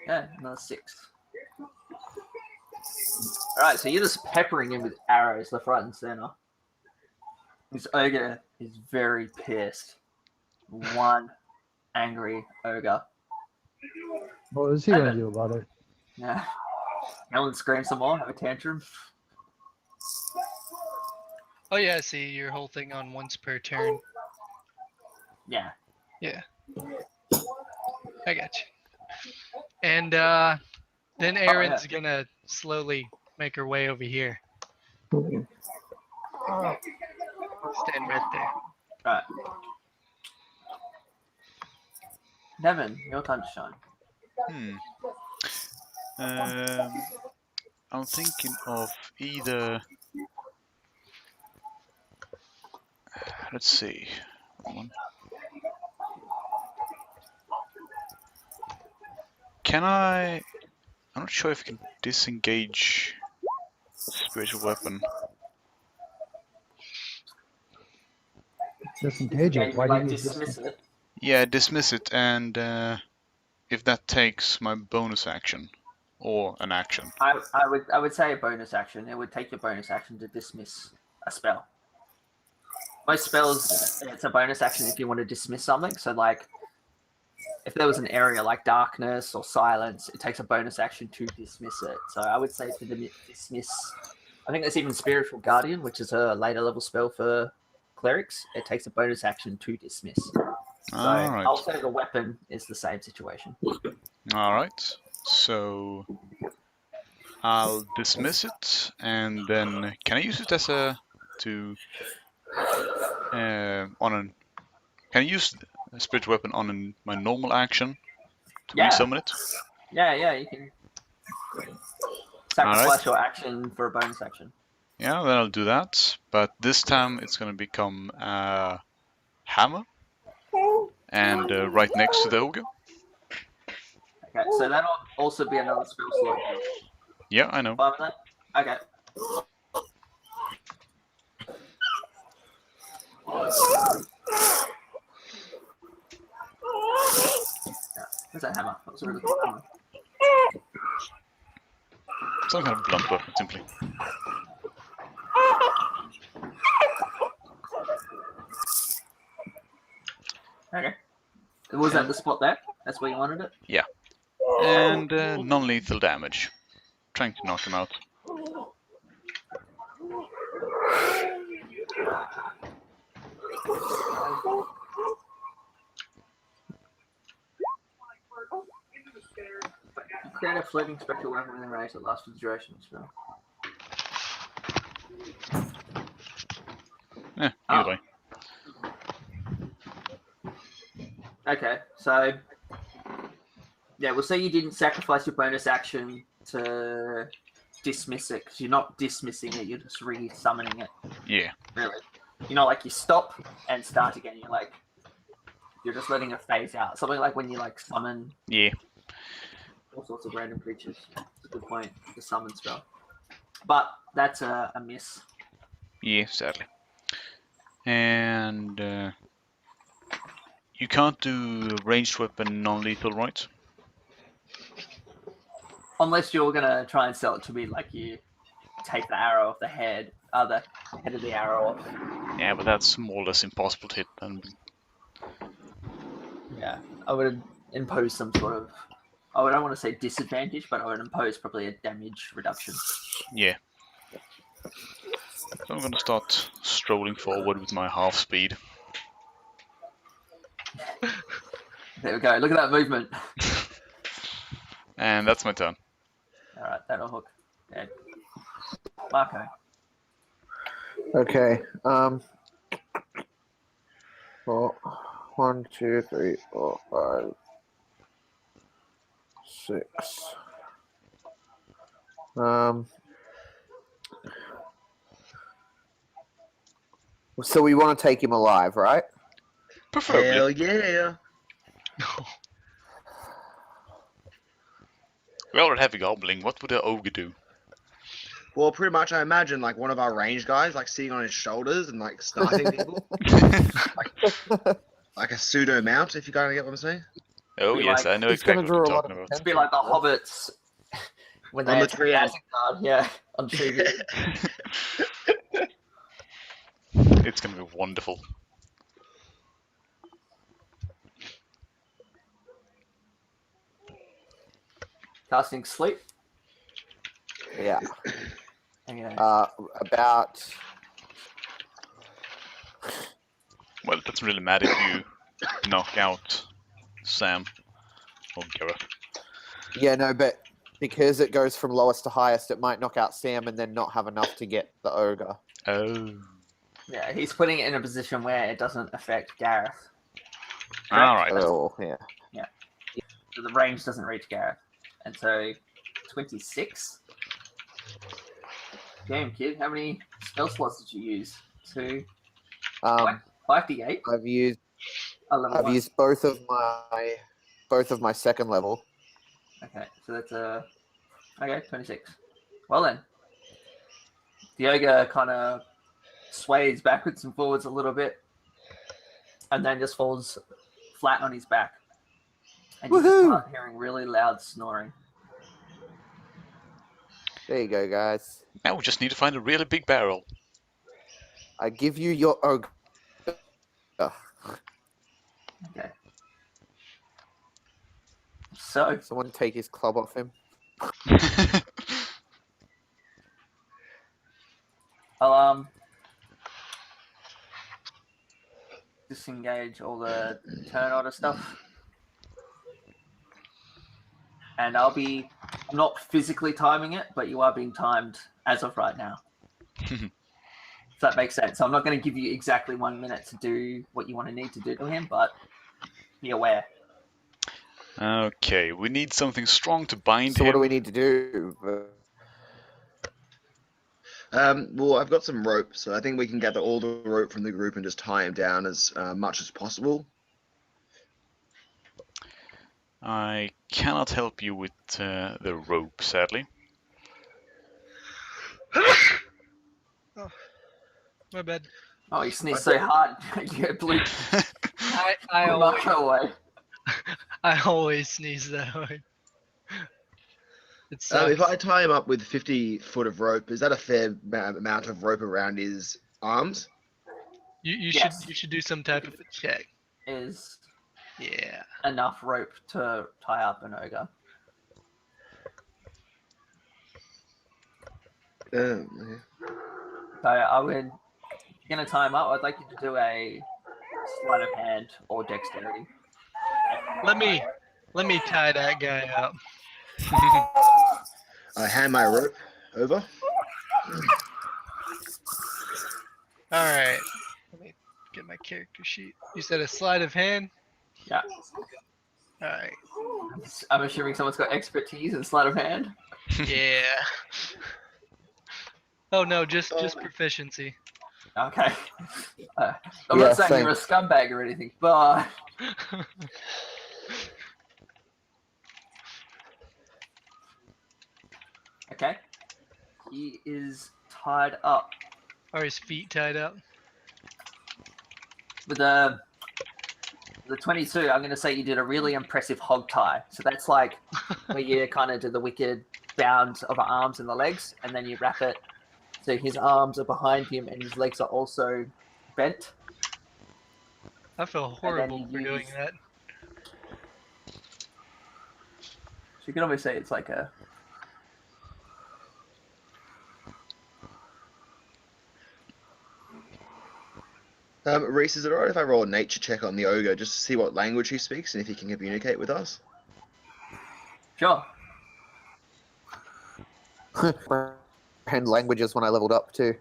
Yeah, another 6. Alright, so you're just peppering him with arrows left, right, and center. This ogre is very pissed. One angry ogre. What is he I gonna don't- do about it? Yeah. Ellen screams some more, have a tantrum. Oh yeah, I see your whole thing on once per turn. Yeah. Yeah. I got you. And then Erin's gonna slowly make her way over here. Stand right there. Right. Nevyn, your time to shine. I'm thinking of either. Let's see. Can I? I'm not sure if I can disengage spiritual weapon. Disengage Yeah, it. you Why like do you dismiss it? Yeah, dismiss it, and if that takes my bonus action or an action. I would say a bonus action. It would take your bonus action to dismiss a spell. Most spells, it's a bonus action if you want to dismiss something. So, like, if there was an area like darkness or silence, it takes a bonus action to dismiss it. So, I would say to dismiss. I think there's even Spiritual Guardian, which is a later level spell for clerics. It takes a bonus action to dismiss. So, Alright. I'll say the weapon is the same situation. Alright. So I'll dismiss it, and then can I use it as a on an? Can I use a spiritual weapon on my normal action to Yeah. resummon it? Yeah, you can sacrifice Alright. your action for a bonus action. Yeah, then I'll do that. But this time it's going to become a hammer, and right next to the ogre. Okay, so that'll also be another spell slot. Yeah, I know. Fine with that? Okay. Where's that hammer? What's a really cool hammer? Some kind of blunt weapon, simply. Okay. Was that the spot there? That's where you wanted it? Yeah. And non-lethal damage. Trying to knock him out. Create a floating spectral weapon within range that lasts for the duration of the spell. Either way. Okay, so yeah, we'll say you didn't sacrifice your bonus action to dismiss it, because you're not dismissing it, you're just re-summoning it. Yeah. Really. You know, like you stop and start again, you're just letting it phase out. Something like when you like summon Yeah. all sorts of random creatures. It's a good point, the summon spell. But that's a miss. Yeah, sadly. And you can't do ranged weapon non-lethal, right? Unless you're gonna try and sell it to me like you take the arrow off the head of the arrow off. Yeah, but that's more or less impossible to hit. And Yeah, I would impose some sort of, I don't want to say disadvantage, but I would impose probably a damage reduction. yeah. So I'm gonna start strolling forward with my half speed. There we go. Look at that movement. And that's my turn. All right, that'll hook. Dead. Marco. Okay. Well, 1, 2, 3, 4, 5, 6. So we want to take him alive, right? Preferably. Hell yeah. We already have a goblin. What would an ogre do? Well, pretty much, I imagine like one of our range guys, like sitting on his shoulders and like sniping people, like a pseudo mount. If you kind of get what I'm saying. Oh Be yes, like- I know It's going exactly to what draw you're a lot talking of about. It'd be like the attention. hobbits when they On the attack tree end. Isengard, yeah, on tree. It's gonna be wonderful. Casting sleep. Yeah. Okay. About. Well, it doesn't really matter if you knock out Sam or Gareth. Yeah, no, but because it goes from lowest to highest, it might knock out Sam and then not have enough to get the ogre. Oh. Yeah, he's putting it in a position where it doesn't affect Gareth. All right. Oh, yeah. So the range doesn't reach Gareth. And so 26. Damn, kid, how many spell slots did you use? 2, Um, 5d8? I've used Level I've 1. used both of my second level. Okay, so that's okay, 26. Well then, the ogre kind of sways backwards and forwards a little bit, and then just falls flat on his back. And you just Woohoo! start hearing really loud snoring. There you go, guys. Now we just need to find a really big barrel. I give you your ogre. Okay. So Someone take his club off him. I'll disengage all the turn order stuff. And I'm not physically timing it, but you are being timed as of right now. If that makes sense. So I'm not going to give you exactly 1 minute to do what you need to do to him, but be aware. Okay, we need something strong to bind So him. what do we need to do? Well, I've got some rope, so I think we can gather all the rope from the group and just tie him down as much as possible. I cannot help you with the rope, sadly. My bad. Oh, you sneezed so hard, you blew I the always, marker away. I always sneeze that way. It sucks. If I tie him up with 50 foot of rope, is that a fair amount of rope around his arms? you Yes. should do some type of a check. Is Yeah. enough rope to tie up an ogre. Okay. So I would, if you're going to tie him up, I'd like you to do a sleight of hand or dexterity. Let me tie that guy up. I hand my rope over. All right. Let me get my character sheet. You said a sleight of hand. Yeah. All right. I'm assuming someone's got expertise in sleight of hand. Yeah. Oh no, just proficiency. Okay. I'm Yeah, not saying same. you're a scumbag or anything, but okay. He is tied up Are his feet tied up? with the 22. I'm going to say you did a really impressive hog tie. So that's like where you kind of do the wicked bound of the arms and the legs, and then you wrap it so his arms are behind him and his legs are also bent. I feel then horrible you for doing use- that. So you can almost say it's like a Reese, is it alright if I roll a nature check on the ogre just to see what language he speaks and if he can communicate with us? sure. And languages when I leveled up too.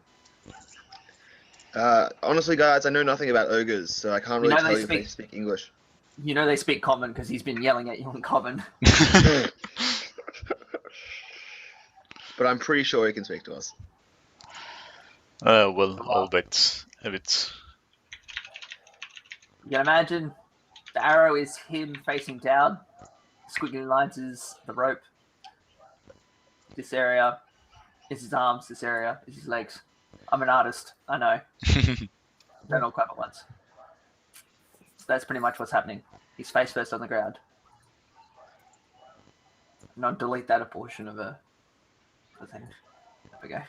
Honestly, guys, I know nothing about ogres, so I can't You really know tell they you if they speak English. You know they speak common because he's been yelling at you in common. But I'm pretty sure he can speak to us. Well, I'll bet a bit. You can imagine the arrow is him facing down. Squiggly lines is the rope. This area It's his arms, this area. It's his legs. I'm an artist. I know. Don't all clap at once. So that's pretty much what's happening. He's face first on the ground. And I'll delete that a portion of the thing. There we go.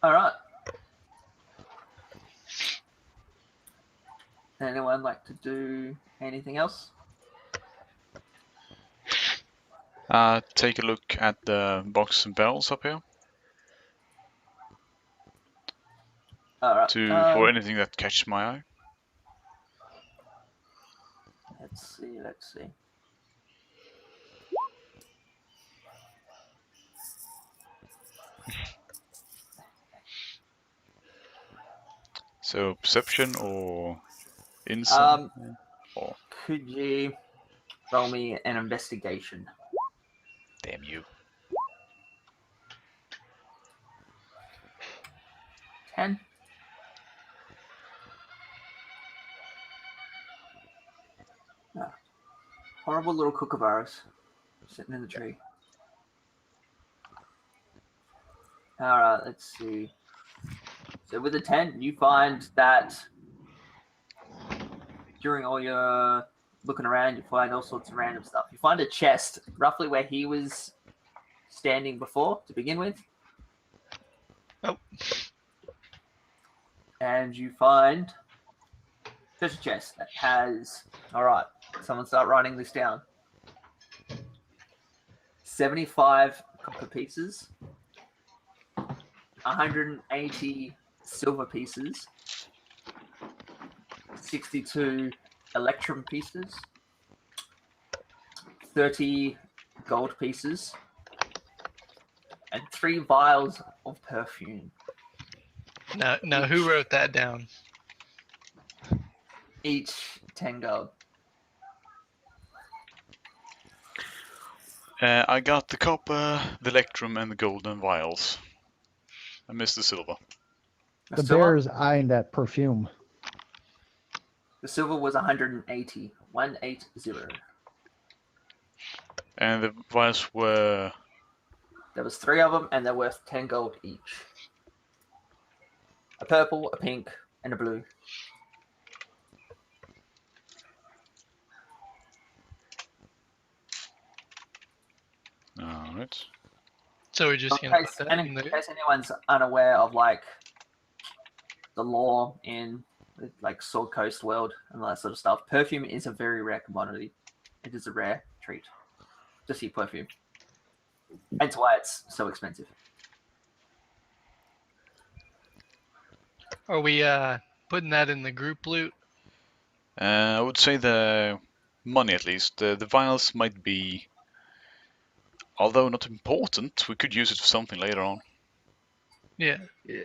Alright. Anyone like to do anything else? Take a look at the box and barrels up here Alright. for anything that catches my eye. Let's see. So perception or insight? Or Could you roll me an investigation? damn you. 10. Oh. Horrible little kookaburras sitting in the tree. Alright, let's see. So with the 10, you find that during all your looking around, you find all sorts of random stuff. You find a chest roughly where he was standing before to begin with. Oh. And you find there's a chest that has, alright, someone start writing this down. 75 copper pieces, 180 silver pieces, 62 electrum pieces, 30 gold pieces, and 3 vials of perfume. Now, who wrote that down? Each 10 gold. I got the copper, the electrum, and the golden vials. I missed the silver. The silver? bear is eyeing that perfume. The silver was 180. 180. And the vials were... There was 3 of them, and they're worth 10 gold each. A purple, a pink, and a blue. Alright. So we're just In gonna case, put that in in there. case anyone's unaware of like the law in like Sword Coast world and all that sort of stuff, perfume is a very rare commodity. It is a rare treat to see perfume. That's why it's so expensive. Are we putting that in the group loot? I would say the money at least. The vials might be... Although not important, we could use it for something later on. Yeah. Yeah.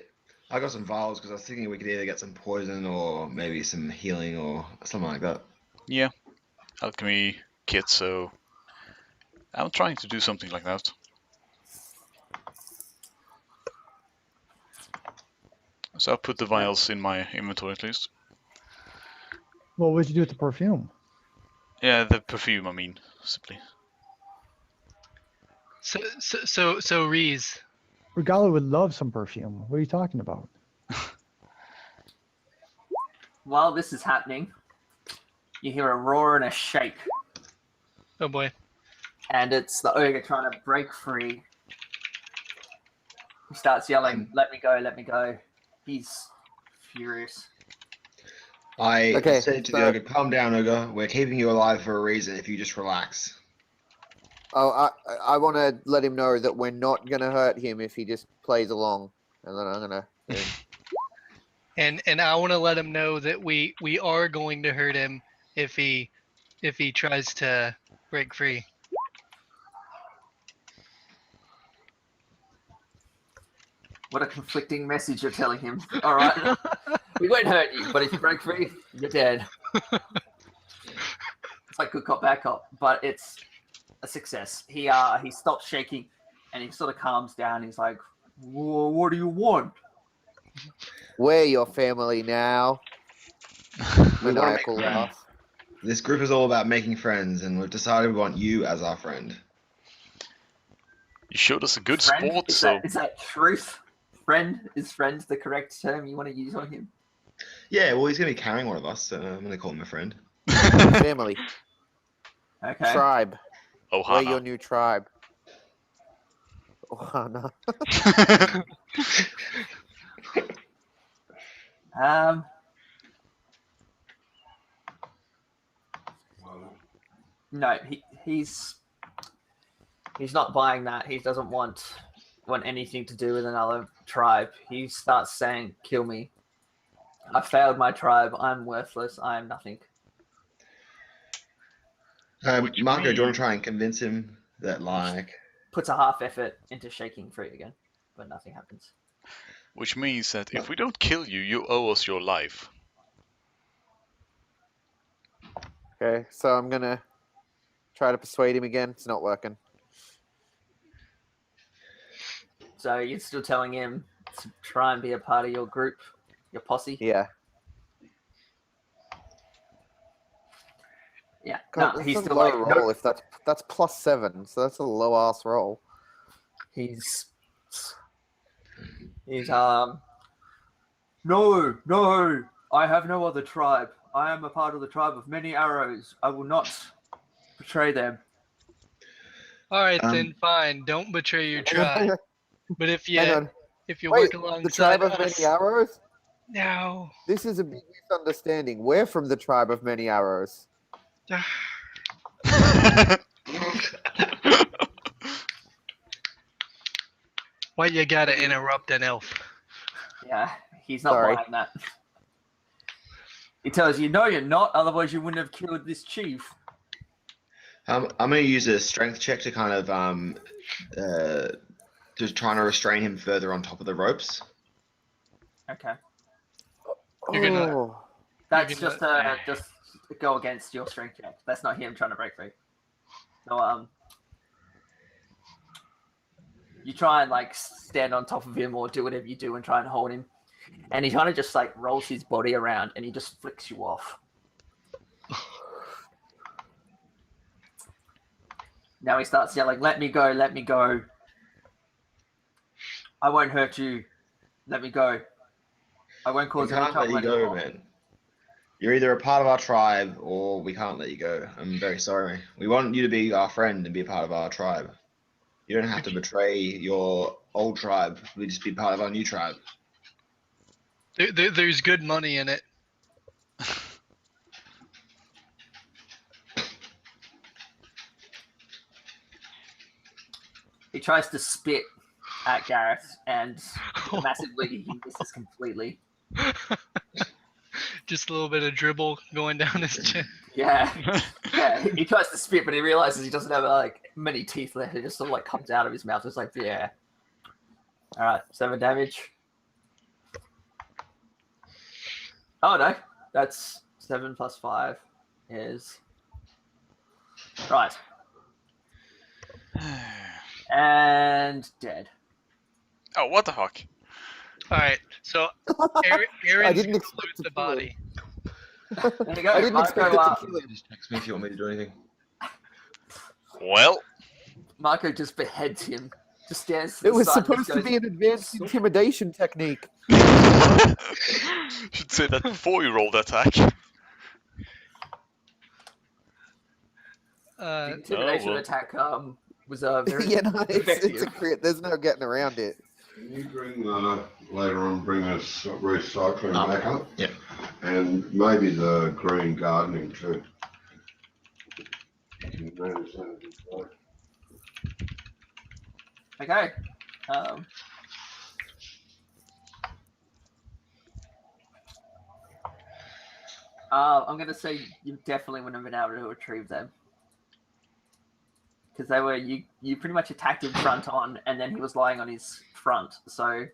I got some vials because I was thinking we could either get some poison or maybe some healing or something like that. Yeah. Alchemy kit, so... I'm trying to do something like that. So I'll put the vials in my inventory at least. What would you do with the perfume? Yeah, the perfume, I mean, simply. So Reese, Regala would love some perfume. What are you talking about? While this is happening, you hear a roar and a shake, oh boy. and it's the ogre trying to break free. He starts yelling, "Let me go, let me go." He's furious. I Okay, said to so- the ogre, calm down, ogre. We're keeping you alive for a reason if you just relax. Oh, I want to let him know that we're not going to hurt him if he just plays along. And then I'm going to... And I want to let him know that we are going to hurt him if he tries to break free. What a conflicting message you're telling him. All right, we won't hurt you, but if you break free, you're dead. It's like good cop, bad cop, but it's a success. He stops shaking, and he sort of calms down. He's like, "What do you want?" We're your family now. We want to make Maniacal friends. laugh. This group is all about making friends, and we've decided we want you as our friend. You showed us a good Friend? sport, Is so that truth? Friend? Is friend the correct term you want to use on him? Yeah, well, he's gonna be carrying one of us, so I'm gonna call him a friend. Family. Okay. Tribe. We're your Ohana. new tribe. Ohana. No, he's not buying that. He doesn't want anything to do with another tribe. He starts saying, "Kill me. I failed my tribe. I'm worthless. I am nothing." Which Marco, do you want means- to try and convince him that, like, Puts a half effort into shaking free again, but nothing happens. Which means that if we don't kill you, you owe us your life. Okay, so I'm gonna try to persuade him again. It's not working. So you're still telling him to try and be a part of your group, your posse? Yeah. Yeah. God, No, that's he's a still low like, roll. nope. If that's +7, so that's a low ass roll. He's no, I have no other tribe. I am a part of the tribe of many arrows. I will not betray them. All right, Um, then fine. Don't betray your Hang on, hang tribe. on, But if hang you on. work Wait, alongside the tribe of us, many arrows? no. This is a big misunderstanding. We're from the tribe of many arrows. Why you gotta interrupt an elf? Yeah, he's not Sorry. buying that. He tells you, no, you're not. Otherwise, you wouldn't have killed this chief. I'm gonna use a strength check to kind of just trying to restrain him further on top of the ropes. Okay, You're gonna- Oh. that's You're just go against your strength check. That's not him trying to break free. So you try and like stand on top of him or do whatever you do and try and hold him, and he kind of just like rolls his body around and he just flicks you off. Now he starts yelling, "Let me go! Let me go! I won't hurt you. Let me go! I won't We cause any can't let trouble you go, anymore." man. You're either a part of our tribe or we can't let you go. I'm very sorry. We want you to be our friend and be a part of our tribe. You don't have to betray your old tribe. We just be part of our new tribe. There's good money in it. He tries to spit at Gareth, and massively he misses completely. Just a little bit of dribble going down his chin. Yeah, yeah. He tries to spit, but he realizes he doesn't have like many teeth left. It just sort of like comes out of his mouth. It's like, yeah. All right, 7 damage. Oh no, that's 7 plus 5 is right. And dead. Oh, what the fuck? All right, so Aaron's I didn't gonna expect loot to the kill him. body. There you go. I didn't expect Marco, it to kill him. Just text me if you want me to do anything. Well, Marco just beheads him. Just stands to It the was side and supposed just to goes, be an advanced intimidation technique. should say that before you roll the attack. The intimidation well. attack was very Yeah, no, it's a effective. crit. There's no getting around it. Can you bring later on bring us recycling back up? Yep. And maybe the green gardening too. You can manage that as well. Okay. I'm gonna say you definitely wouldn't have been able to retrieve them because they were you pretty much attacked him front on, and then he was lying on his front. So,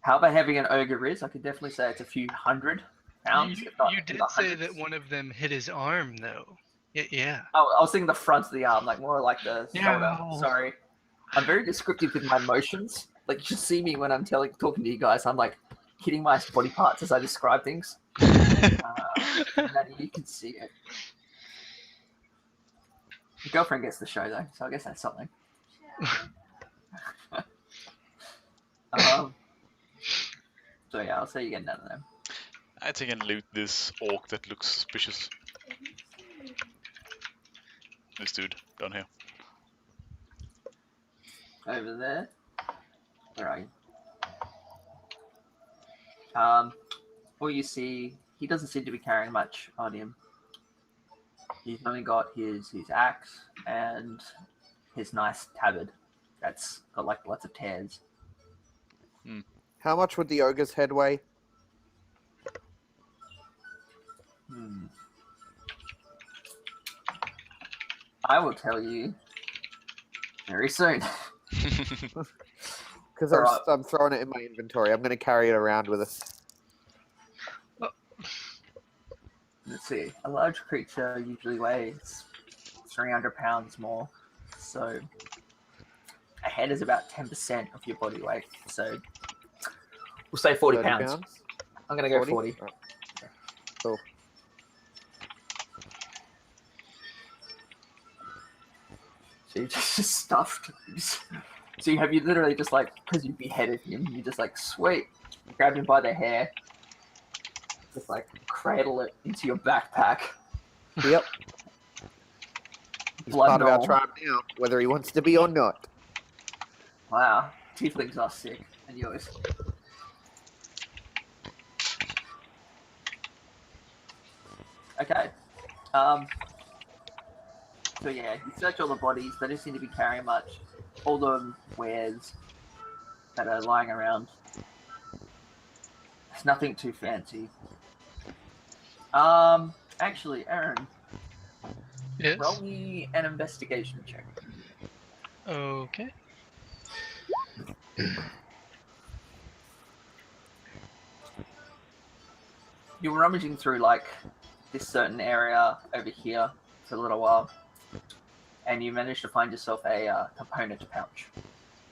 however heavy an ogre is, I could definitely say it's a few hundred pounds. You, if not you in did the say hundreds. that one of them hit his arm, though. Yeah. Oh, I was thinking the front of the arm, like more like the shoulder. No. Sorry, I'm very descriptive with my motions. Like you should see me when I'm talking to you guys. I'm like hitting my body parts as I describe things. And you can see it. Your girlfriend gets the show though, so I guess that's something. So yeah, I'll say you get none of them. I think I can loot this orc that looks suspicious. This dude down here. Over there. Where are you? Well, you see, he doesn't seem to be carrying much on him. He's only got his axe and his nice tabard that's got like lots of tears. How much would the ogre's head weigh? I will tell you very soon. Because Alright. I'm throwing it in my inventory. I'm going to carry it around with us. Let's see. A large creature usually weighs 300 pounds more. So a head is about 10% of your body weight. So we'll say 40 30 pounds. I'm going to go 40. Right. Cool. So you just stuffed. So you literally just like, because you beheaded him, you just like, sweet. You grab him by the hair. Just like cradle it into your backpack. Yep. He's Blood part of and our all. tribe now, whether he wants to be or not. Wow. Tieflings are sick. And yours. Okay. So yeah, you search all the bodies. They don't seem to be carrying much. All the wares that are lying around. It's nothing too fancy. Actually, Aaron, Yes. roll me an investigation check. Okay. You were rummaging through like this certain area over here for a little while, and you managed to find yourself a component pouch.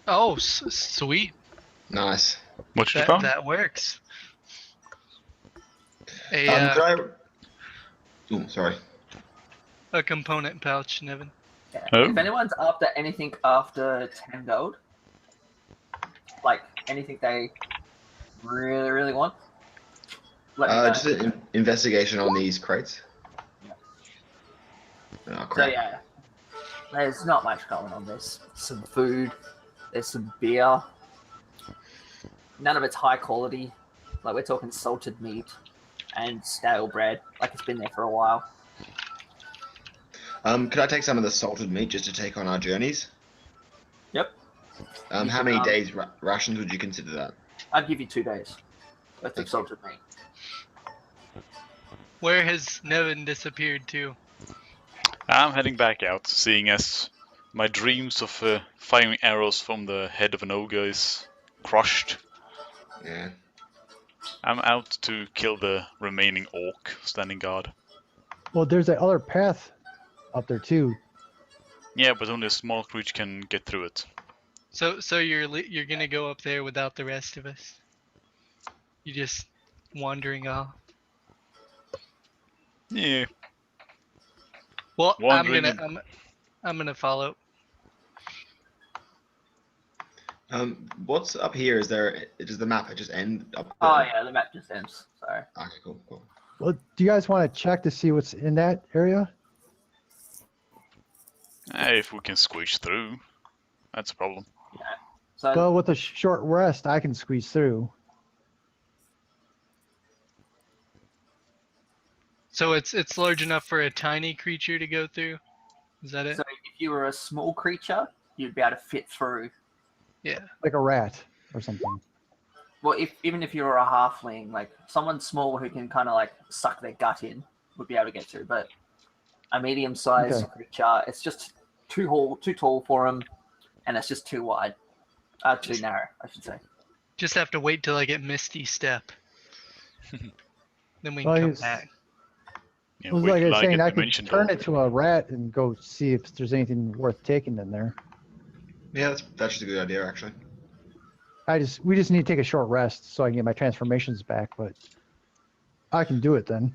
Oh, sweet. Nice. What you found? That works. Could I? Oh, sorry. A component pouch, Nevyn. Yeah. Oh. If anyone's after anything after 10 gold, like anything they really, really want, let me know. Just an investigation on these crates. Yeah. Oh So crap. yeah, there's not much going on. There's some food, there's some beer. None of it's high quality. Like we're talking salted meat and stale bread. Like it's been there for a while. Could I take some of the salted meat just to take on our journeys? Yep. You How can, many days rations would you consider that? I'd give you 2 days worth of Thank you. salted meat. Where has Nevyn disappeared to? I'm heading back out, seeing as my dreams of firing arrows from the head of an ogre is crushed. Yeah. I'm out to kill the remaining orc standing guard. Well, there's that other path up there too. Yeah, but only a small creature can get through it. So you're gonna go up there without the rest of us? You just wandering off? Yeah. Well, Wandering I'm gonna follow. What's up here? Does the map just end up there? Oh yeah, the map just ends. Sorry. Okay, cool. Well, do you guys want to check to see what's in that area? If we can squeeze through, that's a problem. So Well, with a short rest, I can squeeze through. So it's large enough for a tiny creature to go through? Is that it? So if you were a small creature, you'd be able to fit through. Yeah. Like a rat or something. Well, even if you were a halfling, like someone small who can kind of like suck their gut in would be able to get through. But a medium-sized Okay. creature, it's just too tall for them, and it's just too wide. Too narrow, I should say. Just have to wait till I get Misty Step. Then we can Well, come he's- back. Yeah, It was wait like I till was I saying, get I could dimension turn door. it to a rat and go see if there's anything worth taking in there. Yeah, that's just a good idea, actually. We just need to take a short rest so I can get my transformations back, but I can do it then.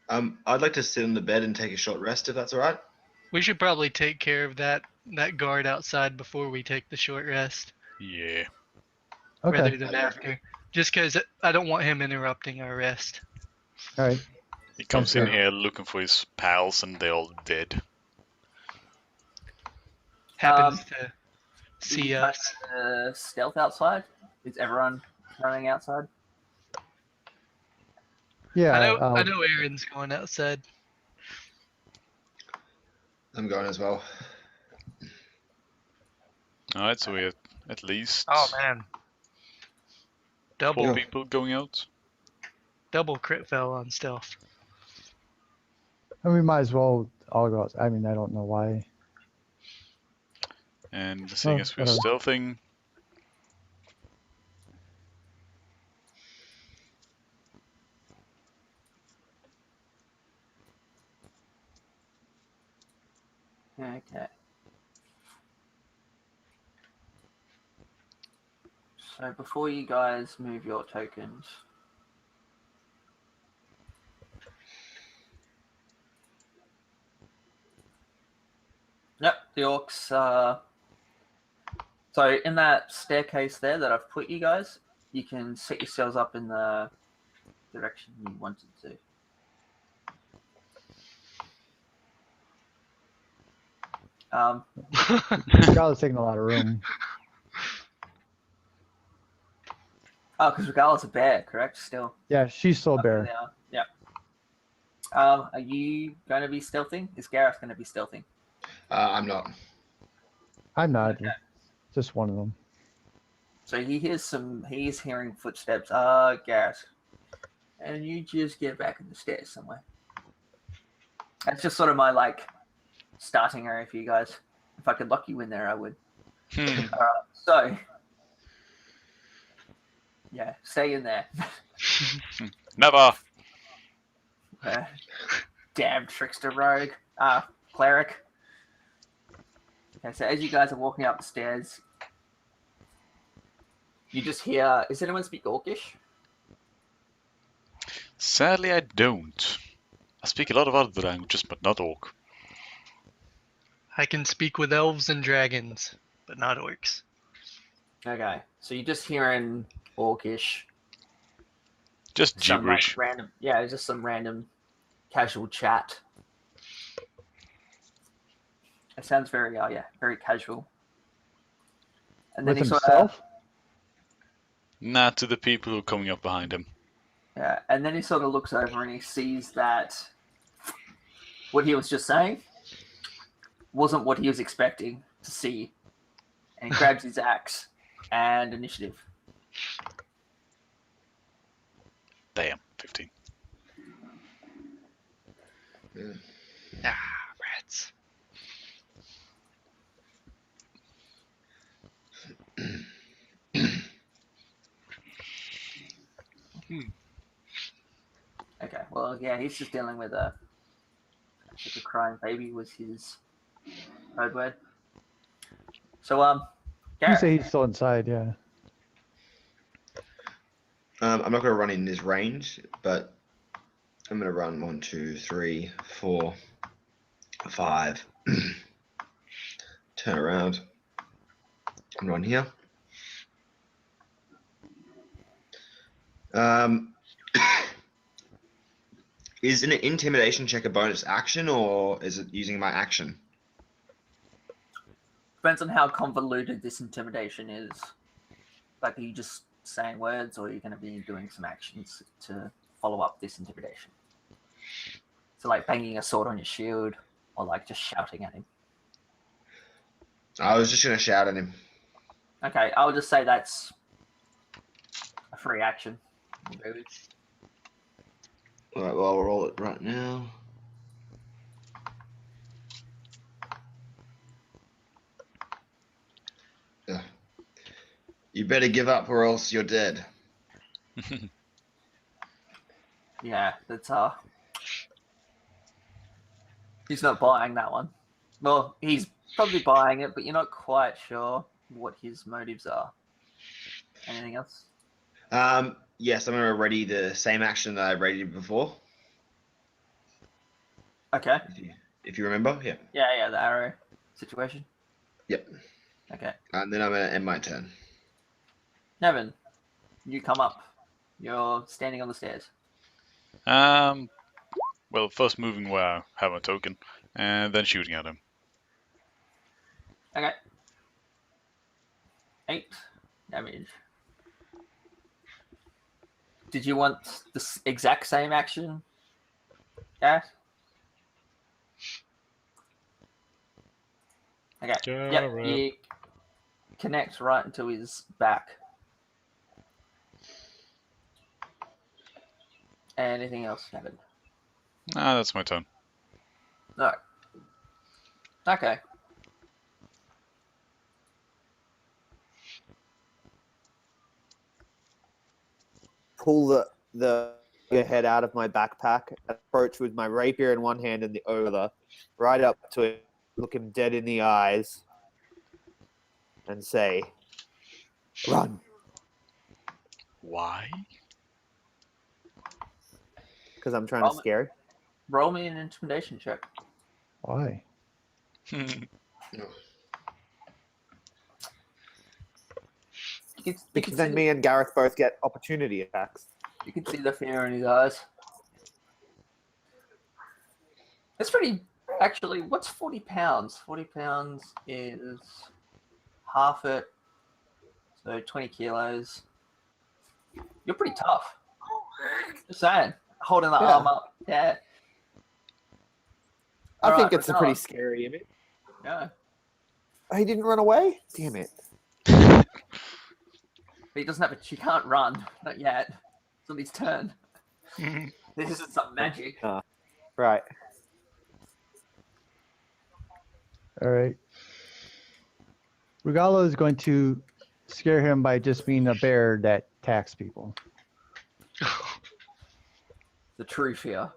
I'd like to sit on the bed and take a short rest, if that's all right. We should probably take care of that guard outside before we take the short rest, Yeah. Okay. rather than after. Just because I don't want him interrupting our rest. All right. He comes Sounds in good. here looking for his pals, and they're all dead. Happens to Do see you try us. stealth outside? Is everyone running outside? Yeah. I know Aaron's going outside. I'm going as well. Alright, so we're at least Oh man, 4 double people going out. crit fail on stealth. And we might as well all go out. I mean, I don't know why. And seeing Oh, as we're whatever. stealthing, Okay. So before you guys move your tokens, yep, the orcs. So in that staircase there that I've put you guys, you can set yourselves up in the direction you wanted to. Scarlet's taking a lot of room. Oh, because Regala's a bear, correct? Still. Yeah, she's still a bear. Yeah. Are you going to be stealthing? Is Gareth going to be stealthing? I'm not. I'm not. Okay. Just one of them. So he's hearing footsteps. Gareth. And you just get back in the stairs somewhere. That's just sort of my, starting area for you guys. If I could lock you in there, I would. Alright, so. Yeah, stay in there. never! Damn trickster rogue. Cleric. Okay, so as you guys are walking up the stairs, you just hear, does anyone speak Orcish? Sadly, I don't. I speak a lot of other languages, but not Orc. I can speak with elves and dragons, but not orcs. Okay, so you're just hearing Orcish. Just Some gibberish. random, yeah, just some random casual chat. It sounds very, very casual. And then With he sort himself? of, Nah, to the people who are coming up behind him. yeah, and then he sort of looks over and he sees that what he was just saying wasn't what he was expecting to see, and he grabs his axe and initiative. Damn, 15. Rats. Okay, well, yeah, he's just dealing with I think a crying baby was his code word. So, You Gareth, say he's still inside, yeah. I'm not going to run in this range, but I'm going to run 1, 2, 3, 4, 5. Turn around and run here. Is an intimidation check a bonus action, or is it using my action? depends on how convoluted this intimidation is. Like, are you just saying words, or are you going to be doing some actions to follow up this intimidation? So, like banging a sword on your shield, or like just shouting at him. I was just going to shout at him. Okay, I'll just say that's a free action. All right, well, I'll roll it right now. You better give up, or else you're dead. Yeah, that's he's not buying that one. Well, he's probably buying it, but you're not quite sure what his motives are. Anything else? Yes, I'm going to ready the same action that I readied before. Okay. if you remember. Yeah. Yeah, the arrow situation. Yep. Okay. And then I'm going to end my turn. Nevyn, you come up. You're standing on the stairs. Well, first moving where I have a token, and then shooting at him. Okay. 8 damage. Did you want the exact same action? Yeah. Okay. Yep. Garrett. You connect right into his back. Anything else, Nevyn? That's my turn. No. Okay. Pull the head out of my backpack, approach with my rapier in one hand and the other, right up to it, look him dead in the eyes, and say, "Run." Why? Because I'm trying to scare him. Roll me an intimidation check. Why? Because then me and Gareth both get opportunity attacks. You can see the fear in his eyes. It's pretty. Actually, what's 40 pounds? 40 pounds is half it. So 20 kilos. You're pretty tough. Just saying. Holding the arm up. Yeah. I think Alright, it's a pretty regardless. scary image. Yeah. He didn't run away? Damn it. But he doesn't have he can't run. Not yet. It's on his turn. This isn't some magic. Right. All right. Regalo is going to scare him by just being a bear that attacks people. The true fear.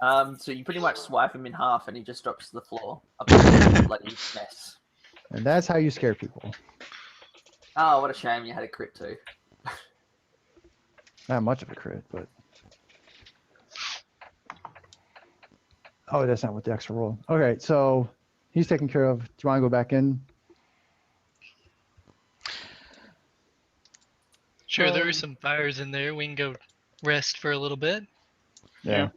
So you pretty much swipe him in half and he just drops to the floor. A bloody mess. And that's how you scare people. Oh, what a shame you had a crit too. Not much of a crit, but... Oh, that's not what the extra roll. Okay, so he's taken care of. Do you want to go back in? Sure, there are some fires in there. We can go rest for a little bit. Yeah.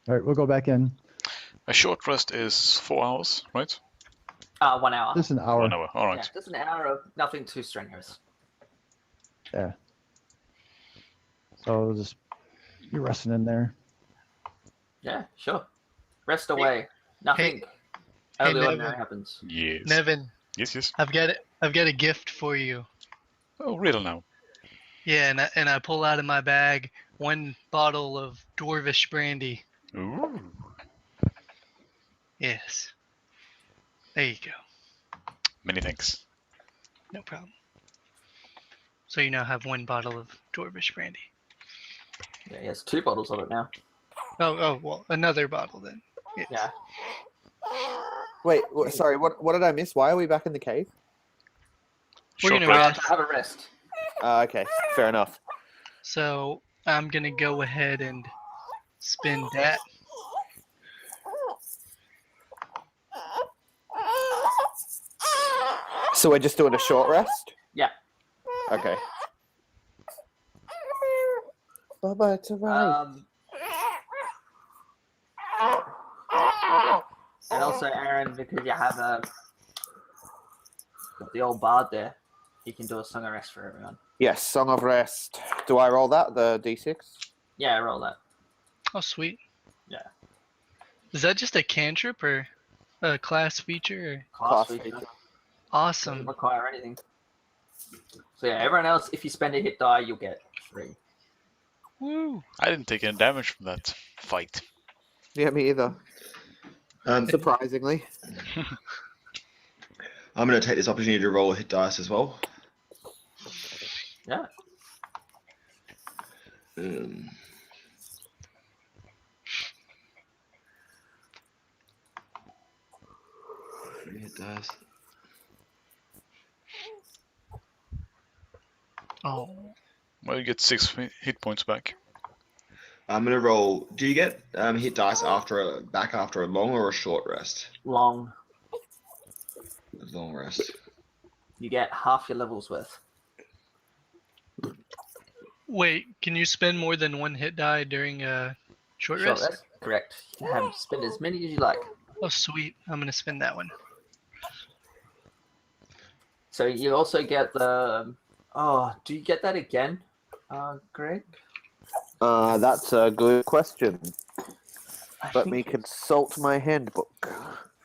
All right, we'll go back in. A short rest is 4 hours, right? 1 hour. Just an hour. 1 hour. All right. Yeah, just an hour of nothing too strenuous. Yeah. So just you're resting in there. Yeah, sure. Rest away. Nothing out of the Nevyn. ordinary happens. Yes. Nevyn, Yes. I've got a gift for you. Oh, riddle now. Yeah, and I pull out of my bag 1 bottle of dwarvish brandy. Ooh. Yes. There you go. Many thanks. No problem. So you now have 1 bottle of dwarvish brandy. Yeah, he has 2 bottles of it now. Oh, well, another bottle then. Yes. Yeah. Wait, sorry, what did I miss? Why are we back in the cave? We're Short gonna rest. rest. Have a rest. Okay, fair enough. So I'm gonna go ahead and spend that. So we're just doing a short rest? Yeah. Okay. Bubba, it's alright. And also, Aaron, because you have got the old bard there, you can do a song of rest for everyone. Yes, Song of Rest. Do I roll that, the D6? Yeah, roll that. Oh, sweet. Yeah. Is that just a cantrip or a class feature? Class Class feature. feature. Awesome. Doesn't require anything. So yeah, everyone else, if you spend a hit die, you'll get 3. Woo. I didn't take any damage from that fight. Yeah, me either. Surprisingly. I'm going to take this opportunity to roll a hit dice as well. Yeah. Hit dice. Oh. Well, you get 6 hit points back. I'm gonna roll. Do you get hit dice back after a long or a short rest? Long. A long rest. You get half your levels worth. Wait, can you spend more than one hit die during a short rest? Correct. You can have spend as many as you like. Oh, sweet. I'm going to spend that one. So you also get the. Oh, do you get that again, Greg? That's a good question. I Let think me consult my handbook.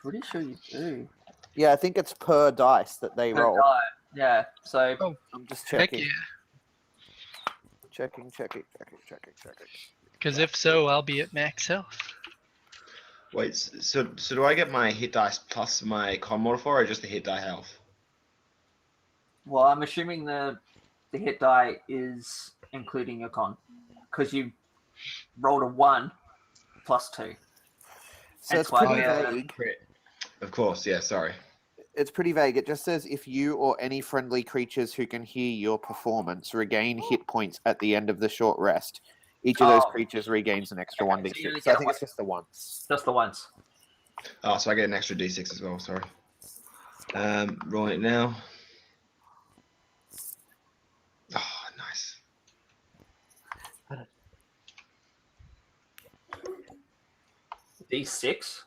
pretty sure you do. Yeah, I think it's per dice that they Per roll. die. Yeah. So Oh, I'm just heck checking. yeah. Checking. Because if so, I'll be at max health. Wait, so do I get my hit dice plus my con modifier, or just the hit die health? well, I'm assuming the hit die is including your con, because you rolled a 1 plus 2. So That's it's why pretty the vague. Crit. Of course, yeah. Sorry. It's pretty vague. It just says if you or any friendly creatures who can hear your performance regain hit points at the end of the short rest, each of those Oh. creatures regains an extra Okay, 1d6. so you only So I get think one. it's just the once. Just the once. Oh, so I get an extra d6 as well. Sorry. Rolling it now. Oh, nice. D6?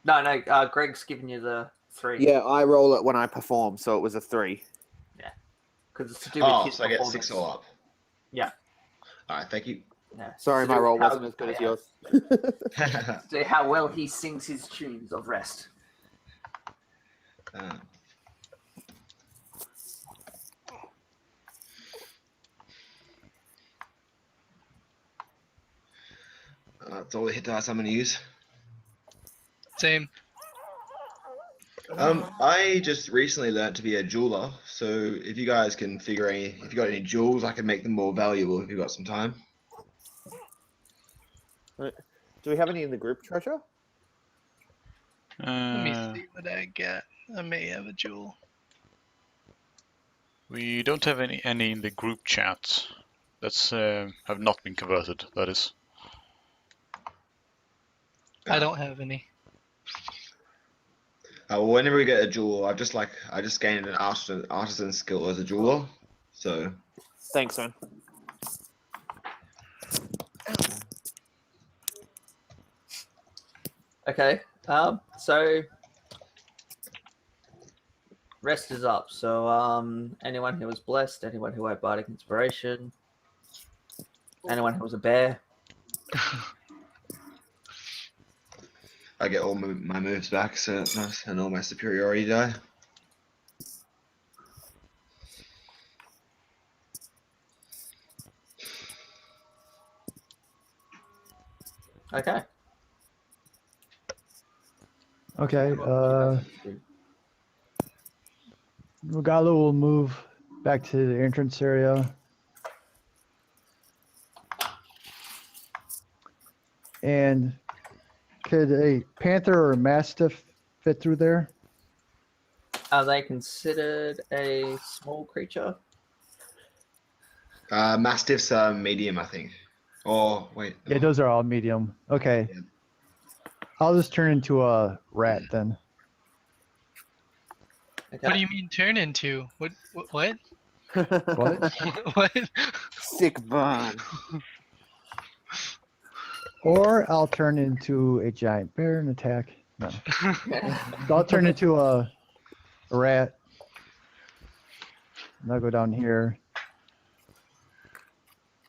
No, Greg's giving you the 3. Yeah, I roll it when I perform, so it was a 3. Because it's to do with Oh, his so I get performance. 6 all up. Yeah. All right, thank you. Yeah. Sorry, To my do roll with how- wasn't as good as yeah. yours. See how well he sings his tunes of rest. That's all the hit dice I'm going to use. Same. I just recently learned to be a jeweler, so if you guys can if you got any jewels, I can make them more valuable if you got some time. Do we have any in the group treasure? Let me see what I got. I may have a jewel. We don't have any in the group chat. That's have not been converted. That is. I don't have any. Well, whenever we get a jewel, I just gained an artisan skill as a jeweler. So Thanks, man. Okay. So rest is up. So anyone who was blessed, anyone who had bardic inspiration, anyone who was a bear. I get all my moves back, so that's nice, and all my superiority die. Okay. Okay. Mugalu will move back to the entrance area. And could a panther or a mastiff fit through there? Are they considered a small creature? Mastiffs are medium, I think. Oh wait. Yeah, those are all medium. Okay. Yeah. I'll just turn into a rat then. Okay. What do you mean turn into? What? What? What? Sick burn. Or I'll turn into a giant bear and attack. No. I'll turn into a rat. And I'll go down here.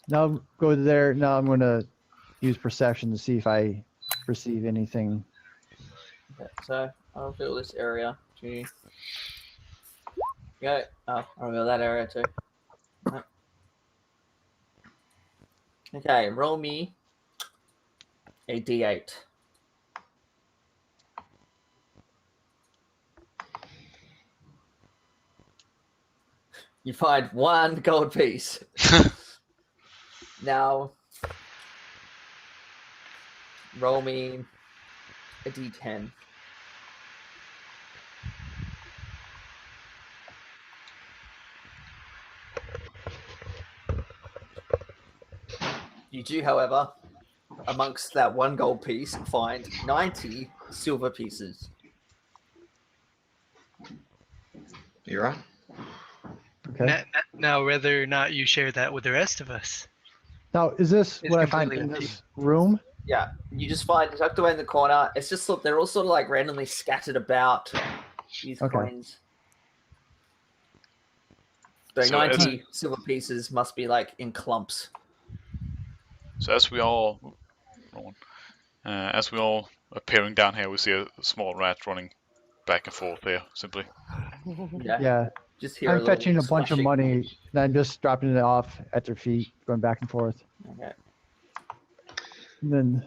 Now I'll go there. Now I'm going to use perception to see if I perceive anything. Okay, so I'll reveal this area to you. Go. Oh, I'll reveal that area too. Right. Okay, roll me a d8. You find 1 gold piece. Now, roll me a d10. You do, however, amongst that 1 gold piece, find 90 silver pieces. You're right. Okay. Now, whether or not you share that with the rest of us. Now, is this It's what I find completely in up to you. this room? Yeah, you just find tucked away in the corner. It's just they're all sort of like randomly scattered about these Okay. coins. So So as- 90 silver pieces must be like in clumps. So as we all appearing down here, we see a small rat running back and forth here, simply. Yeah. Yeah. Just hear a I'm little fetching a bunch of splashing. money, then just dropping it off at their feet, going back and forth. Okay. And then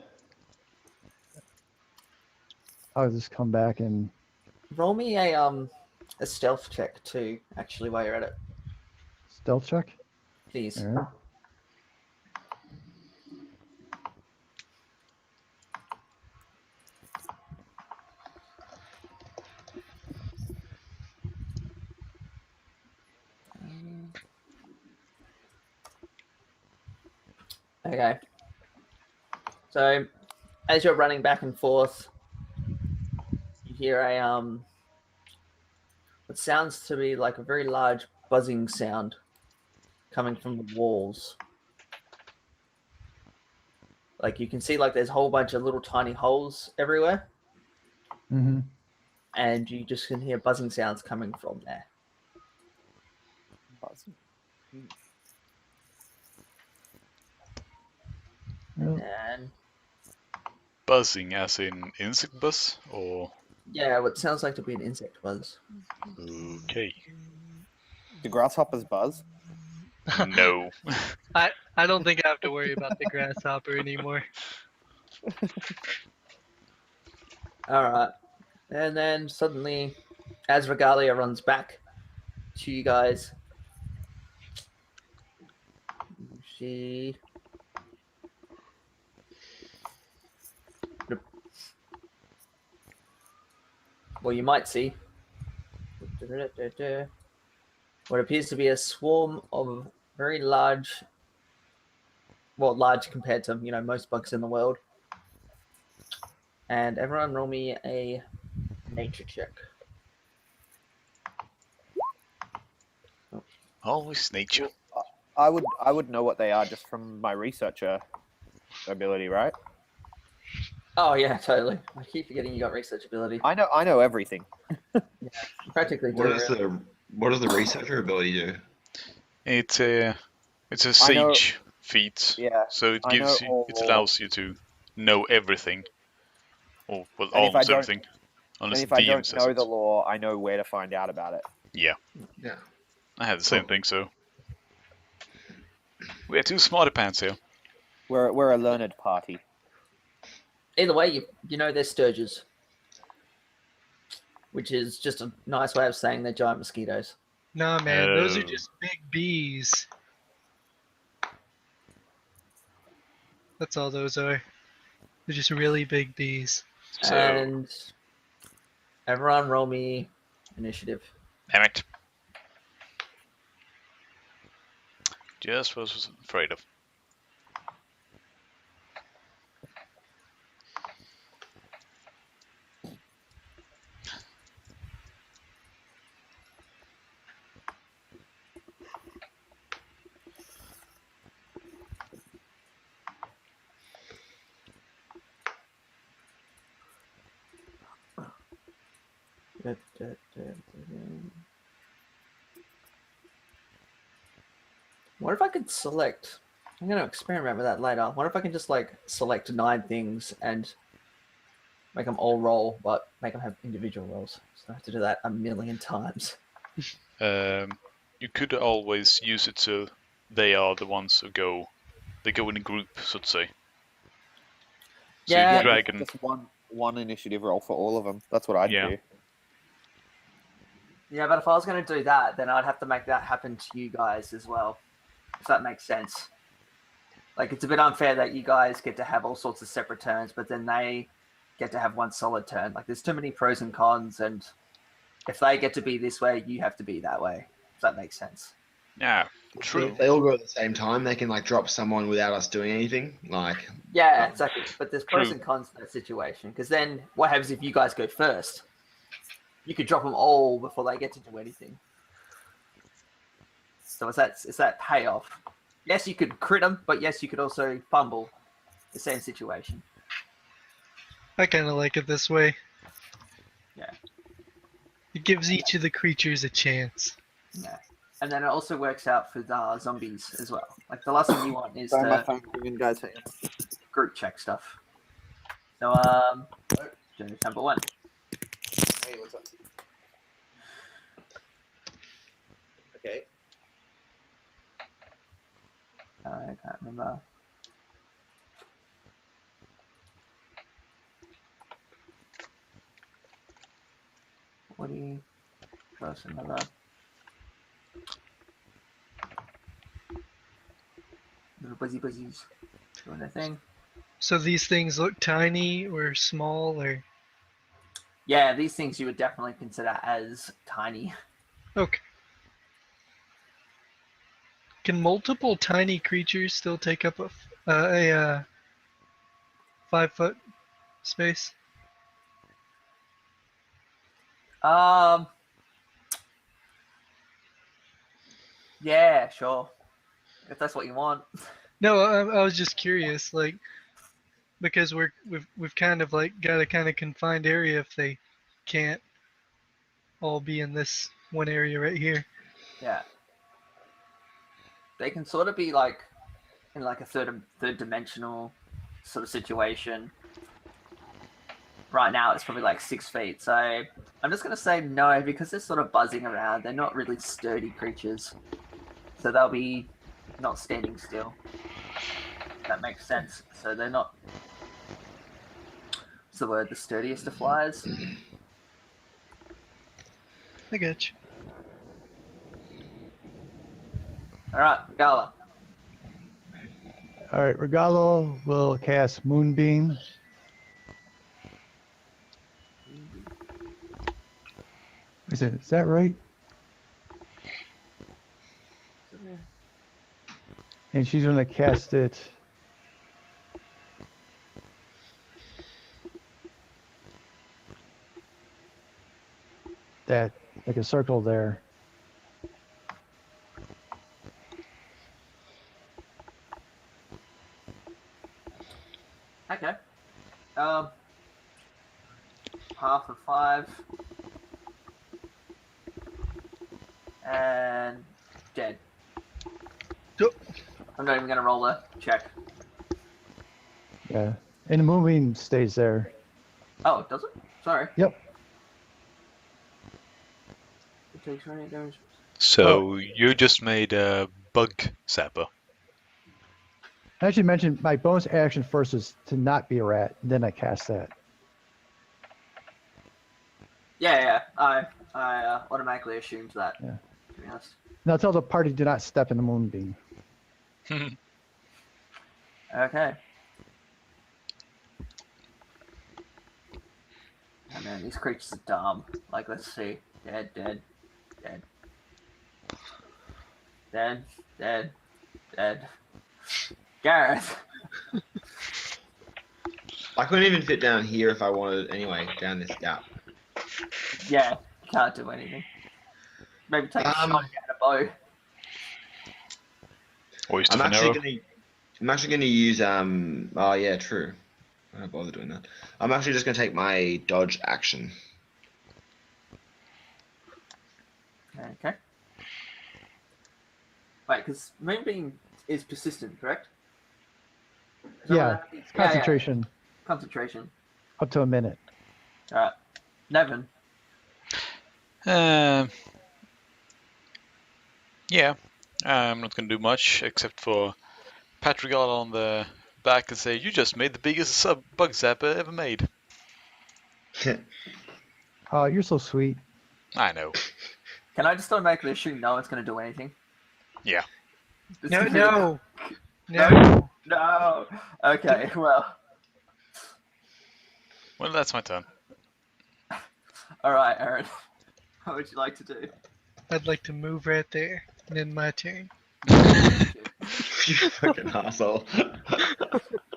I'll just come back and Roll me a stealth check too, actually, while you're at it, stealth check. please. All right. Okay. So, as you're running back and forth, you hear a what sounds to be like a very large buzzing sound coming from the walls. Like you can see, like there's a whole bunch of little tiny holes everywhere, Mm-hmm. and you just can hear buzzing sounds coming from there. Buzzing. And Buzzing as in insect buzz, or yeah, what sounds like to be an insect buzz. okay? Do grasshoppers buzz? No. I don't think I have to worry about the grasshopper anymore. All right, and then suddenly, as Regalia runs back to you guys, she well, you might see what appears to be a swarm of very large, well, large compared to most bugs in the world. And everyone roll me a nature check. Always nature. I would know what they are just from my researcher ability, right? Oh yeah, totally. I keep forgetting you got research ability. I know everything. Practically do. What does the researcher ability do? It's a I know- sage feat, Yeah. so it I gives know you, all it law. allows you to know everything, or well, And if I almost don't- everything, unless And if the I DM don't says know it. the law, I know where to find out about it. Yeah, Yeah. I had the same Cool. thing. So we are two smarty pants here. We're a learned party. Either way, you know they're sturges, which is just a nice way of saying they're giant mosquitoes. Nah, man, those are Oh. just big bees. That's all those are. They're just really big bees. So And everyone roll me initiative. damn it. Just what I was afraid of. What if I could select? I'm going to experiment with that later. What if I can just like select 9 things and make them all roll, but make them have individual rolls? So I have to do that a million times. You could always use it so they are the ones who go. They go in a group, so to say. So Yeah. you drag and Just one initiative roll for all of them. That's what I'd Yeah. do. Yeah, but if I was going to do that, then I'd have to make that happen to you guys as well, if that makes sense. Like, it's a bit unfair that you guys get to have all sorts of separate turns, but then they get to have one solid turn. Like, there's too many pros and cons, and if they get to be this way, you have to be that way, if that makes sense. yeah, True. If they all go at the same time, they can like drop someone without us doing anything. Like, Yeah, exactly. But there's pros True. and cons to that situation because then what happens if you guys go first? You could drop them all before they get to do anything. So it's that payoff. Yes, you could crit them, but yes, you could also fumble. The same situation. I kind of like it this way. Yeah. It gives each of the creatures a chance. Yeah. And then it also works out for the zombies as well. Like the last thing you want is Sorry, my to phone's ringing, guys. Hang on. group check stuff. So journey number 1. Hey, what's up? Okay. I can't remember. What do you plus another little buzzies doing their thing? So these things look tiny or small or... Yeah, these things you would definitely consider as tiny. Okay. Can multiple tiny creatures still take up a 5-foot space? Yeah, sure. If that's what you want. No, I was just curious, like, because we've kind of like got a kind of confined area if they can't all be in this one area right here. Yeah. They can sort of be like in like a third dimensional sort of situation. Right now it's probably like 6 feet, so I'm just gonna say no because they're sort of buzzing around. They're not really sturdy creatures. So they'll be not standing still. That makes sense. So they're not, what's the word, the sturdiest of flyers? I got you. Alright, Gala. All right, Regalo will cast Moonbeam. Is that right? And she's going to cast it. That, like a circle there. Okay. Half of 5. And dead. Yep. I'm not even gonna roll a check. Yeah. And the Moonbeam stays there. Oh, does it? Sorry. Yep. It takes radiant damage. So you just made a bug zapper. I actually mentioned my bonus action first is to not be a rat, then I cast that. Yeah. I automatically assumed that. Yeah. To be honest. Now tell the party do not step in the Moonbeam. Okay. Oh man, these creatures are dumb. Like, let's see. Dead. Gareth. I couldn't even fit down here if I wanted anyway, down this gap. Yeah, can't do anything. Maybe take a shot at a bow. Or you I'm an arrow. actually gonna use oh yeah, true. I don't bother doing that. I'm actually just gonna take my dodge action. Okay. Wait, because Moonbeam is persistent, correct? Is that Yeah, what that is? concentration Concentration. up to a minute. Alright. Nevyn. Yeah, I'm not gonna do much except for pat Regal on the back and say, "You just made the biggest bug zapper ever made." Oh, you're so sweet. I know. Can I just automatically assume no one's going to do anything? Yeah. No. No. Okay, well. Well, that's my turn. Alright, Aaron. What would you like to do? I'd like to move right there and end my turn. shit. You fucking asshole.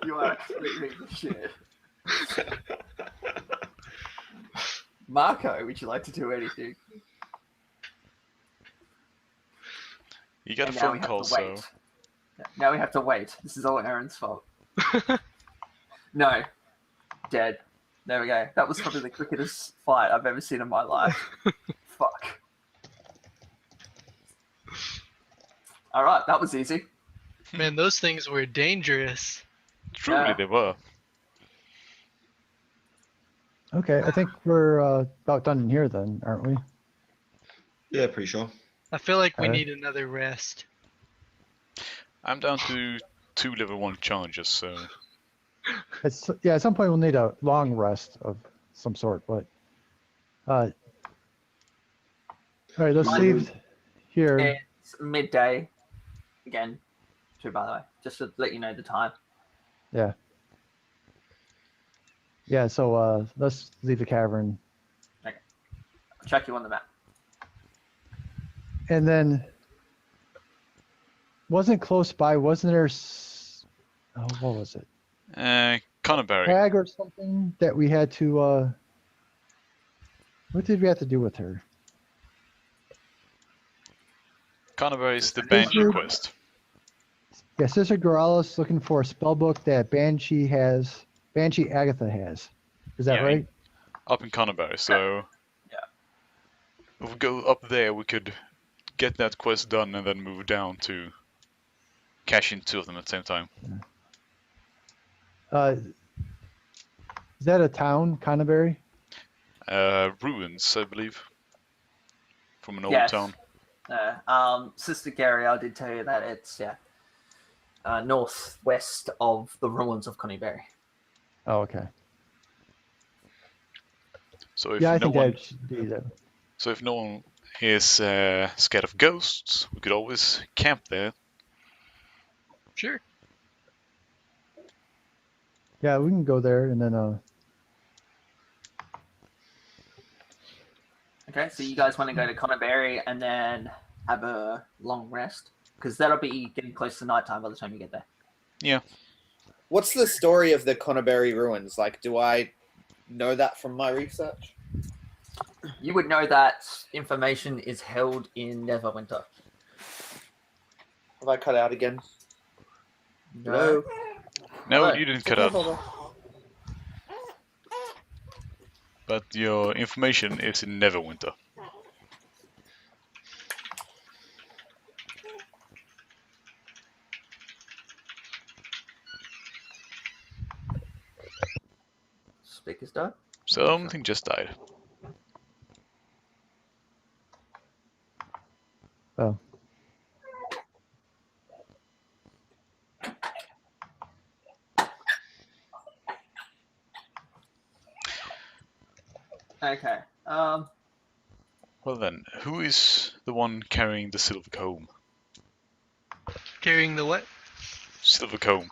You are a complete piece of shit. Marco, would you like to do anything? You got a And now we phone have call, to so wait. Now we have to wait. This is all Aaron's fault. No. Dead. There we go. That was probably the quickest fight I've ever seen in my life. Fuck. Alright, that was easy. Man, those things were dangerous. truly Yeah. they were. Okay, I think we're about done in here then, aren't we? Yeah, pretty sure. I feel like we Okay. need another rest. I'm down to 2 level 1 charges, so Yeah, at some point we'll need a long rest of some sort, but all right, let's Mine- leave here. It's midday. Again, too, by the way. Just to let you know the time. Yeah. Yeah, so let's leave the cavern. I'll check you on the map. And then wasn't close by, wasn't there what was it? Connerberry. Hag or something that we had to what did we have to do with her? Connerberry is the Banshee Sister- quest. Yeah, Sister Goralis looking for a spell book that Banshee Agatha has. Is that Yeah, right? Up in Connerberry, so Yeah. if we go up there, we could get that quest done and then move down to cash in 2 of them at the same time. Is that a town, Connerberry? Ruins, I believe, from an old Yes. town. Sister Gary, I did tell you that it's northwest of the ruins of Coneyberry. Oh, okay. So if Yeah, I no think one, that should be that. so if no one is scared of ghosts, we could always camp there. Sure. Yeah, we can go there and then Okay, so you guys want to go to Coneyberry and then have a long rest? Because that'll be getting close to nighttime by the time you get there. What's the story of the Connerberry ruins? Like, do I know that from my research? You would know that information is held in Neverwinter. Have I cut out again? No. No, Hello. you didn't cut Okay, out, hold on. but your information is in Neverwinter. Speakers died. Something just died. oh. Okay. Well then, who is the one carrying the silver comb? Carrying the what? Silver comb.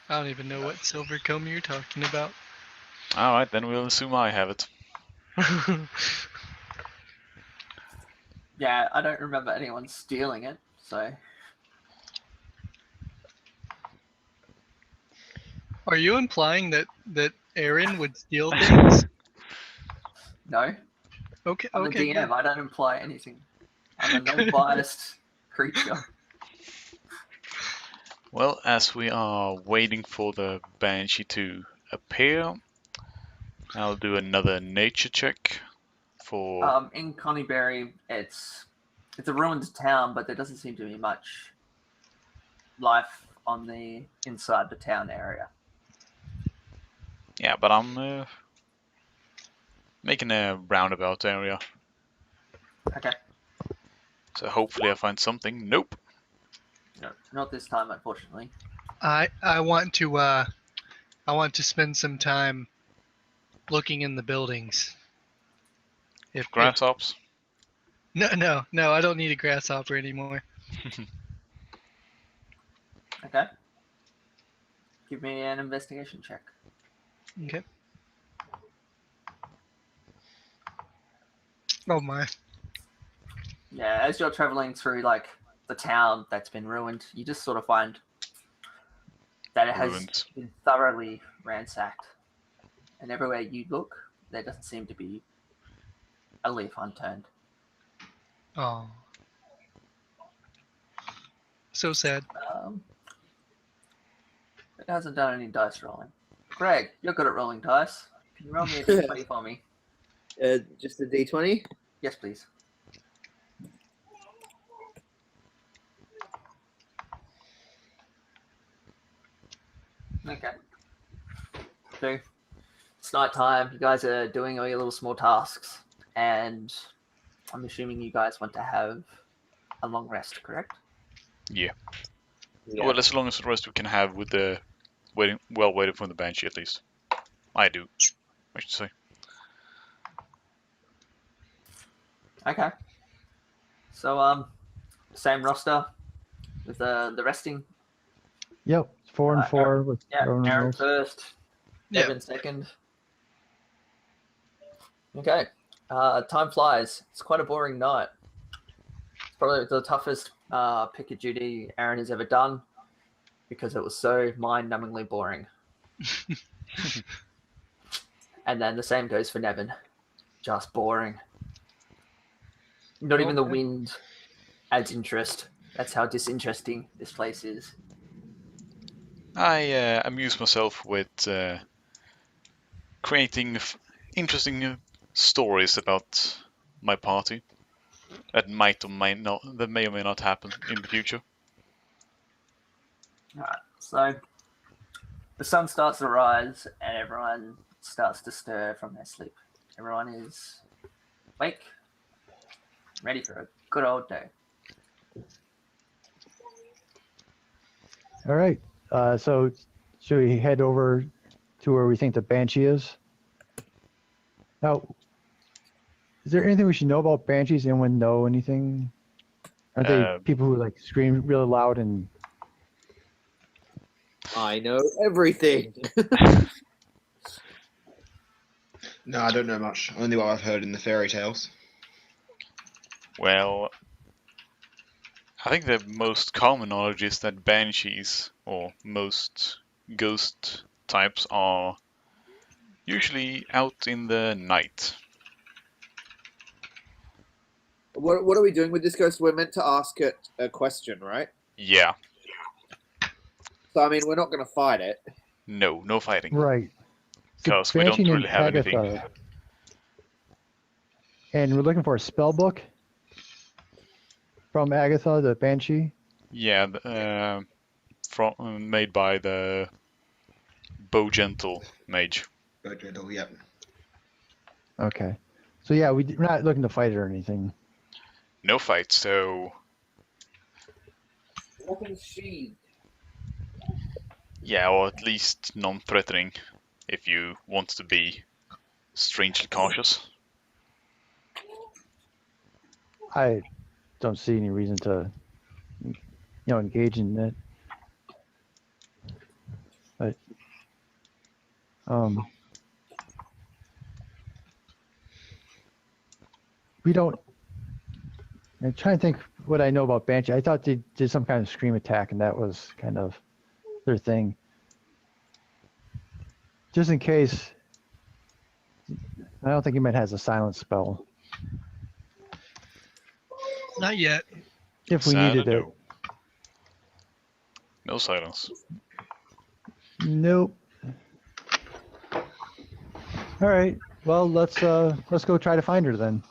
I don't even know what silver comb you're talking about. Alright, then we'll assume I have it. Yeah, I don't remember anyone stealing it, so. Are you implying that Aaron would steal things? No. Okay, I'm okay. the DM. I don't imply anything. I'm a non-biased creature. Well, as we are waiting for the Banshee to appear, I'll do another nature check for... In Coneyberry, it's a ruined town, but there doesn't seem to be much life on the inside the town area. Yeah, but I'm making a roundabout area, Okay. so hopefully I find something. Nope. No, not this time, unfortunately. I want to spend some time looking in the buildings. If Grasshoppers. no, I don't need a grasshopper anymore. Okay. Give me an investigation check. Okay. Oh my. Yeah, as you're traveling through like the town that's been ruined. You just sort of find that it has Ruined. been thoroughly ransacked, and everywhere you look, there doesn't seem to be a leaf unturned. Oh. So sad. It hasn't done any dice rolling. Greg, you're good at rolling dice. Can you roll me a d20 for me? Just a d20. Yes, please. Okay. So, it's night time. You guys are doing all your little small tasks, and I'm assuming you guys want to have a long rest, correct? Yeah. Yeah. Well, as long as the rest we can have with the waiting for the banshee at least. I do, I should say. Okay. So, same roster with the resting. Yep, 4 and 4 with Yeah, Rowan Aaron rolls. first, Yeah. Nevyn second. Okay. Time flies. It's quite a boring night. It's probably the toughest pick of duty Aaron has ever done because it was so mind-numbingly boring. And then the same goes for Nevyn. Just boring. Not even the wind adds interest. That's how disinteresting this place is. I amuse myself with creating interesting stories about my party that may or may not happen in the future. Alright, so the sun starts to rise and everyone starts to stir from their sleep. Everyone is awake, ready for a good old day. All right. So should we head over to where we think the banshee is? Now, is there anything we should know about banshees? Anyone know anything? Are they people who like scream really loud and? I know everything. No, I don't know much. Only what I've heard in the fairy tales. Well, I think the most common knowledge is that banshees, or most ghost types, are usually out in the night. What are we doing with this ghost? We're meant to ask it a question, right? Yeah, So I mean, we're not going to fight it. no fighting. Right. It's a Because we don't banshee named really have anything. Agatha. And we're looking for a spell book from Agatha, the banshee. Yeah, made by the Bow Gentle mage. But yep. Okay. So yeah, we're not looking to fight it or anything. No fight, so Open sheet. yeah, or at least non-threatening if you want to be strangely cautious. I don't see any reason to, engage in that. But, we don't. I'm trying to think what I know about Banshee. I thought they did some kind of scream attack, and that was kind of their thing. Just in case, I don't think he might has a silence spell. Not yet. If we Sad needed it. no. No silence. Nope. All right. Well, let's go try to find her then.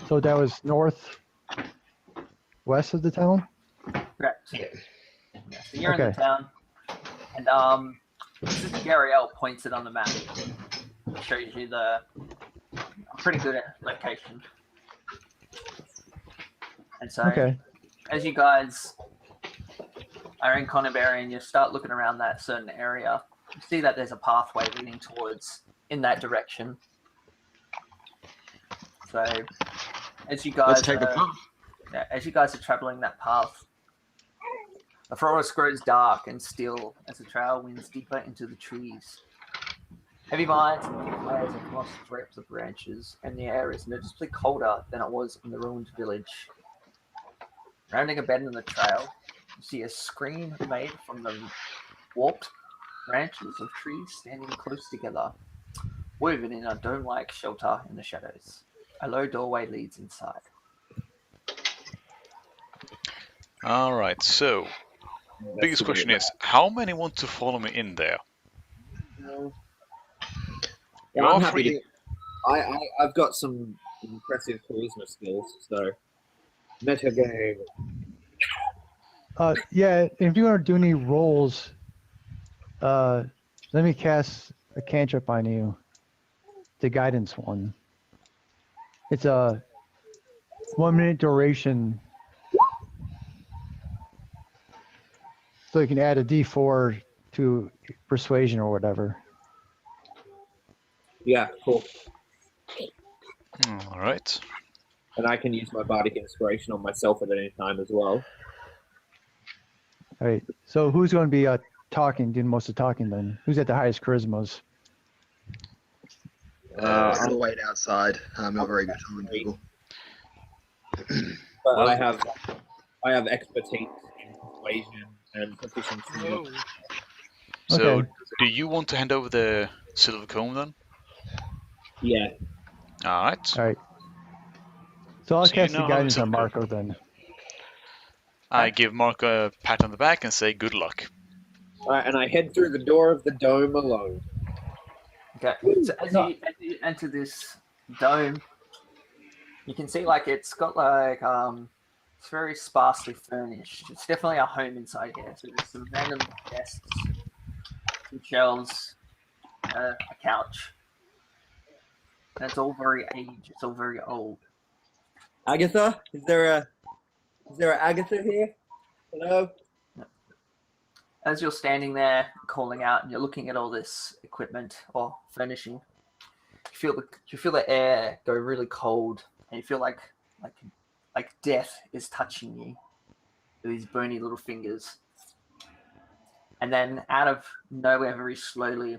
So that was west of the town? Correct. Yeah. Yeah, so you're in Okay. the town, and this is Gariel points it on the map. It shows you the pretty good location. And so, Okay. as you guys are in Connerberry and you start looking around that certain area, you see that there's a pathway leading towards in that direction. So, as you guys Let's take the path. as you guys are traveling that path, the forest grows dark and still as the trail winds deeper into the trees. Heavy vines and thick layers of moss drape the branches, and the air is noticeably colder than it was in the ruined village. Rounding a bend in the trail, you see a screen made from the warped branches of trees standing close together, woven in a dome-like shelter in the shadows. A low doorway leads inside. All right. So, biggest question is, how many want to follow me in there? Yeah, You I'm are happy free. to. I've got some impressive charisma skills, so meta game. Yeah, if you want to do any rolls, let me cast a cantrip on you. The guidance one. It's a 1 minute duration. So you can add a D4 to persuasion or whatever. Yeah, cool. All right. And I can use my bardic inspiration on myself at any time as well. All right. So who's going to be doing most of the talking then? Who's at the highest charismas? I'll wait outside. I'm not very good at telling people. But Well- I have expertise in persuasion and proficiency. Whoa. So, Okay. do you want to hand over the silver comb then? Yeah. All right. All right. So I'll So you cast the now have a guidance on silver Marco then. I give Mark a pat on the back and say good luck. Alright, and I head through the door of the dome alone. Okay, so as you enter this dome, you can see like it's got like it's very sparsely furnished. It's definitely a home inside here. So there's some random desks, some shelves, a couch, and it's all very aged. It's all very old. Agatha? Is there a Agatha here? Hello? As you're standing there calling out and you're looking at all this equipment or furnishing, you feel the air go really cold, and you feel like death is touching you with these bony little fingers. And then out of nowhere, very slowly,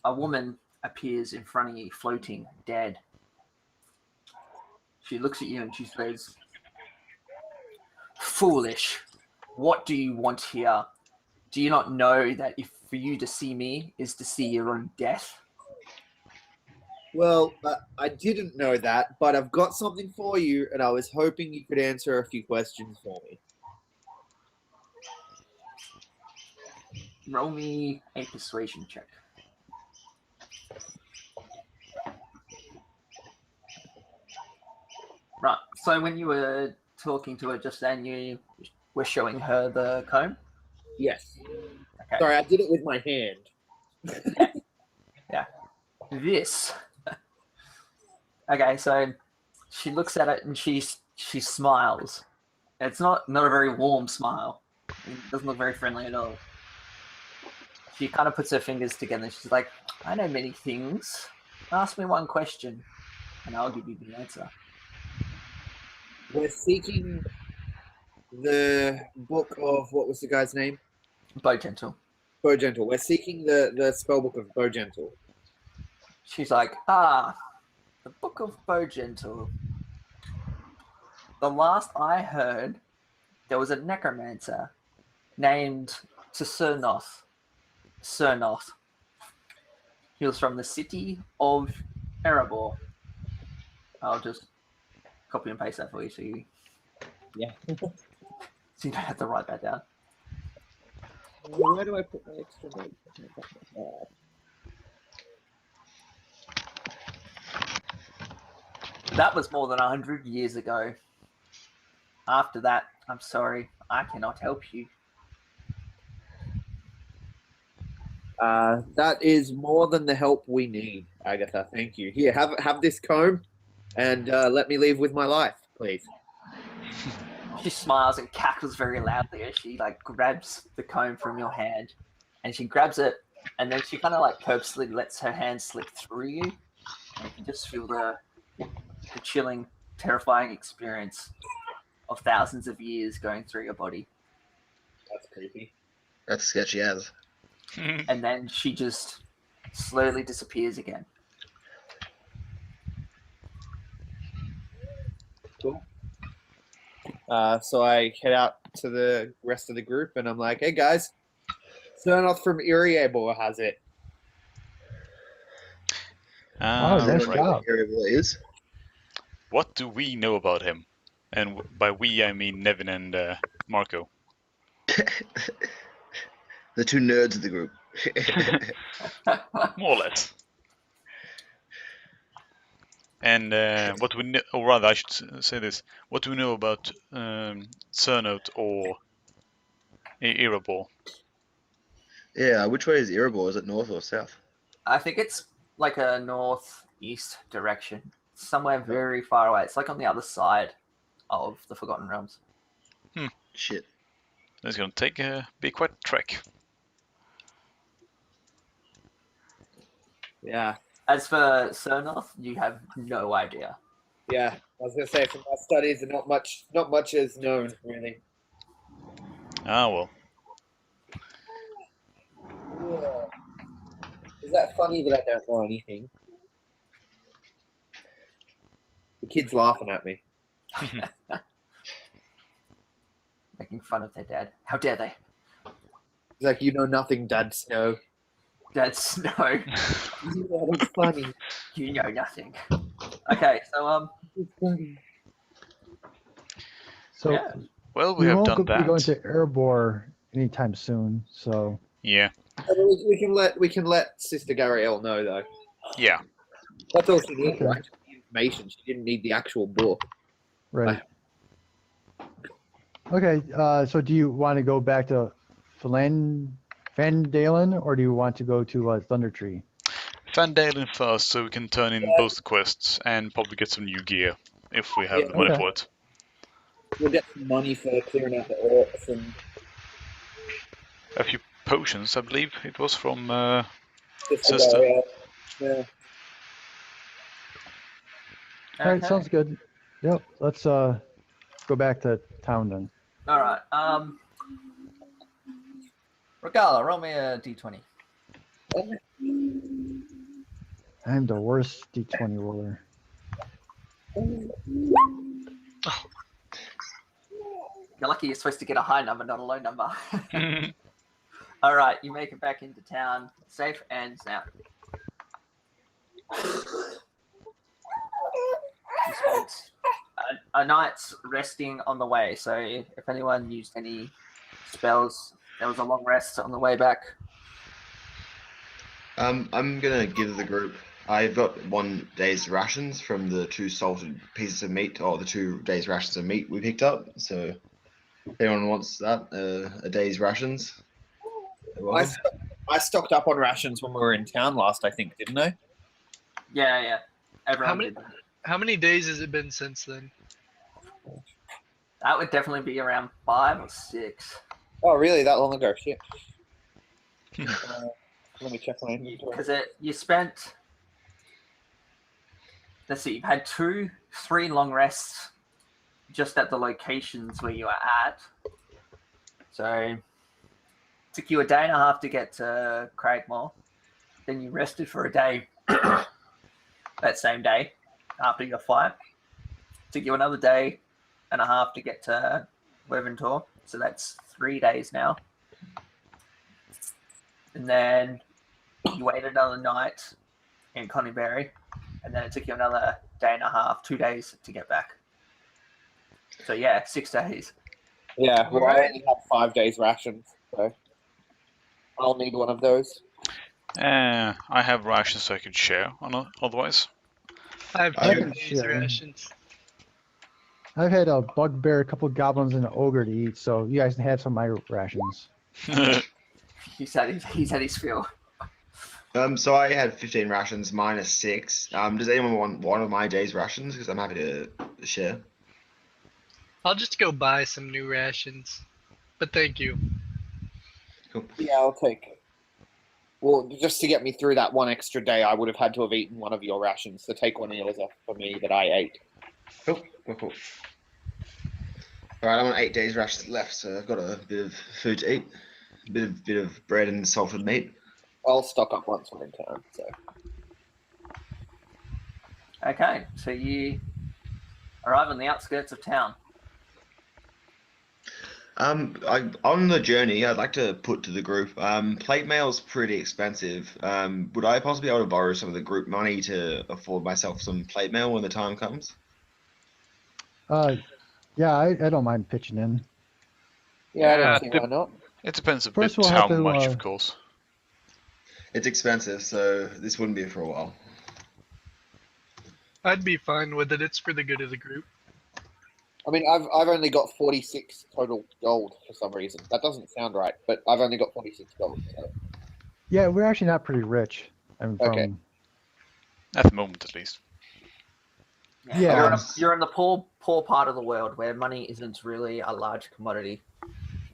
a woman appears in front of you, floating, dead. She looks at you and she says, "Foolish, what do you want here? Do you not know that if for you to see me is to see your own death?" Well, I didn't know that, but I've got something for you, and I was hoping you could answer a few questions for me. Roll me a persuasion check. Right, so when you were talking to her just then, you were showing her the comb? Yes. Okay. Sorry, I did it with my hand. Yeah. This. Okay, so she looks at it and she smiles. It's not a very warm smile. It doesn't look very friendly at all. She kind of puts her fingers together. She's like, "I know many things. Ask me one question, and I'll give you the answer." We're seeking the book of, what was the guy's name? Bowgentle. Bowgentle. We're seeking the spell book of Bowgentle. She's like, the Book of Bowgentle. The last I heard, there was a necromancer named Cernoth. He was from the city of Erebor. I'll just copy and paste that for you so you don't have to write that down. Where do I put my extra note? That was more than 100 years ago. After that, I'm sorry, I cannot help you. That is more than the help we need, Agatha. Thank you. Here, have this comb, and let me leave with my life, please. She smiles and cackles very loudly as she like grabs the comb from your hand, and she grabs it, and then she kind of like purposely lets her hand slip through you, and you can just feel the chilling, terrifying experience of thousands of years going through your body. That's creepy. That's sketchy as. And then she just slowly disappears again. Cool. So I head out to the rest of the group and I'm like, hey guys, Cernoth from Iriabor has it. Oh, nice Right. job. Is. What do we know about him? And by we, I mean Nevyn and Marco. The two nerds of the group. More or less. And what we know, or rather, I should say this: what do we know about Cernoth or Erebor? Yeah, which way is Erebor? Is it north or south? I think it's like a northeast direction, somewhere very far away. It's like on the other side of the Forgotten Realms. Shit. It's gonna be quite a trek. Yeah. As for Cernoth, you have no idea. Yeah. I was gonna say from my studies not much is known really. Ah well. Yeah. Is that funny that I don't know anything? The kid's laughing at me. Making fun of their dad. How dare they? He's like, you know nothing, Dad Snow. Dad Snow. It's funny. You know nothing. Okay, so It's funny. So Yeah. Well, we we have won't done be going that. to Erebor anytime soon. So Yeah, We can let Sister Gariel know though. yeah. That's all she needed, Okay. right? The information. She didn't need the actual book. right. Okay. So do you want to go back to Vandalen, or do you want to go to Thunder Tree? Vandalen first, so we can turn in both the quests and probably get some new gear if we have Yeah. the money Okay. for it. We'll get some money for clearing out the orcs and A few potions, I believe it was from Sister Sister. Gariel. Yeah. All right. okay. Sounds good. Yep. Let's go back to town then. All right. Regala, roll me a d20. I'm the worst D20 roller. You're lucky you're supposed to get a high number, not a low number. All right, you make it back into town, safe and sound. You spent a night's resting on the way, so if anyone used any spells, there was a long rest on the way back. I'm gonna give the group. I've got 1 day's rations from the 2 salted pieces of meat, or the 2 days rations of meat we picked up. So, if anyone wants that, a day's rations. Well, I stocked up on rations when we were in town last, I think, didn't I? Yeah. Everyone How many- did that. How many days has it been since then? That would definitely be around 5 or 6. Oh, really? That long ago? Shit. Let me check my inventory. Because you spent, let's see, you've had 3 long rests just at the locations where you were at. So it took you a day and a half to get to Cragmore. Then you rested for a day that same day after your fight. Took you another day and a half to get to Leventor. So that's 3 days now. And then you waited another night in Connieberry. And then it took you another day and a half, 2 days to get back. So yeah, 6 days. Yeah, well, I Alright. only have 5 days rations, so I'll need one of those. I have rations I could share otherwise. I have I 2 can days share. rations. I've had a bugbear, a couple goblins, and an ogre to eat, so you guys can have some of my rations. He's had his fill. So I had 15 rations minus 6. Does anyone want one of my day's rations? Because I'm happy to share. I'll just go buy some new rations. But thank you. Cool. Yeah, I'll take it. Well, just to get me through that 1 extra day, I would have had to have eaten one of your rations. So take one of yours off for me that I ate. Cool. Alright, I'm on 8 days rations left, so I've got a bit of food to eat. A bit of bread and salted meat. I'll stock up once I'm in town. So Okay, so you arrive on the outskirts of town. On the journey, I'd like to put to the group. Plate mail's pretty expensive. Would I possibly be able to borrow some of the group money to afford myself some plate mail when the time comes? Yeah, I don't mind pitching in. yeah, I Yeah, don't see why not. It depends a First bit we'll how have to, much, of course. It's expensive, so this wouldn't be for a while. I'd be fine with it. It's for the good of the group. I mean, I've only got 46 total gold for some reason. That doesn't sound right, but I've only got 46 gold. So. Yeah, we're actually not pretty rich. I'm Okay. from At the moment, at least. Yeah. You're in the poor part of the world where money isn't really a large commodity.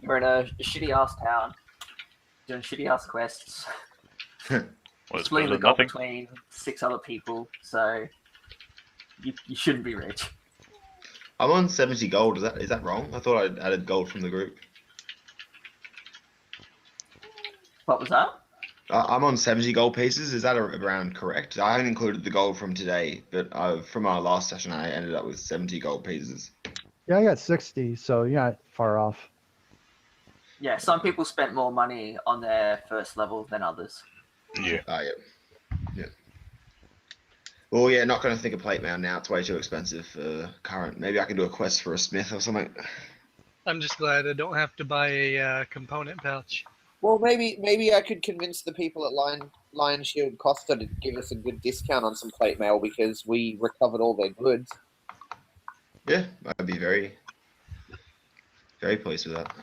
You're in a shitty ass town, doing shitty ass quests, Well, it's splitting better the than gold nothing. between 6 other people, so you shouldn't be rich. I'm on 70 gold. Is that wrong? I thought I'd added gold from the group. What was that? I'm on 70 gold pieces. Is that around correct? I haven't included the gold from today, but from our last session, I ended up with 70 gold pieces. Yeah, I got 60, so you're not far off. Yeah, some people spent more money on their first level than others. Yeah. Yeah. Well, yeah, not going to think of plate mail now. It's way too expensive for current. Maybe I can do a quest for a smith or something. I'm just glad I don't have to buy a component pouch. Well, maybe I could convince the people at Lion Shield Costa to give us a good discount on some plate mail because we recovered all their goods. Yeah, I'd be very, very pleased with that.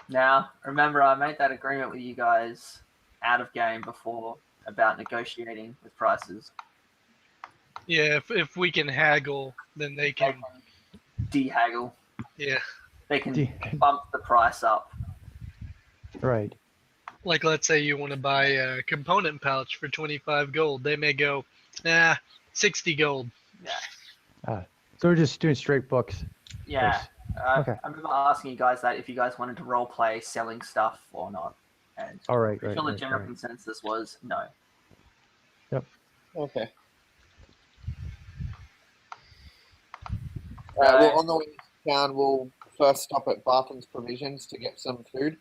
Now, remember, I made that agreement with you guys out of game before about negotiating with prices. Yeah, if we can haggle, then they can. De-haggle. Yeah, They can bump the price up. Right. like let's say you want to buy a component pouch for 25 gold, they may go, nah, 60 gold. Yeah. So we're just doing straight books. Yeah. Yes. Okay. I remember asking you guys that if you guys wanted to role play selling stuff or not. And All right, I right, feel the right, general right. consensus was no. Okay. So, well, on the way to town, we'll first stop at Barton's Provisions to get some food.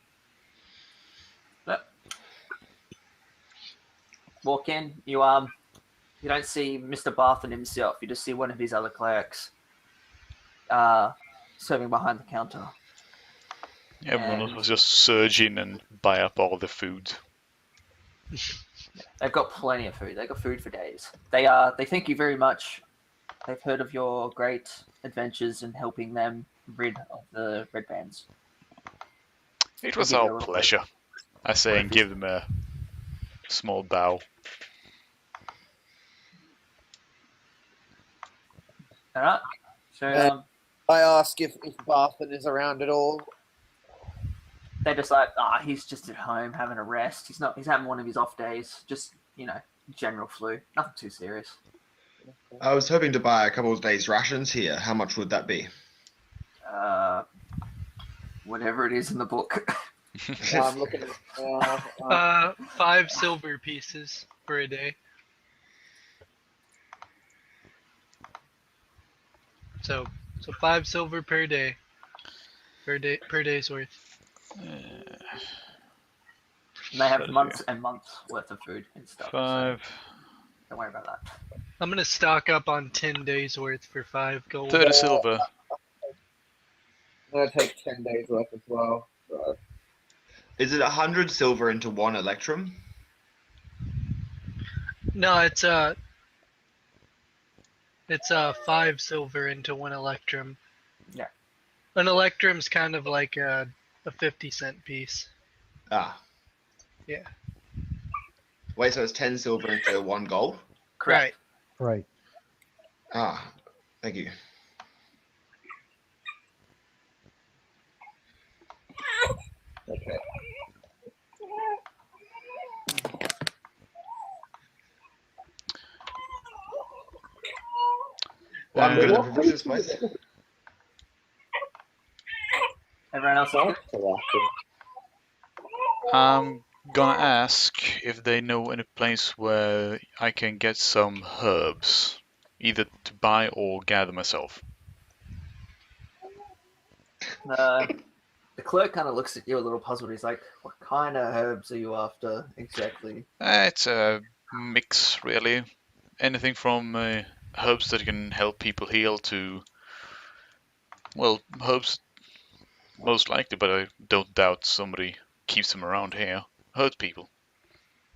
walk in, you don't see Mr. Barton himself. You just see one of his other clerics serving behind the counter. Everyone And- was just surge in and buy up all the food. They've got plenty of food. They've got food for days. They thank you very much. They've heard of your great adventures in helping them rid of the red bands. It was Give you a our little pleasure, I say, and give them a small bow. All right. So I ask if Barton is around at all. they decide, he's just at home having a rest. He's having one of his off days. Just general flu. Nothing too serious. I was hoping to buy a couple of days' rations here. How much would that be? Whatever it is in the book. I'm looking at 5 silver pieces for a day. So 5 silver per day. Per day's worth. And they have So, months and months worth of food and stuff. 5, So don't worry about that. I'm gonna stock up on 10 days worth for 5 gold. 30 silver. I'm gonna take 10 days worth as well. So. Is it 100 silver into 1 electrum? No, it's 5 silver into 1 electrum. Yeah. An electrum's kind of like a 50-cent piece. Ah. Yeah. Wait, so it's 10 silver into 1 gold? Correct. Right. Ah, thank you. Okay. Well, I'm good enough for this place. Everyone else is good? I'm gonna ask if they know any place where I can get some herbs, either to buy or gather myself. The clerk kind of looks at you a little puzzled. He's like, "What kind of herbs are you after exactly?" It's a mix, really. Anything from herbs that can help people heal to, well, herbs most likely, but I don't doubt somebody keeps them around here. Hurt people.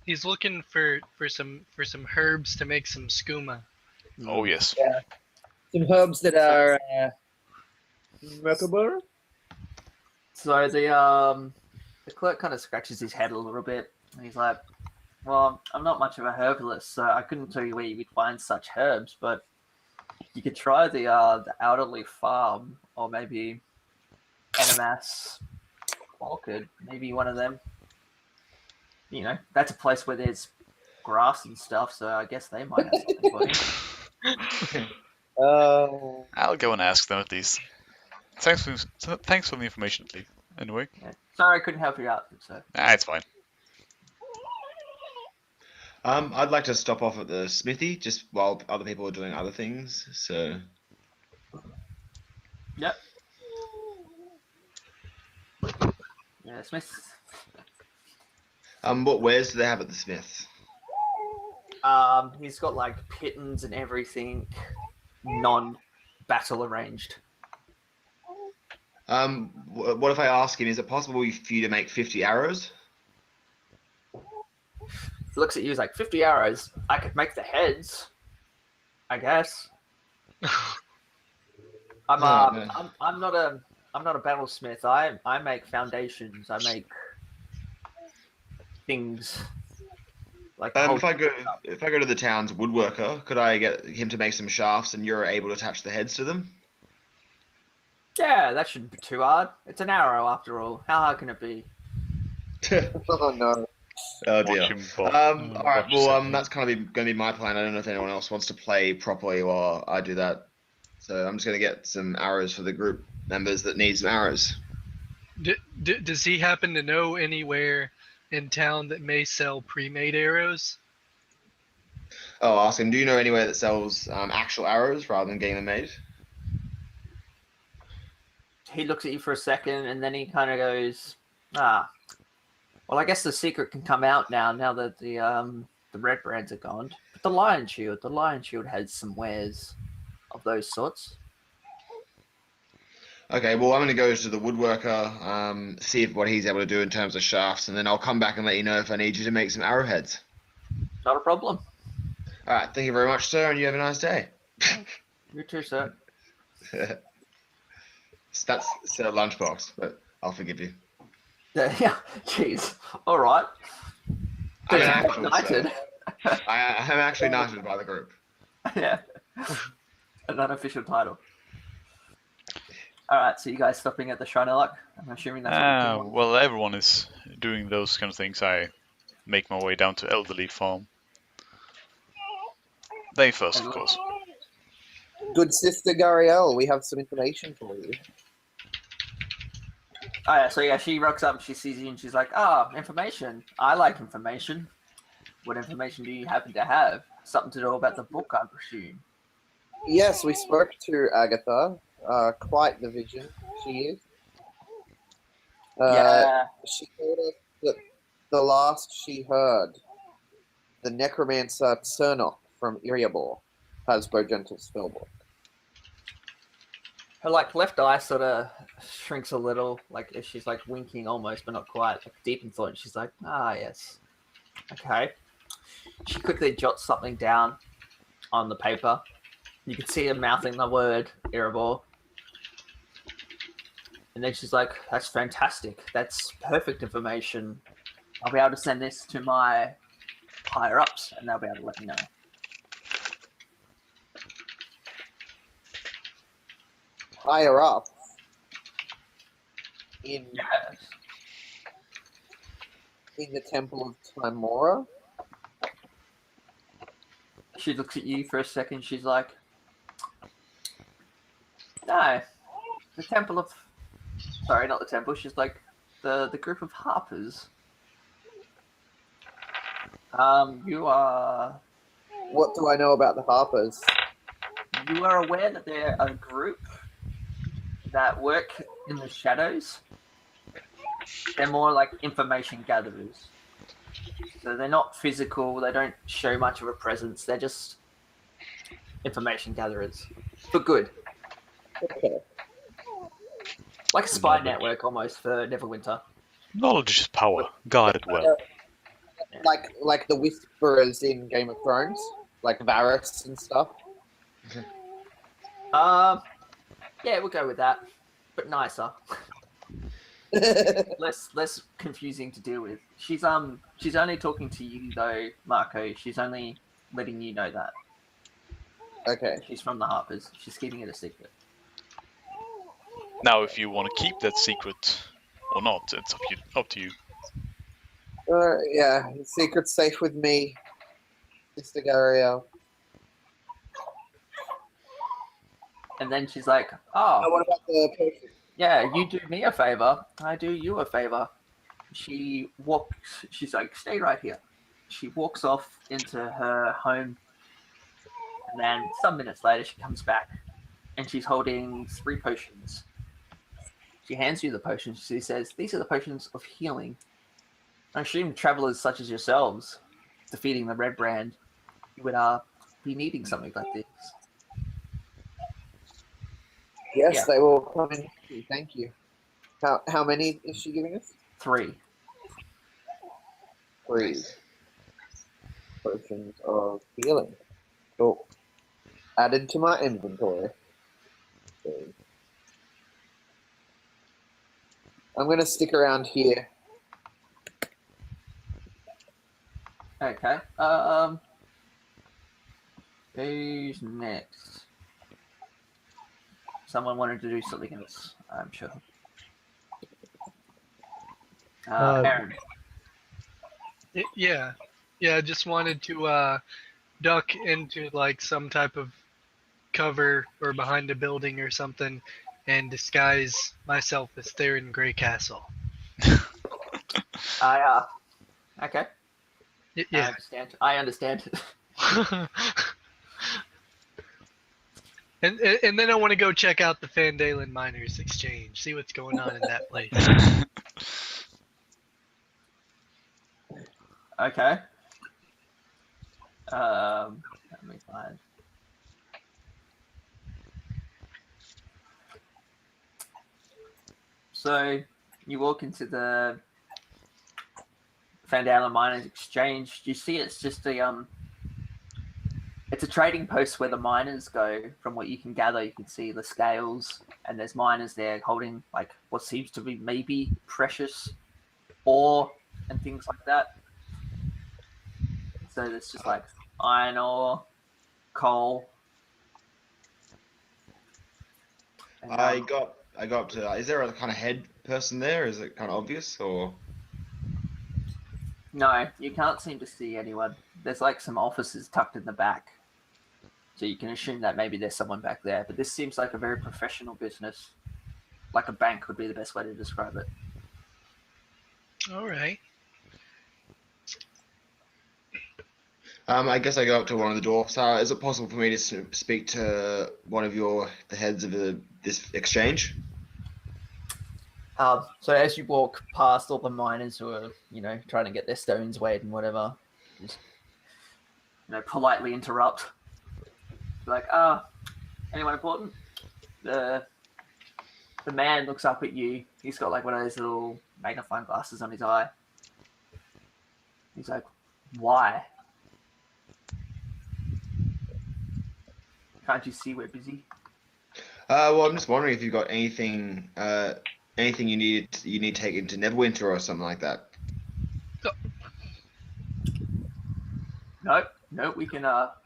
He's looking for some herbs to make some skooma. Oh yes. Yeah. Some herbs that are workable. So the clerk kind of scratches his head a little bit, and he's like, "Well, I'm not much of a herbalist, so I couldn't tell you where you would find such herbs, but you could try the Outerleaf Farm, or maybe Enemas Orchard, maybe one of them. You know, that's a place where there's grass and stuff, so I guess they might have something for you." I'll go and ask them at least. Thanks for the information, Lee. Anyway. Yeah. Sorry, I couldn't help you out. So. It's fine. I'd like to stop off at the smithy just while other people are doing other things. So. Yep. Yeah, Smith. What wares do they have at the smiths? He's got like pittons and everything, non-battle arranged. What if I ask him? Is it possible for you to make 50 arrows? He looks at you. He's like, 50 arrows. I could make the heads, I guess. I'm not a battlesmith. I make foundations. I make things like. If I go to the town's woodworker, could I get him to make some shafts, and you're able to attach the heads to them? Yeah, that shouldn't be too hard. It's an arrow after all. How hard can it be? Oh no. Oh dear. Watch him bop. All right. Watch Well, him. that's kind of going to be my plan. I don't know if anyone else wants to play properly while I do that. So I'm just going to get some arrows for the group members that need some arrows. Does he happen to know anywhere in town that may sell pre-made arrows? Oh, ask him. Do you know anywhere that sells actual arrows rather than getting them made? He looks at you for a second, and then he kind of goes, well, I guess the secret can come out now that the red brands are gone. But the Lion Shield has some wares of those sorts. Okay, well, I'm going to go to the woodworker, see what he's able to do in terms of shafts, and then I'll come back and let you know if I need you to make some arrowheads. Not a problem. All right, thank you very much, sir, and you have a nice day. You too, sir. That's a lunchbox, but I'll forgive you. Yeah, jeez. All right. I'm an actual Knighted. I am actually knighted by the group. Yeah. An unofficial title. All right, so you guys stopping at the Shrine of Luck? I'm assuming that's what you want. Well, everyone is doing those kind of things. I make my way down to Elderly Farm. They first, of course. Good sister Gariel, we have some information for you. Oh, yeah, so yeah, she rocks up, she sees you, and she's like, information. I like information. What information do you happen to have? Something to know about the book, I presume. Yes, we spoke to Agatha. Quite the vision she is. Yeah. She told us that the last she heard, the necromancer Cernok from Iriabor has Bogenta's spellbook. Her left eye sort of shrinks a little, like she's like winking almost, but not quite. Like deep in thought, and she's like, yes. Okay. She quickly jots something down on the paper. You can see her mouthing the word Erebor. And then she's like, that's fantastic. That's perfect information. I'll be able to send this to my higher ups, and they'll be able to let me know. Higher up in the Temple of Timora. She looks at you for a second. She's like, no, the Temple of... Sorry, not the temple. She's like, the group of harpers. You are What do I know about the Harpers? aware that they're a group that work in the shadows. They're more like information gatherers. So they're not physical. They don't show much of a presence. They're just information gatherers for good, Okay. like a spy Knowledge. network almost for Neverwinter. Knowledge is power. Guard it well. Like the Whisperers in Game of Thrones, like Varys and stuff. Yeah, we'll go with that, but nicer, less confusing to deal with. She's only talking to you though, Marco. She's only letting you know that Okay. she's from the Harpers. She's keeping it a secret. Now, if you want to keep that secret or not, it's up to you. Yeah, secret's safe with me, Mr. Gario. And then she's like, Oh, "Oh, what about the potion? yeah, you do me a favor, I do you a favor." She's like, "Stay right here." She walks off into her home, and then some minutes later she comes back, and she's holding 3 potions. She hands you the potions. She says, "These are the potions of healing. I assume travelers such as yourselves, defeating the Red Brand, you would be needing something like this." Yes, Yeah. they will come in handy. Thank you. How many is she giving us? 3. 3 potions of healing. Cool. Added to my inventory. Okay. I'm gonna stick around here. Okay. Who's next? Someone wanted to do something else, I'm sure. Aaron. Yeah. I just wanted to duck into like some type of cover or behind a building or something and disguise myself as Theron Greycastle. Okay. Yeah. I understand. And then I want to go check out the Fandalen Miners Exchange, see what's going on in that place. Okay. Let me find. So you walk into the Fandalen Miners Exchange. You see, it's just it's a trading post where the miners go. From what you can gather, you can see the scales, and there's miners there holding like what seems to be maybe precious ore and things like that. So there's just like iron ore, coal. And, I got up to. Is there a kind of head person there? Is it kind of obvious or? No, you can't seem to see anyone. There's like some offices tucked in the back. So you can assume that maybe there's someone back there. But this seems like a very professional business. Like a bank would be the best way to describe it. All right. I guess I go up to one of the dwarfs. Is it possible for me to speak to one of the heads of this exchange? So as you walk past all the miners who are, trying to get their stones weighed and whatever, just, politely interrupt. Like, anyone important? The man looks up at you. He's got like one of those little magnifying glasses on his eye. He's like, "Why? Can't you see we're busy?" Well, I'm just wondering if you've got anything you need taken to Neverwinter or something like that. Nope. We can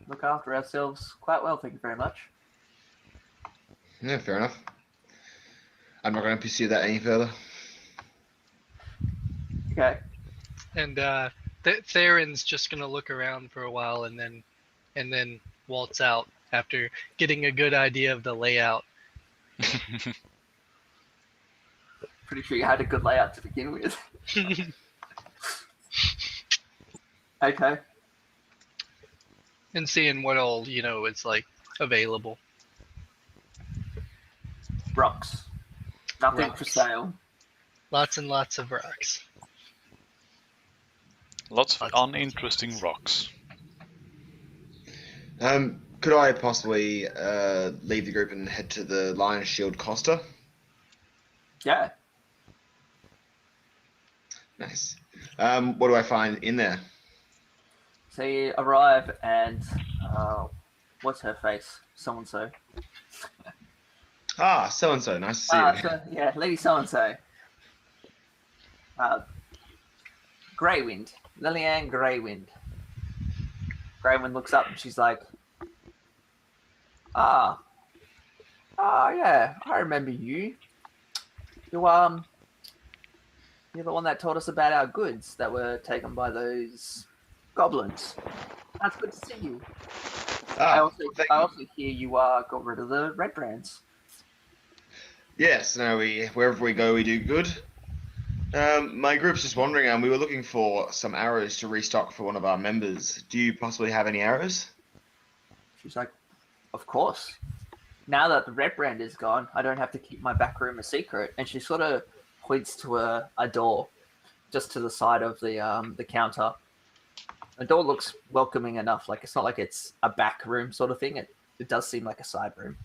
look after ourselves quite well, thank you very much. Yeah, fair enough. I'm not going to pursue that any further. Okay. And Theron's just gonna look around for a while and then waltz out after getting a good idea of the layout. Pretty sure you had a good layout to begin with. Okay. and seeing what all is like available. Rocks. Nothing for Rocks. sale. Lots and lots of rocks. Lots of Lots and lots of uninteresting rocks. Could I possibly leave the group and head to the Lion Shield Costa? Yeah. Nice. What do I find in there? So you arrive and what's her face? So and so. Ah, so and so. Nice to see you. So, yeah, Lady So and so. Greywind. Lillian Greywind. Greywind looks up and she's like, yeah, I remember you. You're the one that told us about our goods that were taken by those goblins. That's good to see you. I also hear you got rid of the red brands. Yes, no, wherever we go, we do good. My group's just wandering, we were looking for some arrows to restock for one of our members. Do you possibly have any arrows? She's like, of course. Now that the red brand is gone, I don't have to keep my back room a secret. And she sort of points to a door just to the side of the counter. The door looks welcoming enough. Like, it's not like it's a back room sort of thing. It does seem like a side room.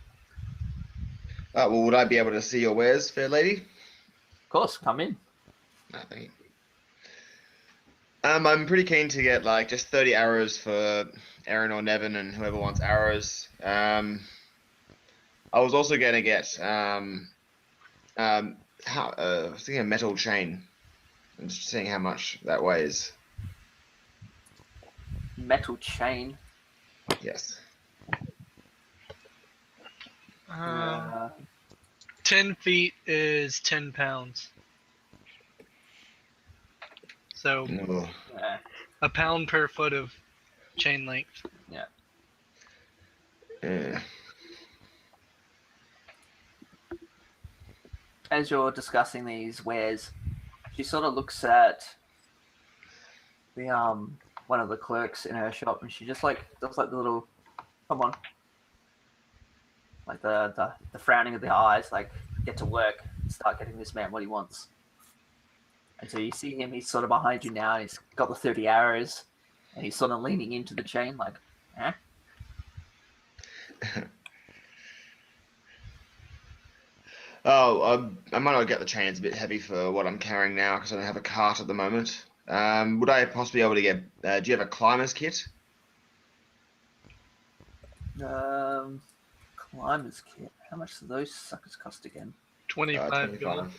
Well, would I be able to see your wares, fair lady? Of course, come in. Thank you. I'm pretty keen to get like just 30 arrows for Aaron or Nevyn and whoever wants arrows. I was also going to get I was thinking a metal chain. I'm just seeing how much that weighs. Metal chain. Yes. 10 feet is 10 pounds. So No. Yeah. a pound per foot of chain length. Yeah. Yeah. As you're discussing these wares, she sort of looks at the one of the clerks in her shop, and she just like does like the little, come on, like the frowning of the eyes, like get to work, start getting this man what he wants. And so you see him, he's sort of behind you now, and he's got the 30 arrows, and he's sort of leaning into the chain, like, eh? I might not get the chain. It's a bit heavy for what I'm carrying now because I don't have a cart at the moment. Would I possibly be able to get? Do you have a climber's kit? Climber's kit. How much do those suckers cost again? 25 gold.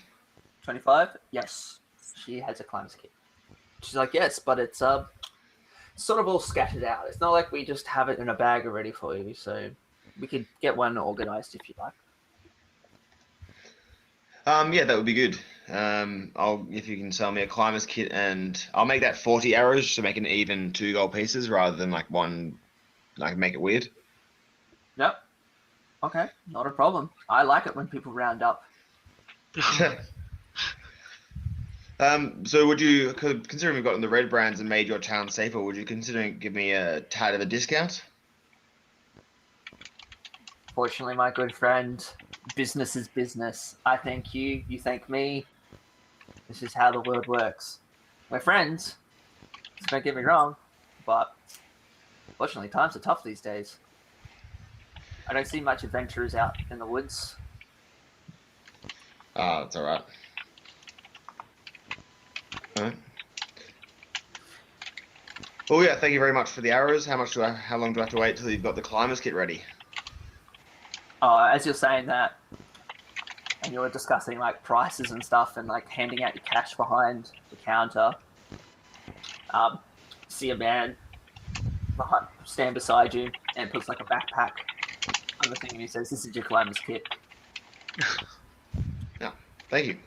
25? Yes. She has a climber's kit. She's like, yes, but it's sort of all scattered out. It's not like we just have it in a bag already for you, so we could get one organized if you like. Yeah, that would be good. If you can sell me a climber's kit, and I'll make that 40 arrows to make an even 2 gold pieces rather than like one, like make it weird. Yep. Okay, not a problem. I like it when people round up. So would you, considering we've gotten the red brands and made your town safer, would you consider give me a tad of a discount? Fortunately, my good friend, business is business. I thank you, you thank me. This is how the world works. We're friends, don't get me wrong, but fortunately times are tough these days. I don't see much adventurers out in the woods. Ah, that's alright. Alright. Well, yeah, thank you very much for the arrows. How long do I have to wait till you've got the climber's kit ready? As you're saying that, and you're discussing like prices and stuff, and like handing out your cash behind the counter, see a man stand beside you and puts like a backpack on the thing, and he says, "This is your climber's kit." Yeah, thank you.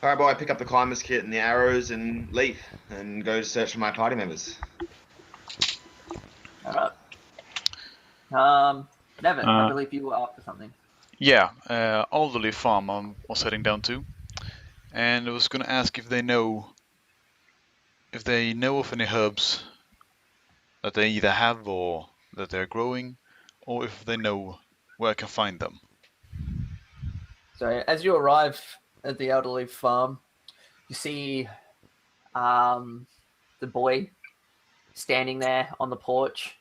Alright, boy, I pick up the climber's kit and the arrows and leave and go to search for my party members. Alright. Nevyn, I believe you were after something. Yeah, Alderley Farm I was heading down to, and I was going to ask if they know if they know of any herbs that they either have or that they're growing, or if they know where I can find them. So as you arrive at the elderly farm, you see the boy standing there on the porch,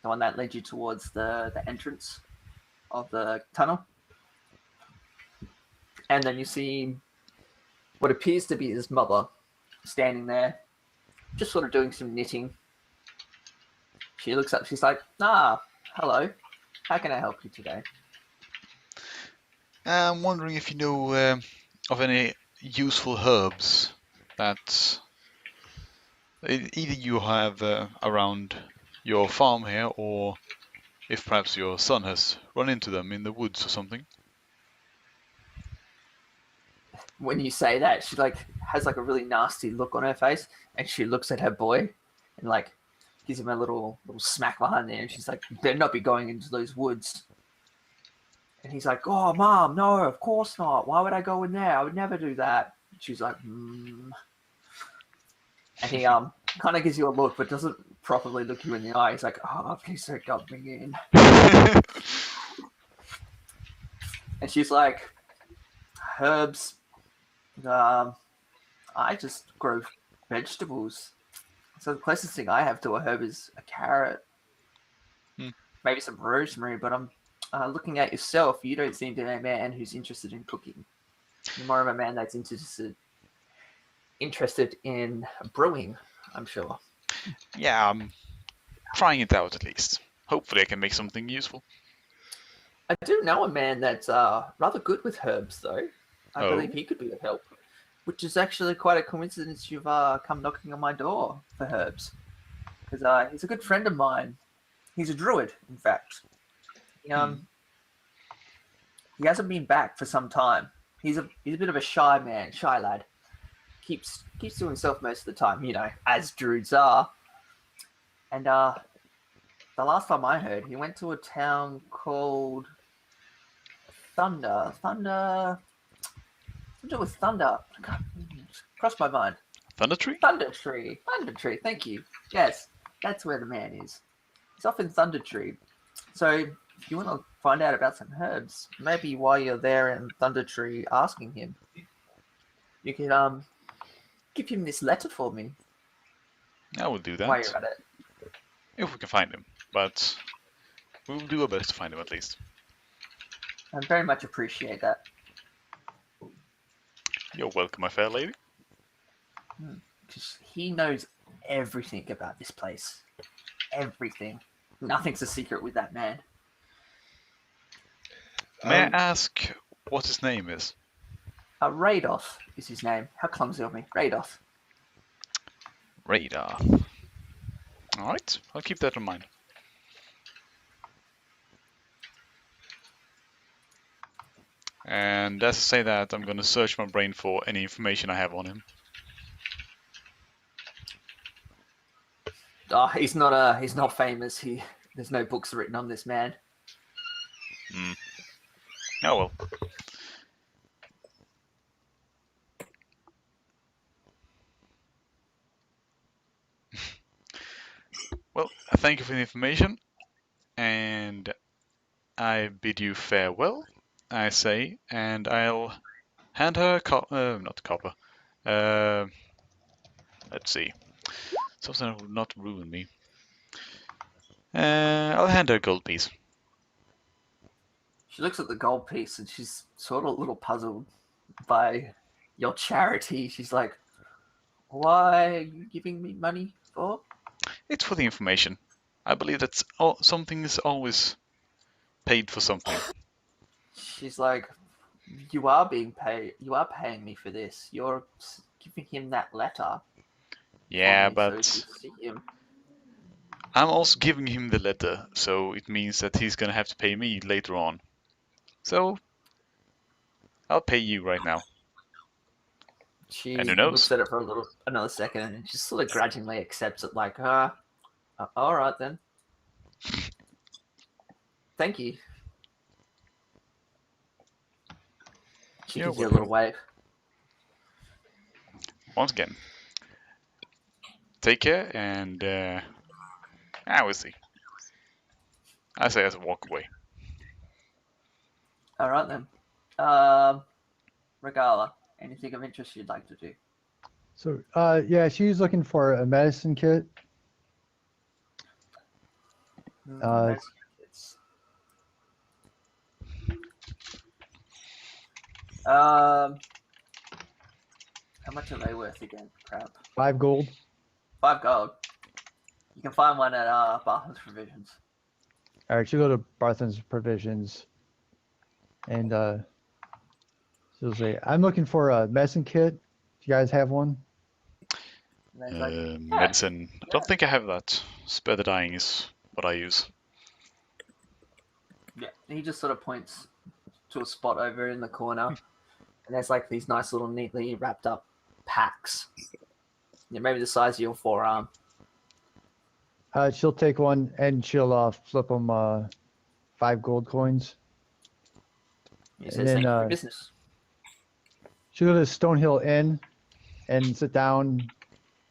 the one that led you towards the entrance of the tunnel. And then you see what appears to be his mother standing there, just sort of doing some knitting. She looks up, she's like, hello, how can I help you today? I'm wondering if you know of any useful herbs that either you have around your farm here, or if perhaps your son has run into them in the woods or something. When you say that, she like has like a really nasty look on her face, and she looks at her boy and like gives him a little smack behind there, and she's like, "You better not be going into those woods." And he's like, "Oh, Mom, no, of course not. Why would I go in there? I would never do that." She's like, And he kind of gives you a look, but doesn't properly look you in the eye. He's like, "Oh, please don't dump me in." And she's like, "Herbs. I just grow vegetables. So the closest thing I have to a herb is a carrot, maybe some rosemary. But I'm looking at yourself. You don't seem to be a man who's interested in cooking. You're more of a man that's interested in brewing, I'm sure." Yeah, I'm trying it out at least. Hopefully I can make something useful. I do know a man that's rather good with herbs, though. I believe he could be of help, which is actually quite a coincidence you've come knocking on my door for herbs, because he's a good friend of mine. He's a druid, in fact. He hasn't been back for some time. He's a bit of a shy man, shy lad. Keeps to himself most of the time, as druids are. And the last time I heard, he went to a town called Thunder. Something with thunder. Crossed my mind. Thunder Tree? Thunder Tree. Thank you. Yes, that's where the man is. He's off in Thunder Tree. So if you want to find out about some herbs, maybe while you're there in Thunder Tree asking him, you can give him this letter for me. I will do that. While you're at it. If we can find him, but we will do our best to find him at least. I very much appreciate that. You're welcome, my fair lady. Because he knows everything about this place. Everything. Nothing's a secret with that man. May I ask what his name is? Radoth is his name. How clumsy of me. Radoth. Radar. Alright, I'll keep that in mind. And as I say that, I'm going to search my brain for any information I have on him. He's not famous. There's no books written on this man. Oh well. Well, thank you for the information, and I bid you farewell, I say, and I'll hand her not copper. Let's see. Something that would not ruin me. I'll hand her a gold piece. She looks at the gold piece and she's sort of a little puzzled by your charity. She's like, "Why are you giving me money for?" It's for the information. I believe that something is always paid for something. She's like, "You are being paid. You are paying me for this. You're giving him that letter." Yeah, me, but so you see him. I'm also giving him the letter, so it means that he's gonna have to pay me later on. So I'll pay you right now. She And who knows? looks at it for another second, and just sort of grudgingly accepts it. Like, all right then. Thank you. She You're gives you a little wave. Once again, take care, and we'll see. I say as a walk away. All right then. Regala, anything of interest you'd like to do? So, yeah, she's looking for a medicine kit. Medicine kits. How much are they worth again? Crap. 5 gold. 5 gold. You can find one at Bartham's Provisions. All right, she'll go to Barthen's Provisions, and she'll say, "I'm looking for a medicine kit. Do you guys have one?" And then he's like, Medicine. I don't think I have that. Spare the dying is what I use. yeah. He just sort of points to a spot over in the corner, and there's like these nice little neatly wrapped up packs. Yeah, maybe the size of your forearm. She'll take one and she'll flip them 5 gold coins. He says, And then, "Thank you for business." She'll go to Stonehill Inn and sit down,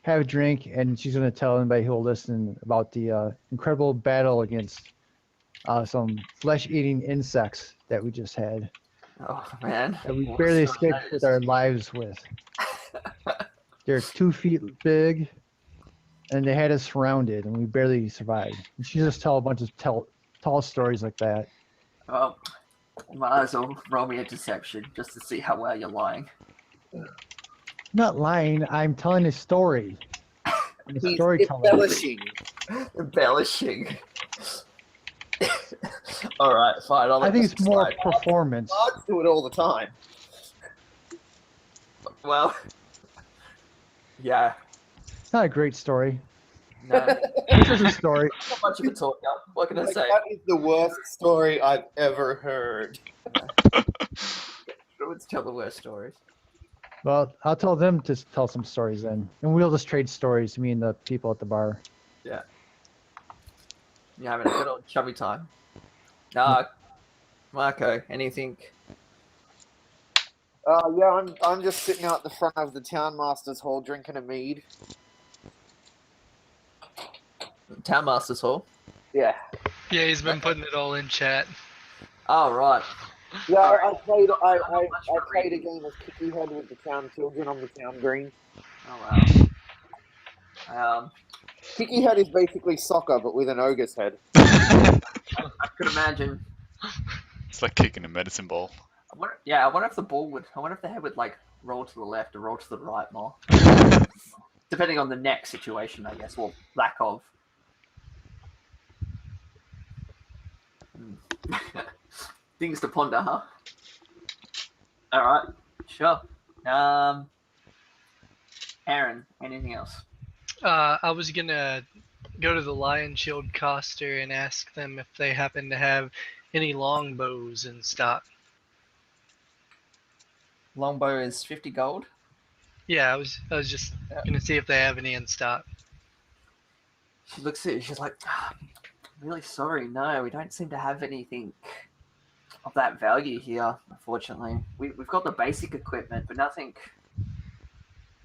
have a drink, and she's going to tell anybody who will listen about the incredible battle against some flesh-eating insects that we just had. Oh man, That we What barely story escaped that with is. our lives with. They're 2 feet big, and they had us surrounded, and we barely survived. And she just tell a bunch of tall stories like that. Well, you might as well roll me a deception just to see how well you're lying. I'm not lying. I'm telling a story. I'm a He's storyteller. embellishing. Embellishing. All right, fine. I'll I let think this it's more slide. performance. Bards do it all the time. Well, yeah. It's not a great story. No, This is a story. not much of a talker. What can I Like, say? that is the worst story I've ever heard. Let's tell the worst stories. Well, I'll tell them to tell some stories then, and we'll just trade stories. Me and the people at the bar. Yeah. You're having a good old chubby time. Marco, anything? Yeah, I'm just sitting out the front of the Townmaster's Hall drinking a mead. Townmaster's Hall? Yeah. Yeah, he's been putting it all in chat. Oh, right. Yeah, I played Not much for a reading. game of Kicky Head with the town children on the town green. Oh, wow. Kicky Head is basically soccer but with an ogre's head. I could imagine. It's like kicking a medicine ball. I wonder if the ball would. I wonder if the head would like roll to the left or roll to the right more, depending on the neck situation, I guess, or lack of. Things to ponder, huh? All right, sure. Aaron, anything else? I was gonna go to the Lion Shield Coster and ask them if they happen to have any longbows in stock. Longbow is 50 gold. Yeah, I was just gonna see if they have any in stock. She looks at you. She's like, "Really sorry. No, we don't seem to have anything of that value here. Unfortunately, we've got the basic equipment, but nothing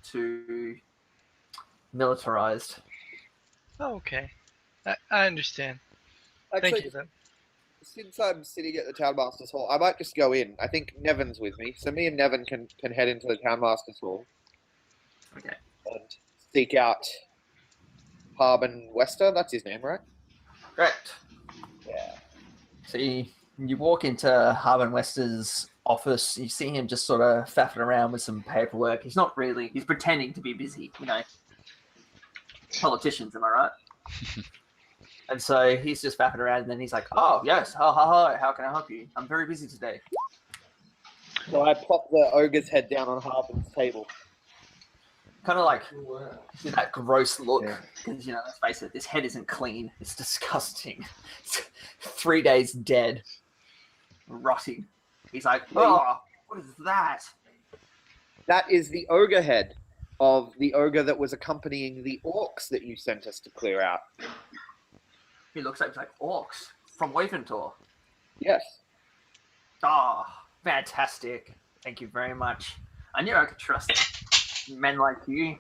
too militarized." Oh, okay. I understand. Actually, Thank you, then. since I'm sitting at the Townmaster's Hall, I might just go in. I think Nevyn's with me, so me and Nevyn can head into the Townmaster's Hall Okay. and seek out Harbin Wester. That's his name, right? Correct. Yeah. So you walk into Harbin Wester's office. You see him just sort of faffing around with some paperwork. He's not really. He's pretending to be busy. You know, politicians. Am I right? And so he's just faffing around, and then he's like, "Oh yes, hi, how can I help you? I'm very busy today." So I plop the ogre's head down on Harbin's table. Kind of like that gross look, Yeah. because let's face it, this head isn't clean. It's disgusting. It's 3 days dead, rotting. He's like, "Oh, what is that?" That is the ogre head of the ogre that was accompanying the orcs that you sent us to clear out. He looks like he's like, "Orcs from Waventor." Yes. Oh, fantastic! Thank you very much. I knew I could trust men like you.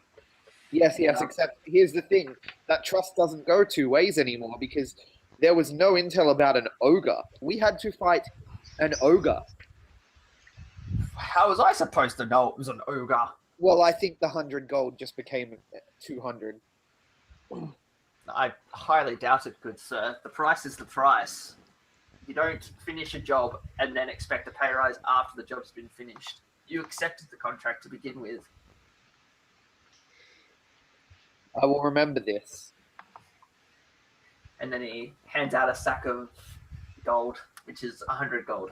Yes, except here's the thing. That trust doesn't go two ways anymore because there was no intel about an ogre. We had to fight an ogre. How was I supposed to know it was an ogre? Well, I think the 100 gold just became 200. I highly doubt it, good sir. The price is the price. You don't finish a job and then expect a pay rise after the job's been finished. You accepted the contract to begin with. I will remember this. And then he hands out a sack of gold, which is 100 gold.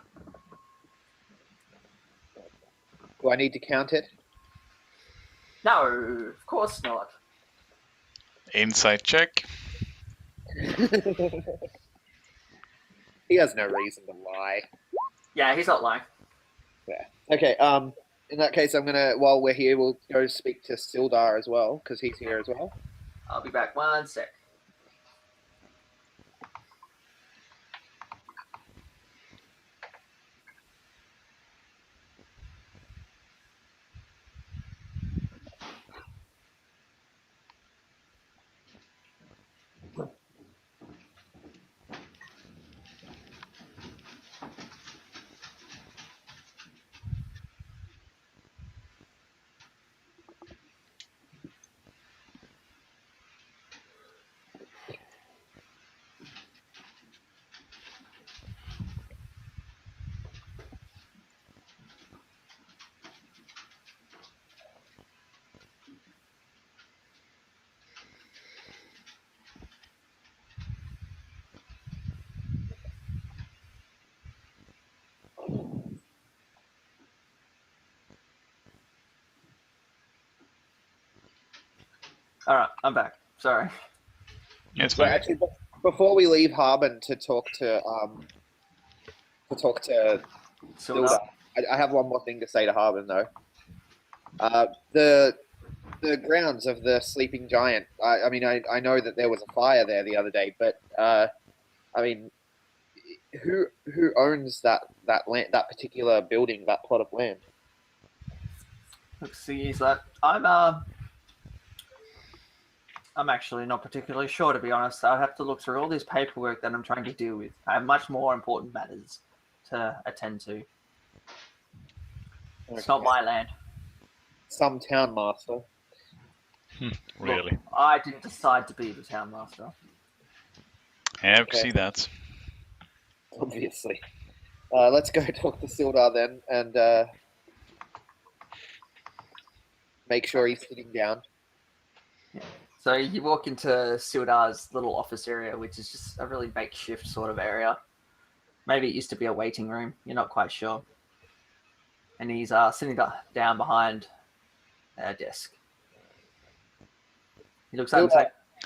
Do I need to count it? No, of course not. Insight check. He has no reason to lie. Yeah, he's not lying. Yeah. Okay. In that case, I'm gonna. While we're here, we'll go speak to Sildar as well because he's here as well. I'll be back 1 sec. All right, I'm back. Sorry. Yeah, it's So fine. actually, before we leave Harbin to talk to Sildar. Sildar, I have one more thing to say to Harbin though. The grounds of the Sleeping Giant. I mean, I know that there was a fire there the other day, but I mean, who owns that land, that particular building, that plot of land? Let's see, he's like, I'm actually not particularly sure, to be honest. I'll have to look through all this paperwork that I'm trying to deal with. I have much more important matters to attend to. It's not my land. Some town master. Really? Look, I didn't decide to be the town master. Yeah, I can Okay. see that. Obviously. Let's go talk to Sildar then and make sure he's sitting down. So you walk into Sildar's little office area, which is just a really makeshift sort of area. Maybe it used to be a waiting room. You're not quite sure. And he's sitting down behind a desk. He looks up and says,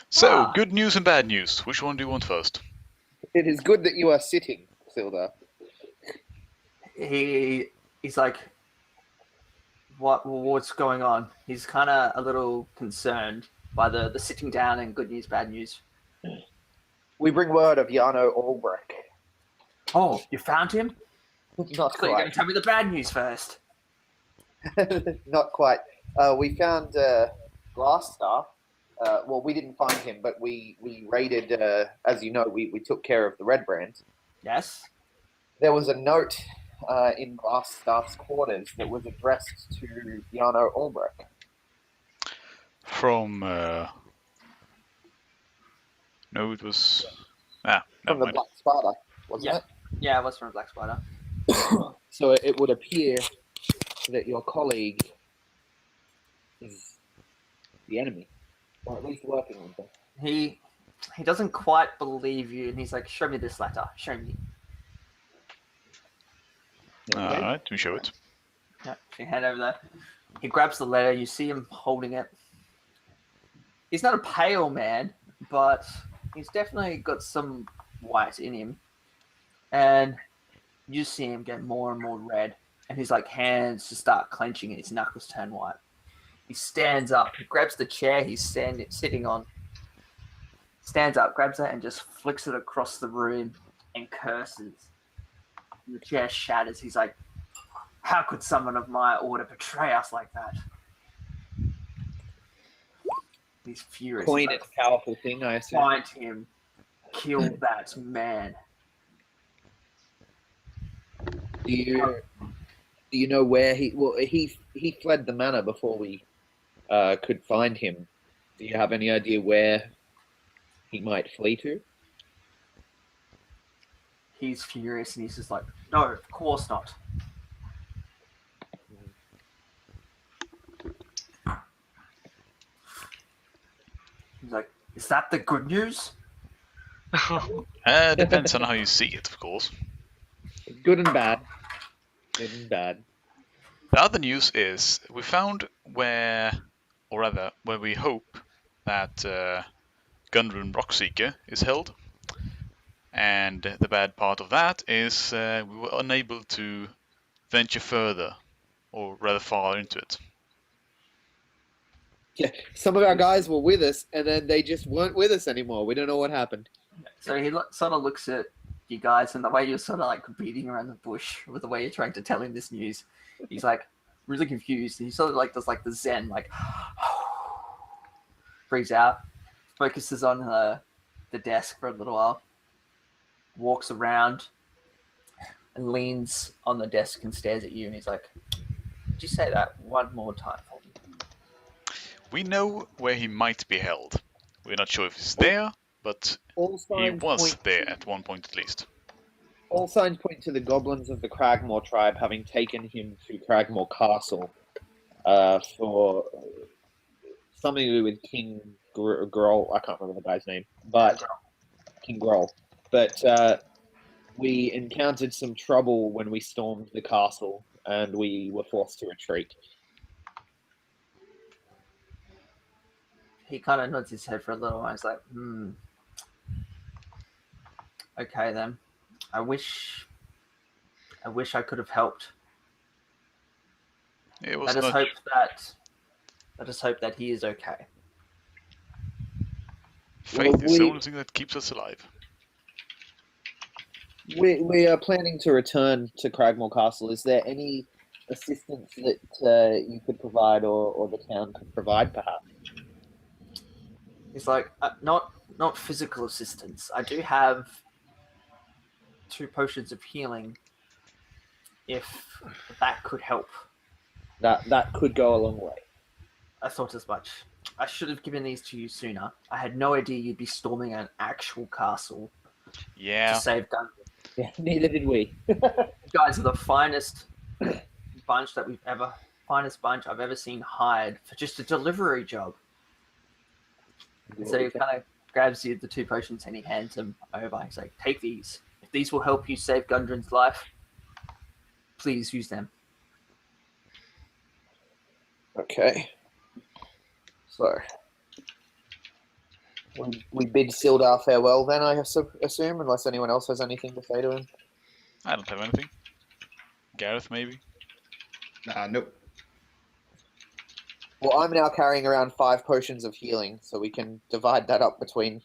So, good news and bad news. Which one do you want first? It is good that you are sitting, Sildar. he's like, what's going on? He's kind of a little concerned by the sitting down and good news, bad news. We bring word of Jarno Albrecht. Oh, you found him? Not So you're going quite. to tell me the bad news first. Not quite. We found Glasstar. Well, we didn't find him, but we raided, as you know, we took care of the Red Brand. Yes. There was a note in Glasstar's quarters that was addressed to Jarno Albrecht. From, no, it was... never From the mind. Black Spider, wasn't Yeah. it? Yeah, it was from Black Spider. So it would appear that your colleague is the enemy, or at least working with them. He doesn't quite believe you, and he's like, show me this letter. Show me. Okay. Alright, we show it. Yeah, you hand over there. He grabs the letter. You see him holding it. He's not a pale man, but he's definitely got some white in him. And you see him get more and more red, and his like hands just start clenching, and his knuckles turn white. He stands up, he grabs the chair he's sitting on, stands up, grabs it, and just flicks it across the room and curses. And the chair shatters. He's like, how could someone of my order betray us like that? He's furious. Coin He's is a powerful thing, I assume. find him, kill that man. Do you know where he? Well, he fled the manor before we could find him. Do you have any idea where he might flee to? He's furious and he's just like, no, of course not. He's like, is that the good news? Depends on how you see it, of course. Good and bad. Good and bad. The other news is we found where we hope that Gundren Rockseeker is held. And the bad part of that is we were unable to venture further, or rather far into it. Yeah, some of our guys were with us, and then they just weren't with us anymore. We don't know what happened. So he sort of looks at you guys, and the way you're sort of like beating around the bush with the way you're trying to tell him this news, he's like really confused. And he sort of like does like the Zen, like freaks out, focuses on the desk for a little while, walks around, and leans on the desk and stares at you. And he's like, "Could you say that one more time for me?" We know where he might be held. We're not sure if he's there, but All he signs was point there at one point at least. All signs point to the goblins of the Cragmore tribe having taken him to Cragmore Castle for something to do with King Groll. I can't remember the guy's name, but King Groll. But we encountered some trouble when we stormed the castle, and we were forced to retreat. He kind of nods his head for a little while. He's like, okay then. I wish I could have helped. It was Let us hope that he is okay. Faith is the only thing that keeps us alive. We are planning to return to Cragmore Castle. Is there any assistance that you could provide, or the town could provide, perhaps? He's like, not physical assistance. I do have 2 potions of healing. If that could help. That could go a long way. I thought as much. I should have given these to you sooner. I had no idea you'd be storming an actual castle Yeah. to save Gundren. Yeah, neither did we. You guys are the finest bunch I've ever seen hired for just a delivery job. And so he kind of grabs you the 2 potions and he hands them over. He's like, take these. If these will help you save Gundren's life, please use them. Okay. So we bid Sildar farewell then, I assume, unless anyone else has anything to say to him. I don't have anything. Gareth, maybe? Nope. Well, I'm now carrying around 5 potions of healing, so we can divide that up between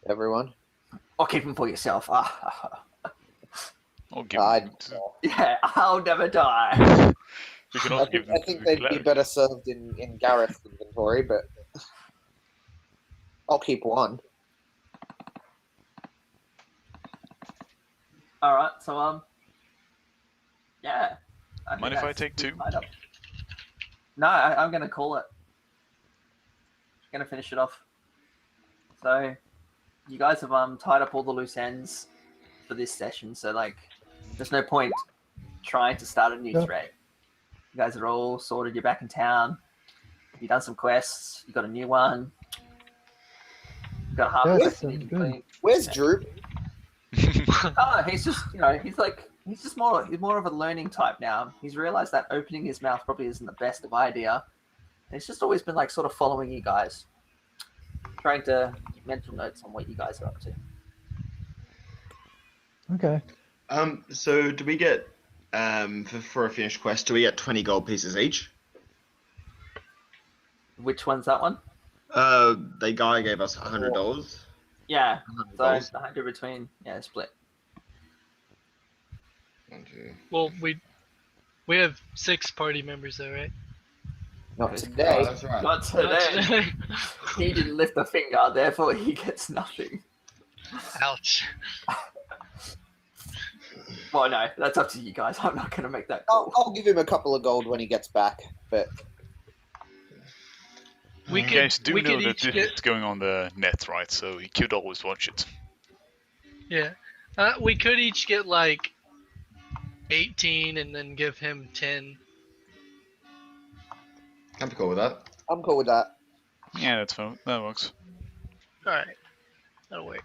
everyone. Or keep them for yourself. Or give Yeah, I'll never die. We can also give them I think they'd be better served in Gareth's inventory, but I'll keep 1. All right, so yeah. Mind if I take 2? No, I'm gonna call it. Gonna finish it off. So, you guys have tied up all the loose ends for this session. So like, there's no point trying to start a new thread. You guys are all sorted. You're back in town. You've done some quests. You got a new one. You got half a quest you need to complete. Where's Droop? Oh, he's just he's more of a learning type now. He's realized that opening his mouth probably isn't the best of idea. And he's just always been like sort of following you guys, trying to keep mental notes on what you guys are up to. Okay. So do we get for a finished quest? Do we get 20 gold pieces each? Which one's that one? The guy gave us $100. Yeah. So $100. 100 between split. 1, 2. Well, we have 6 party members though, right? Not Because- Oh, today. that's right. Not today. He didn't lift a finger, therefore he gets nothing. Ouch. Well, no, that's up to you guys. I'm not going to make that call. I'll give him a couple of gold when he gets back. But We You could, guys do we know could that each this get, is going on the net, right? So you could always watch it. yeah. We could each get like 18 and then give him 10. I'm cool with that. I'm cool with that. Yeah, that's fine. That works. Alright. That'll work.